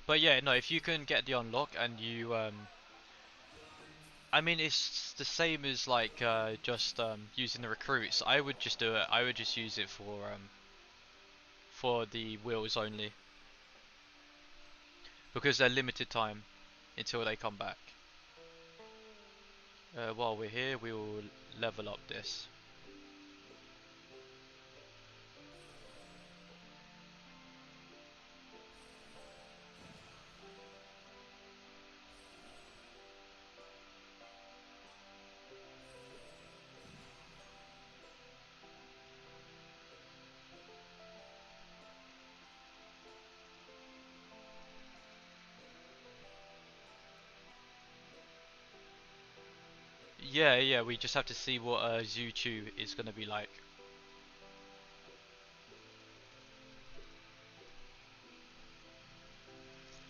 But yeah, no, if you can get the unlock and you I mean, it's the same as like just using the recruits. I would just do it. I would just use it for the wheels only because they're limited time until they come back. While we're here, we will level up this. Yeah, yeah, we just have to see what Zhuge is going to be like.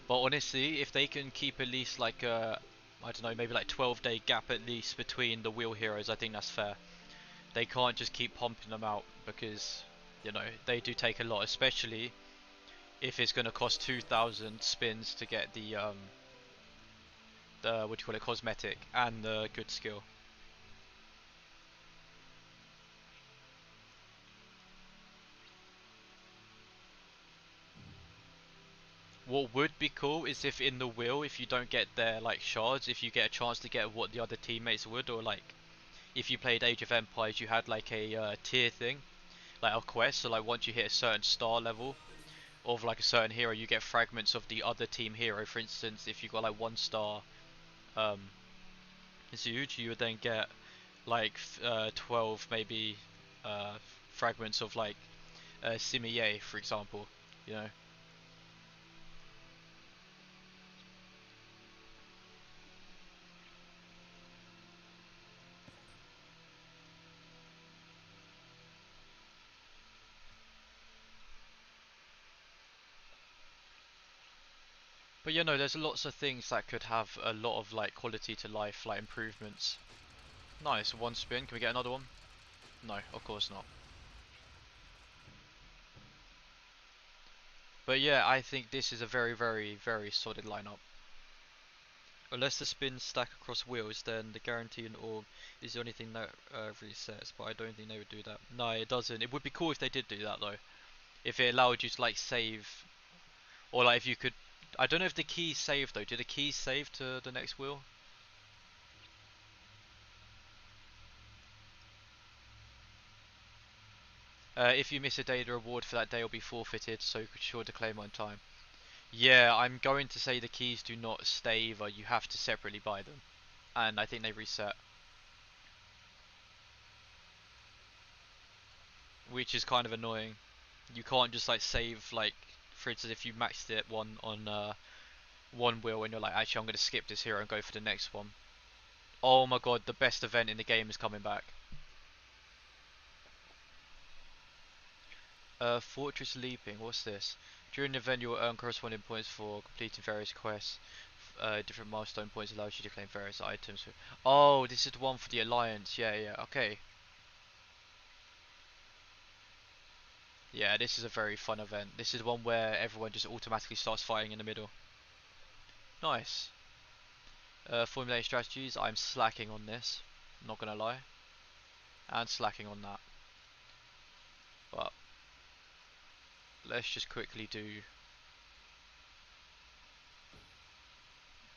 But honestly, if they can keep at least like a, I don't know, maybe like 12-day gap at least between the wheel heroes, I think that's fair. They can't just keep pumping them out because, you know, they do take a lot, especially if it's going to cost 2,000 spins to get the what do you call it, cosmetic and the good skill. What would be cool is if in the wheel, if you don't get their like shards, if you get a chance to get what the other teammates would, or like if you played Age of Empires, you had like a tier thing, like a quest. So like once you hit a certain star level of like a certain hero, you get fragments of the other team hero. For instance, if you got like 1 star um, Zhuge, you would then get like 12 maybe uh, fragments of like Simiye, for example. You know. But you know, there's lots of things that could have a lot of like quality to life, like improvements. Nice, one spin. Can we get another one? No, of course not. But yeah, I think this is a very, very, very solid lineup. Unless the spins stack across wheels, then the guarantee and orb is the only thing that resets, but I don't think they would do that. No, it doesn't. It would be cool if they did do that though. If it allowed you to like save, or like if you could, I don't know if the keys save though. Do the keys save to the next wheel? If you miss a day, the reward for that day will be forfeited, so you could sure to claim on time. Yeah, I'm going to say the keys do not stay either. You have to separately buy them, and I think they reset, which is kind of annoying. You can't just like save like, for instance, if you maxed it one on one wheel and you're like, actually, I'm going to skip this here and go for the next one. Oh my god, the best event in the game is coming back. Fortress Leaping, what's this? During the event you will earn corresponding points for completing various quests. Different milestone points allows you to claim various items. Oh, this is the one for the Alliance, yeah, okay. Yeah, this is a very fun event. This is one where everyone just automatically starts fighting in the middle. Nice. Formulating strategies, I'm slacking on this, not gonna lie. And slacking on that. But let's just quickly do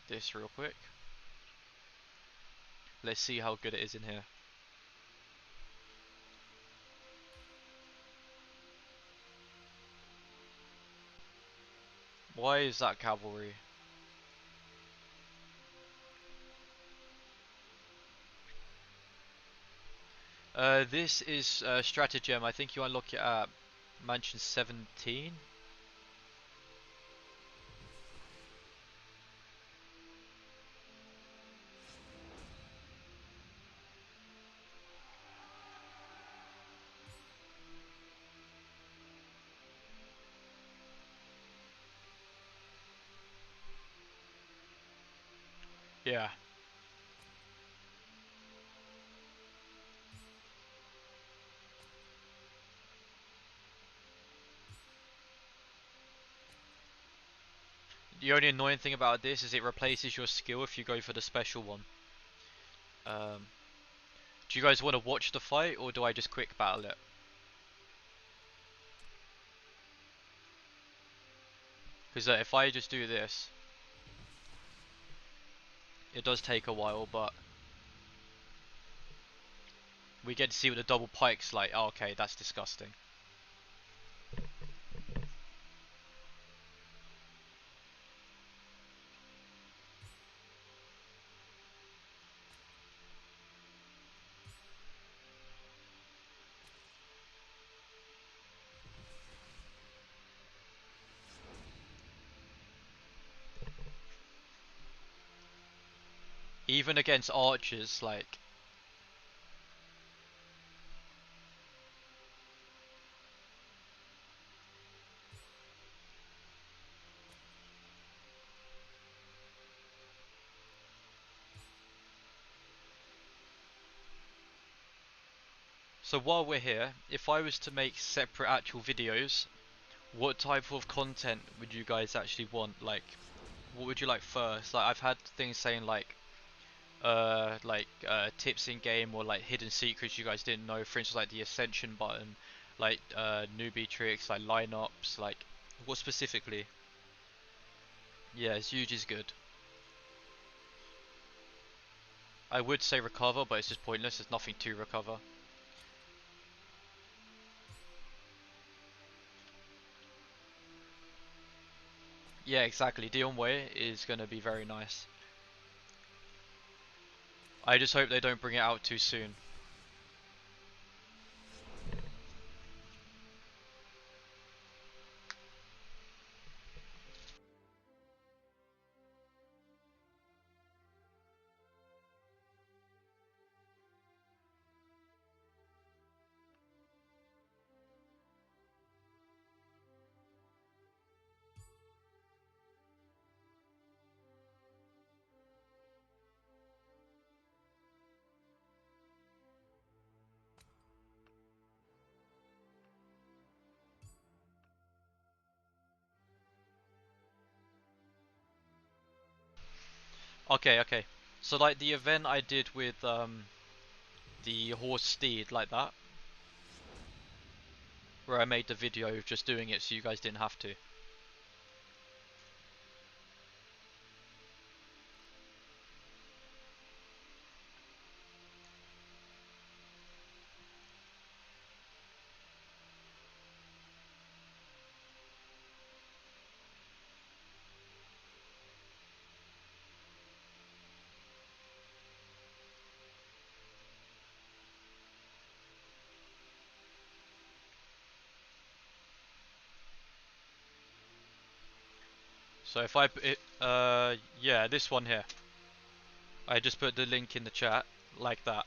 this real quick. Let's see how good it is in here. Why is that cavalry? This is stratagem. I think you unlock it at Mansion 17. Yeah. The only annoying thing about this is it replaces your skill if you go for the special one. Um, do you guys want to watch the fight or do I just quick battle it? Because if I just do this, it does take a while, but we get to see what the double pike's like. Oh, okay, that's disgusting. Even against archers, like, so while we're here, if I was to make separate actual videos, what type of content would you guys actually want? Like, what would you like first? Like, I've had things saying tips in game or like hidden secrets you guys didn't know. For instance, like the ascension button, like newbie tricks, like lineups. Like, what specifically? Yeah, Zhuge is good. I would say recover, but it's just pointless. There's nothing to recover. Yeah, exactly. Dion Way is gonna be very nice. I just hope they don't bring it out too soon. Okay, okay. So like the event I did with the horse steed like that, where I made the video of just doing it so you guys didn't have to. So if I yeah, this one here. I just put the link in the chat like that.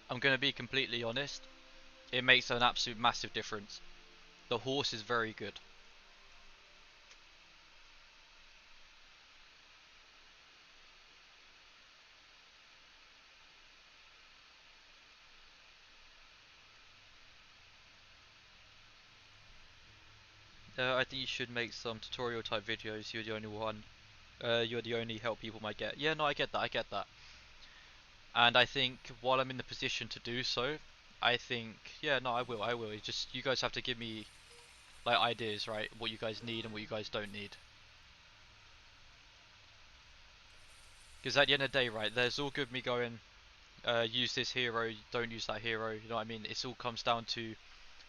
I'm gonna be completely honest. It makes an absolute massive difference. The horse is very good. I think you should make some tutorial type videos. You're the only one. You're the only help people might get. Yeah, no, I get that. I get that. And I think while I'm in the position to do so, I think yeah, no, I will. I will. It's just you guys have to give me like ideas, right? What you guys need and what you guys don't need. Because at the end of the day, right, there's all good me going, use this hero, don't use that hero. You know what I mean? It all comes down to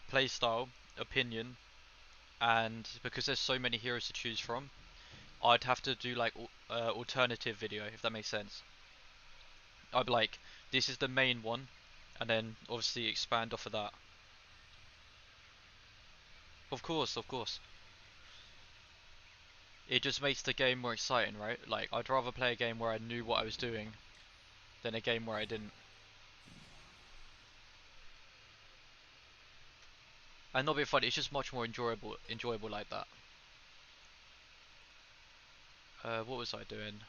playstyle, opinion, and because there's so many heroes to choose from, I'd have to do like alternative video if that makes sense. I'd be like, this is the main one, and then obviously expand off of that. Of course, of course. It just makes the game more exciting, right? Like, I'd rather play a game where I knew what I was doing than a game where I didn't. And not being funny, it's just much more enjoyable like that. What was I doing?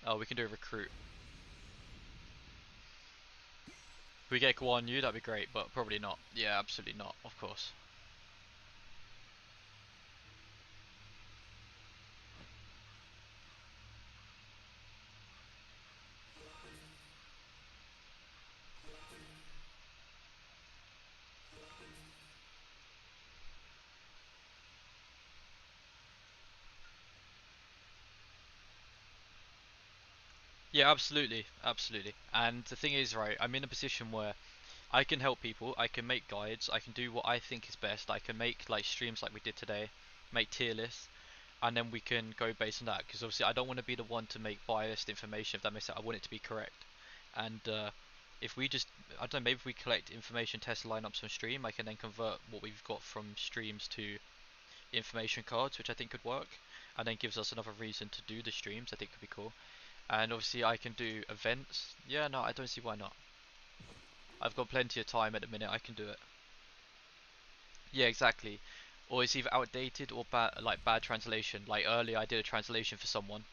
Oh, we can do a recruit. If we get Guan Yu, that'd be great, but probably not. Yeah, absolutely not, of course. Yeah, absolutely, absolutely. And the thing is, right, I'm in a position where I can help people, I can make guides, I can do what I think is best, I can make like streams like we did today, make tier lists, and then we can go based on that, because obviously I don't want to be the one to make biased information, if that makes sense. I want it to be correct. And if we just, I don't know, maybe if we collect information, test lineups on stream, I can then convert what we've got from streams to information cards, which I think could work, and then gives us another reason to do the streams. I think could be cool. And obviously I can do events. Yeah, no, I don't see why not. I've got plenty of time at the minute, I can do it. Yeah, exactly. Or it's either outdated or bad, like bad translation. Like earlier I did a translation for someone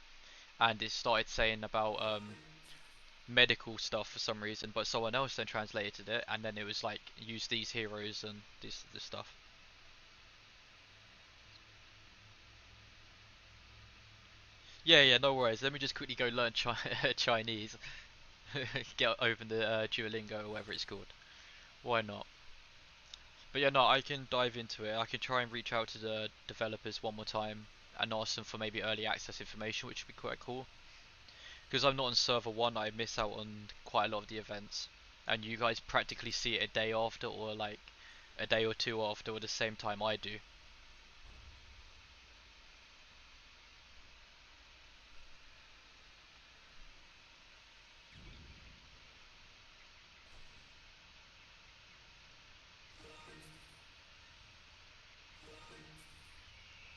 and it started saying about medical stuff for some reason, but someone else then translated it, and then it was like use these heroes and this stuff. Yeah, yeah, no worries. Let me just quickly go learn Chinese. Get open the Duolingo or whatever it's called. Why not? But yeah, no, I can dive into it. I can try and reach out to the developers one more time and ask them for maybe early access information, which would be quite cool. Because I'm not on server 1, I miss out on quite a lot of the events. And you guys practically see it a day after, or like a day or two after, or the same time I do.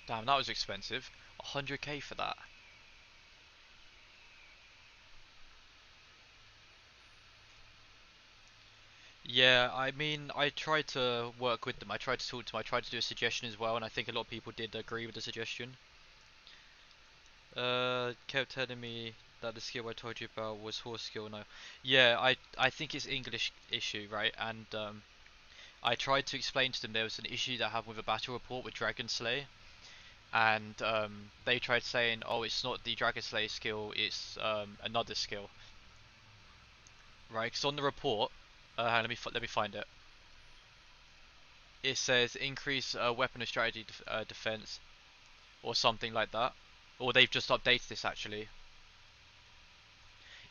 Damn, that was expensive. 100k for that. Yeah, I mean, I tried to work with them. I tried to talk to them. I tried to do a suggestion as well, and I think a lot of people did agree with the suggestion. Kept telling me that the skill I told you about was horse skill. No, yeah, I think it's English issue, right? And I tried to explain to them there was an issue that happened with a battle report with Dragon Slay, and they tried saying, oh, it's not the Dragon Slay skill, it's another skill, right? Because on the report, let me find it. It says increase weapon and strategy defense or something like that, or they've just updated this actually.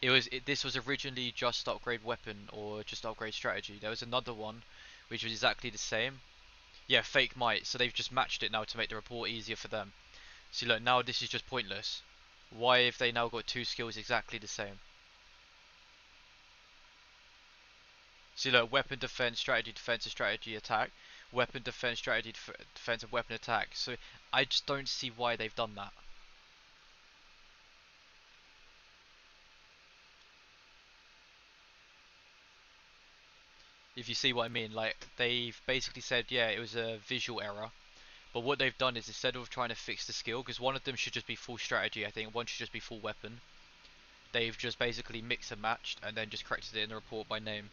This was originally just upgrade weapon or just upgrade strategy. There was another one which was exactly the same. Yeah, fake might. So they've just matched it now to make the report easier for them. See, look, now this is just pointless. Why have they now got two skills exactly the same? See, look, weapon defense and strategy attack. Weapon defense, strategy defense and weapon attack. So I just don't see why they've done that. If you see what I mean, like they've basically said, yeah, it was a visual error. But what they've done is instead of trying to fix the skill, because one of them should just be full strategy, I think one should just be full weapon. They've just basically mixed and matched and then just corrected it in the report by name.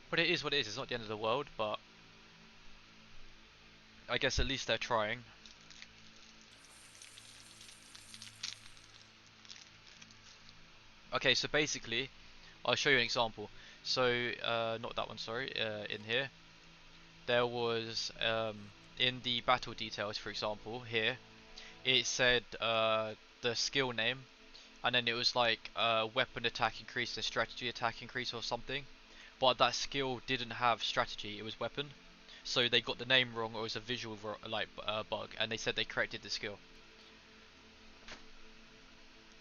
But it is what it is. It's not the end of the world, but I guess at least they're trying. Okay, so basically, I'll show you an example. So, not that one, sorry. In here, there was in the battle details, for example, here it said the skill name, and then it was like weapon attack increase and strategy attack increase or something. But that skill didn't have strategy; it was weapon. So they got the name wrong, or it was a visual bug, and they said they corrected the skill.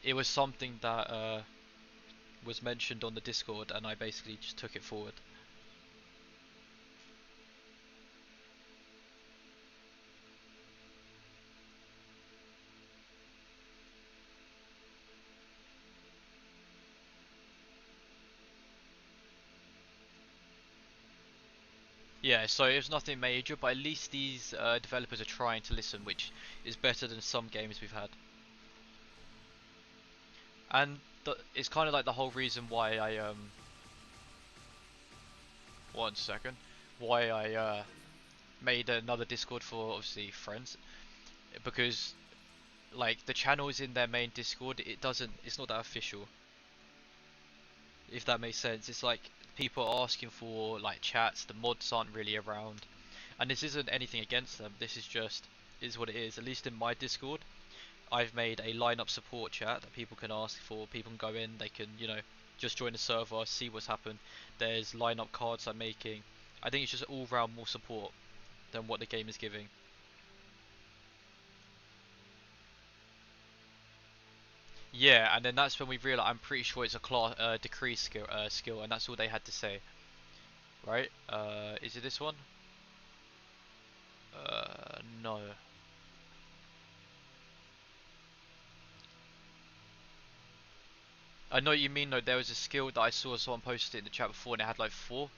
It was something that was mentioned on the Discord, and I basically just took it forward. Yeah, so it was nothing major, but at least these developers are trying to listen, which is better than some games we've had. And it's kind of like the whole reason why I 1 second, why I made another Discord for obviously friends, because like the channel is in their main Discord, it's not that official, if that makes sense. It's like people are asking for like chats, the mods aren't really around, and this isn't anything against them. This is what it is. At least in my Discord, I've made a lineup support chat that people can ask for. People can go in, they can just join the server, see what's happened. There's lineup cards I'm making. I think it's just all round more support than what the game is giving. Yeah, and then that's when we realized. I'm pretty sure it's a class decrease skill, and that's all they had to say, right? Is it this one? No. I know what you mean though. There was a skill that I saw someone posted it in the chat before, and it had like 4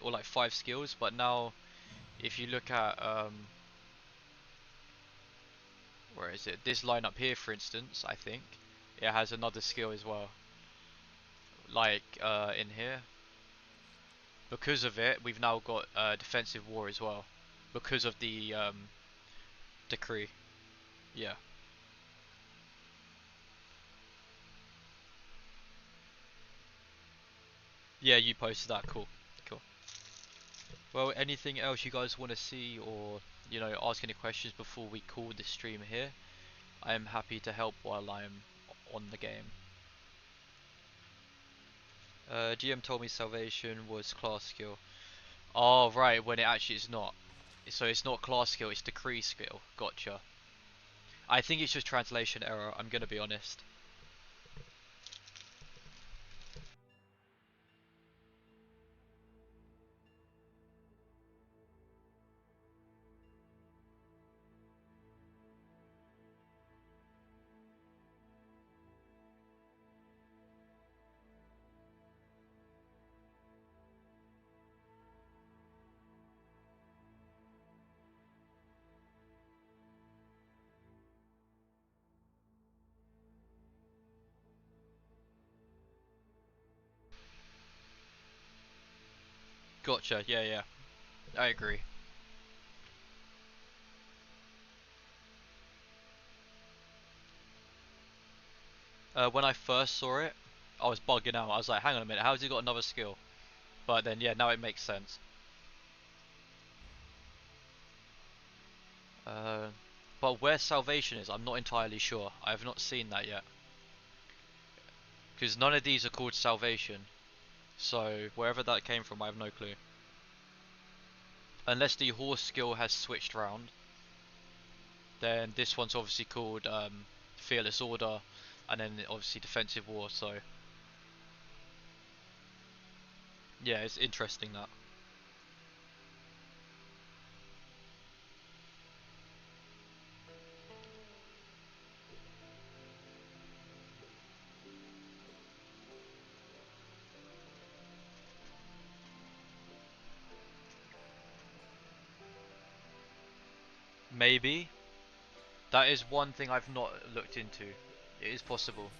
or like 5 skills. But now, if you look at where is it? This lineup here, for instance, I think it has another skill as well. like in here. Because of it, we've now got defensive war as well. Because of the decree. Yeah. Yeah, you posted that. Cool. Cool. Well, anything else you guys want to see or, ask any questions before we call this stream here? I am happy to help while I'm on the game. GM told me salvation was class skill. Oh, right, when it actually is not. So it's not class skill, it's decree skill. Gotcha. I think it's just translation error, I'm gonna be honest. Gotcha, yeah, yeah. I agree. When I first saw it, I was bugging out. I was like, hang on a minute, how's he got another skill? But then, yeah, now it makes sense. Uh, but where salvation is, I'm not entirely sure. I have not seen that yet. Because none of these are called salvation. So, wherever that came from, I have no clue. Unless the horse skill has switched round, then this one's obviously called Fearless Order, and then obviously Defensive War, so... Yeah, it's interesting that. Maybe. That is one thing I've not looked into. It is possible.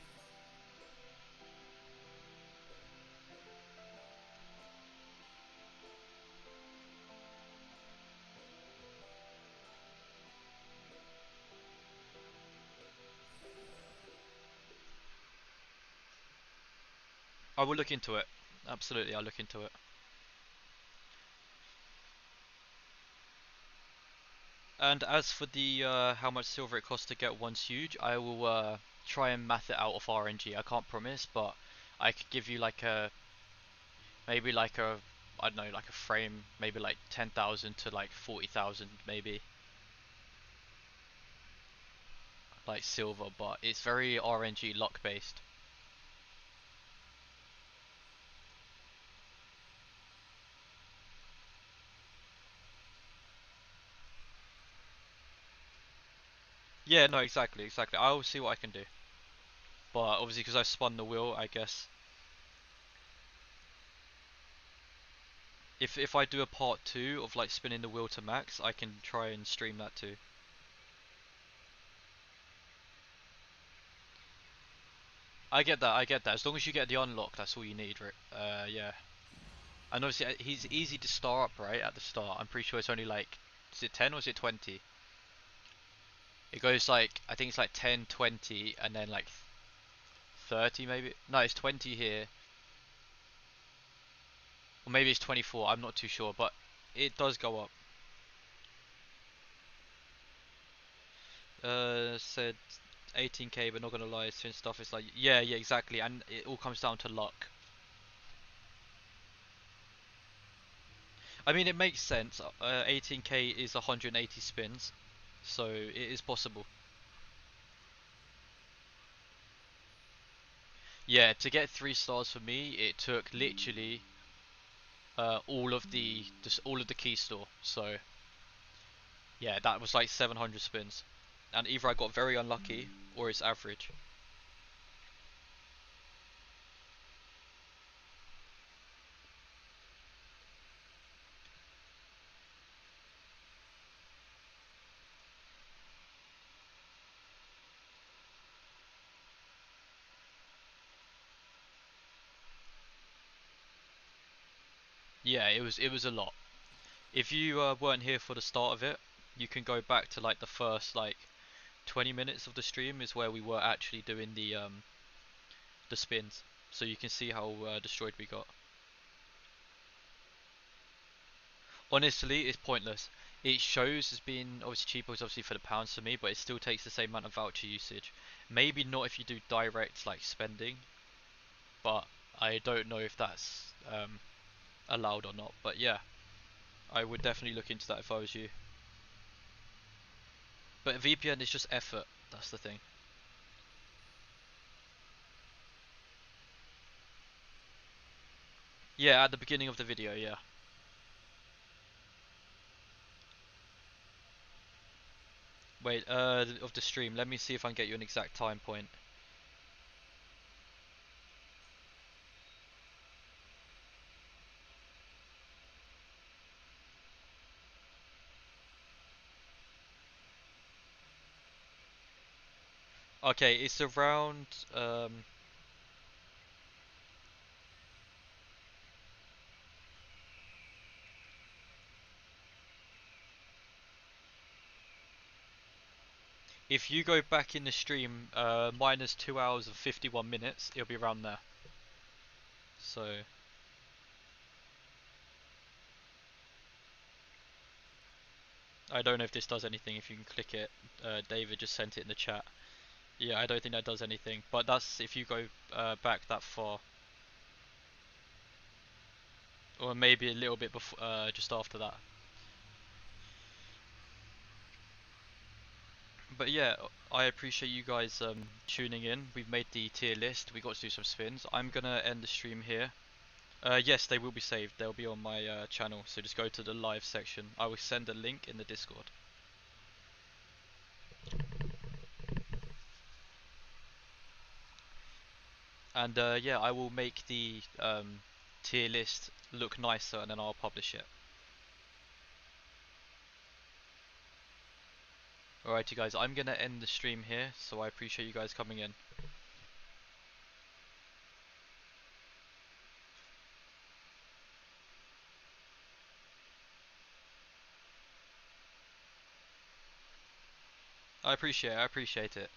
I will look into it. Absolutely, I'll look into it. And as for the how much silver it costs to get one huge, I will try and math it out of RNG. I can't promise, but I could give you like a maybe like a I don't know like a frame, maybe like 10,000 to like 40,000 maybe like silver, but it's very RNG luck based. Yeah, no, exactly, exactly. I will see what I can do, but obviously because I've spun the wheel, I guess if I do a part two of like spinning the wheel to max, I can try and stream that too. I get that, I get that. As long as you get the unlock, that's all you need, right? Yeah. And obviously, he's easy to star up, right, at the start. I'm pretty sure it's only like, is it 10 or is it 20? It goes like, I think it's like 10, 20, and then like 30 maybe? No, it's 20 here. Or maybe it's 24, I'm not too sure, but it does go up. Said 18k, but not gonna lie, since stuff is like, yeah, yeah, exactly, and it all comes down to luck. I mean, it makes sense. 18k is 180 spins, so it is possible. Yeah, to get 3 stars for me, it took literally all of the key store. So yeah, that was like 700 spins, and either I got very unlucky or it's average. Yeah, it was a lot. If you weren't here for the start of it, you can go back to like the first like 20 minutes of the stream is where we were actually doing the spins, so you can see how destroyed we got. Honestly, it's pointless. It shows as being obviously cheaper, it's obviously for the pounds for me, but it still takes the same amount of voucher usage. Maybe not if you do direct like spending, but I don't know if that's allowed or not. But yeah, I would definitely look into that if I was you. But VPN is just effort. That's the thing. Yeah, at the beginning of the video, yeah. Wait, of the stream. Let me see if I can get you an exact time point. Okay, it's around if you go back in the stream, minus 2 hours and 51 minutes, it'll be around there. So, I don't know if this does anything. If you can click it, David just sent it in the chat. Yeah, I don't think that does anything. But that's if you go back that far, or maybe a little bit before, just after that. But yeah, I appreciate you guys tuning in. We've made the tier list. We got to do some spins. I'm gonna end the stream here. Yes, they will be saved. They'll be on my channel. So just go to the live section. I will send a link in the Discord. And yeah, I will make the tier list look nicer, and then I'll publish it. Alrighty guys, I'm gonna end the stream here, so I appreciate you guys coming in. I appreciate it.